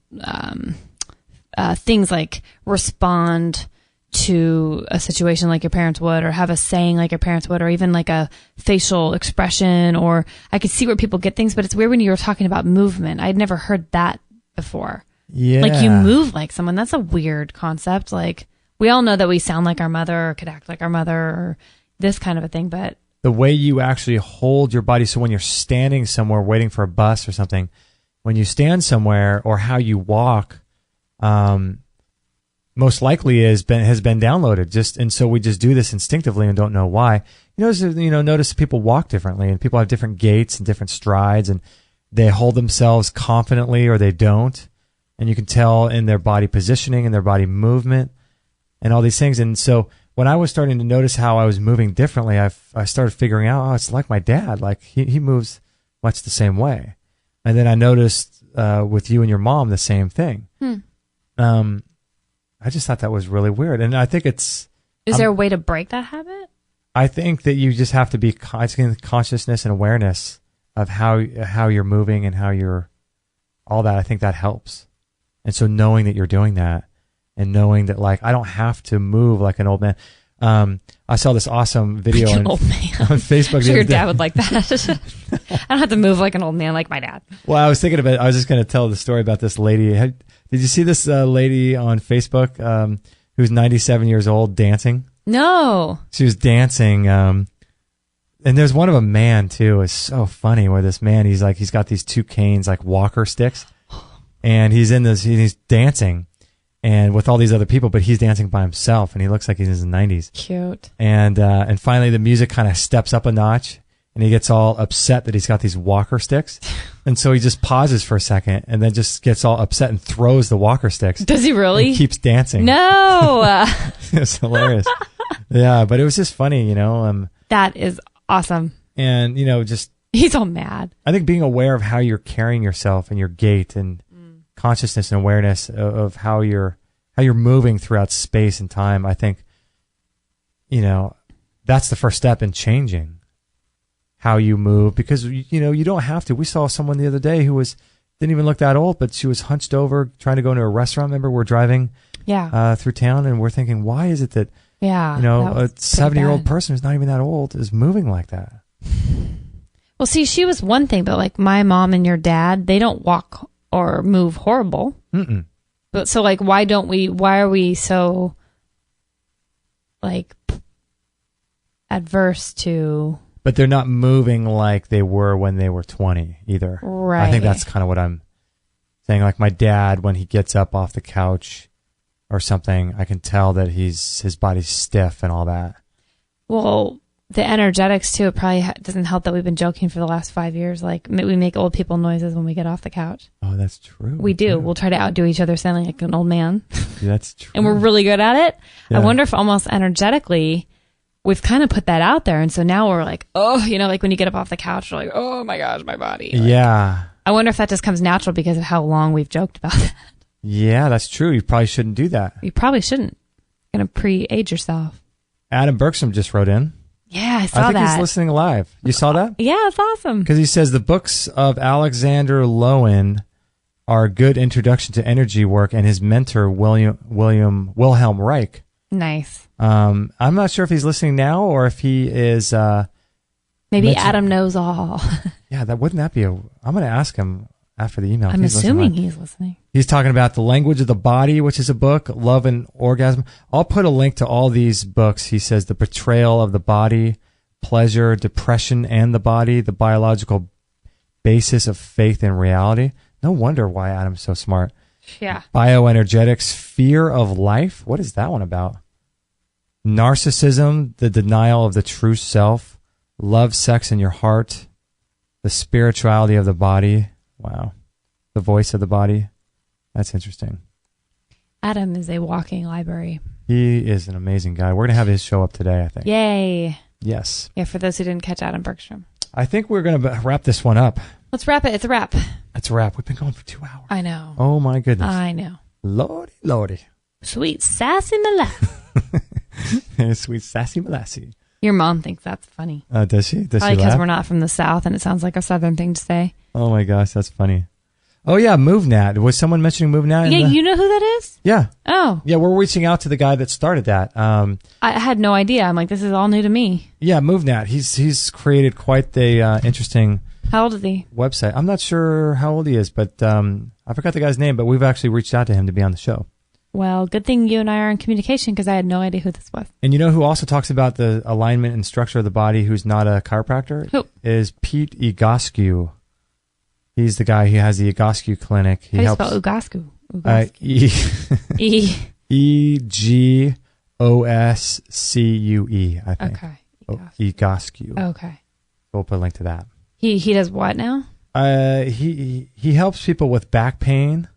things like respond to a situation like your parents would, or have a saying like your parents would, or even like a facial expression, or I could see where people get things, but it's weird when you were talking about movement. I'd never heard that before. Yeah. Like you move like someone. That's a weird concept. Like we all know that we sound like our mother or could act like our mother or this kind of a thing, but the way you actually hold your body. So when you're standing somewhere waiting for a bus or something, when you stand somewhere, or how you walk, most likely has been downloaded. And so we just do this instinctively and don't know why. Notice people walk differently, and people have different gaits and different strides, and they hold themselves confidently or they don't. And you can tell in their body positioning and their body movement and all these things. And so when I was starting to notice how I was moving differently, I started figuring out, it's like my dad. Like he moves much the same way. And then I noticed with you and your mom the same thing. I just thought that was really weird. And I think Is there a way to break that habit? I think that you just have to be consciousness and awareness of how you're moving and how you're all that. I think that helps. And so knowing that you're doing that, and knowing that like I don't have to move like an old man. I saw this awesome video like an old man on Facebook. I'm sure your dad would like that. I don't have to move like an old man like my dad. Well, I was thinking of it. I was just going to tell the story about this lady. Did you see this lady on Facebook who's 97 years old dancing? No. She was dancing. And there's one of a man too. It's so funny where this man, he's got these two canes, like walker sticks, and he's dancing and with all these other people, but he's dancing by himself, and he looks like he's in his 90s. Cute. And finally the music kind of steps up a notch, and he gets all upset that he's got these walker sticks. And so he just pauses for a second and then just gets all upset and throws the walker sticks. Does he really? And keeps dancing. No. It's hilarious. Yeah, but it was just funny, that is awesome. And, just... He's all mad. I think being aware of how you're carrying yourself and your gait and consciousness and awareness of how you're moving throughout space and time, I think, that's the first step in changing how you move, because, you don't have to. We saw someone the other day who didn't even look that old, but she was hunched over trying to go into a restaurant. Remember, we're driving through town, and we're thinking, why is it that, a 70-year-old person who's not even that old is moving like that? Well, see, she was one thing, but like my mom and your dad, they don't walk or move horrible. Mm-mm. But so like, why are we so like adverse to... But they're not moving like they were when they were 20 either. Right. I think that's kind of what I'm saying. Like my dad, when he gets up off the couch or something, I can tell that his body's stiff and all that. Well, the energetics too, it probably doesn't help that we've been joking for the last 5 years. Like we make old people noises when we get off the couch. Oh, that's true. We do. Yeah. We'll try to outdo each other sounding like an old man. Yeah, that's true. And we're really good at it. Yeah. I wonder if almost energetically we've kind of put that out there. And so now we're like, oh, like when you get up off the couch, you're like, oh my gosh, my body. Like, yeah. I wonder if that just comes natural because of how long we've joked about that. Yeah, that's true. You probably shouldn't do that. You probably shouldn't. You're going to pre-age yourself. Adam Bergstrom just wrote in. Yeah, I saw that. I think he's listening live. You saw that? Yeah, it's awesome. Because he says the books of Alexander Lowen are a good introduction to energy work, and his mentor, Wilhelm Reich. Nice. I'm not sure if he's listening now or if he is... Maybe Adam knows all. Yeah, wouldn't that be I'm going to ask him after the email. I'm assuming he's listening. He's talking about The Language of the Body, which is a book, Love and Orgasm. I'll put a link to all these books. He says The Betrayal of the Body, Pleasure, Depression and the Body, The Biological Basis of Faith and Reality. No wonder why Adam's so smart. Yeah. Bioenergetics, Fear of Life. What is that one about? Narcissism, The Denial of the True Self, Love, Sex, and Your Heart, The Spirituality of the Body. Wow. The Voice of the Body. That's interesting. Adam is a walking library. He is an amazing guy. We're going to have his show up today, I think. Yay. Yes. Yeah, for those who didn't catch Adam Bergstrom. I think we're going to wrap this one up. Let's wrap it. It's a wrap. It's a wrap. We've been going for 2 hours. I know. Oh, my goodness. I know. Lordy. Sweet sassy molasses. Sweet sassy molasses. Your mom thinks that's funny. Does she? Does Probably she because laugh? we're not from the South and it sounds like a Southern thing to say. Oh, my gosh. That's funny. Oh, yeah. MoveNat. Was someone mentioning MoveNat? Yeah, you know who that is? Yeah. Oh. Yeah, we're reaching out to the guy that started that. I had no idea. I'm like, this is all new to me. Yeah, MoveNat. He's created quite the interesting... How old is he? Website. I'm not sure how old he is, but I forgot the guy's name, but we've actually reached out to him to be on the show. Well, good thing you and I are in communication because I had no idea who this was. And you know who also talks about the alignment and structure of the body who's not a chiropractor? Who? Is Pete Egoscue. He's the guy who has the Egoscue Clinic. How do you spell Egoscue? E-G-O-S-C-U-E, I think. Okay. Egoscue. Okay. We'll put a link to that. He does what now? He helps people with back pain,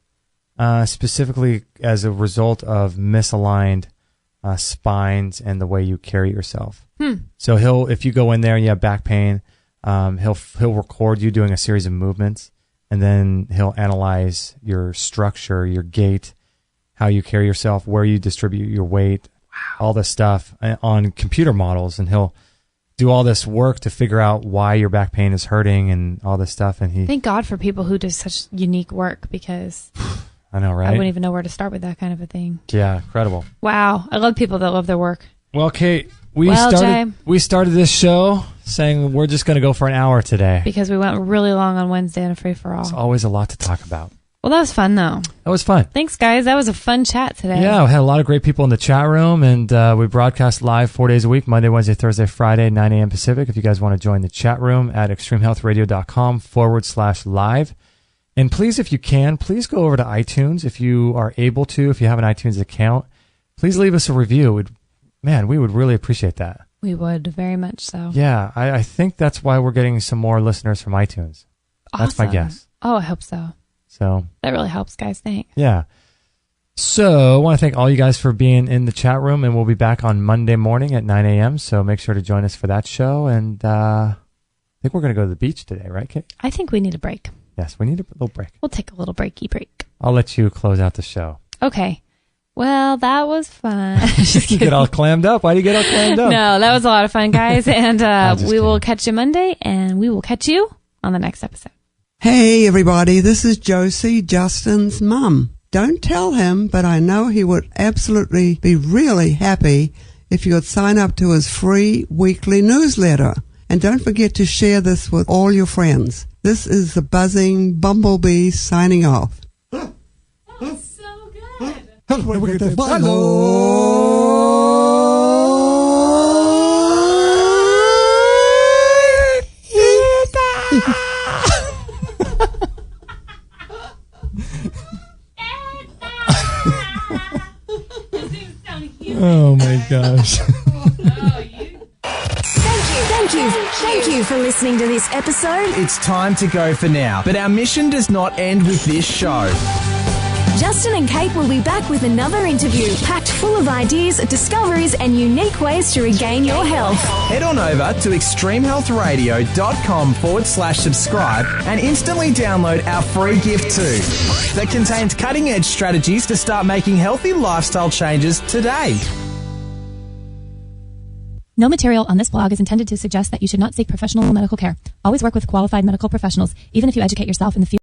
specifically as a result of misaligned spines and the way you carry yourself. So if you go in there and you have back pain, he'll record you doing a series of movements, and then he'll analyze your structure, your gait, how you carry yourself, where you distribute your weight, all this stuff on computer models, and he'll do all this work to figure out why your back pain is hurting and all this stuff. And Thank God for people who do such unique work because I know, right? I wouldn't even know where to start with that kind of a thing. Yeah, incredible. Wow. I love people that love their work. Well, Kate, we Jay, started this show saying we're just going to go for an hour today. Because we went really long on Wednesday on a free-for-all. It's always a lot to talk about. Well, that was fun, though. That was fun. Thanks, guys. That was a fun chat today. Yeah, we had a lot of great people in the chat room, and we broadcast live 4 days a week, Monday, Wednesday, Thursday, Friday, 9 a.m. Pacific. If you guys want to join the chat room at extremehealthradio.com/live. And please, if you can, please go over to iTunes if you are able to. If you have an iTunes account, please leave us a review. We would really appreciate that. We would, very much so. Yeah, I think that's why we're getting some more listeners from iTunes. Awesome. That's my guess. Oh, I hope so. So that really helps, guys. Thanks. Yeah. So I want to thank all you guys for being in the chat room, and we'll be back on Monday morning at 9 a.m. So make sure to join us for that show. And I think we're going to go to the beach today, right, Kate? I think we need a break. Yes, we need a little break. We'll take a little breaky break. I'll let you close out the show. Okay. Well, that was fun. You get all clammed up. Why do you get all clammed up? No, that was a lot of fun, guys. And we will kidding. catch you Monday, and we will catch you on the next episode. Hey everybody, this is Josie, Justin's mum. Don't tell him, but I know he would absolutely be really happy if you would sign up to his free weekly newsletter. And don't forget to share this with all your friends. This is the buzzing bumblebee signing off. That's so good. Oh my gosh. Thank you for listening to this episode. It's time to go for now, but our mission does not end with this show. Justin and Kate will be back with another interview packed full of ideas, discoveries, and unique ways to regain your health. Head on over to extremehealthradio.com/subscribe and instantly download our free gift too that contains cutting-edge strategies to start making healthy lifestyle changes today. No material on this blog is intended to suggest that you should not seek professional medical care. Always work with qualified medical professionals, even if you educate yourself in the field.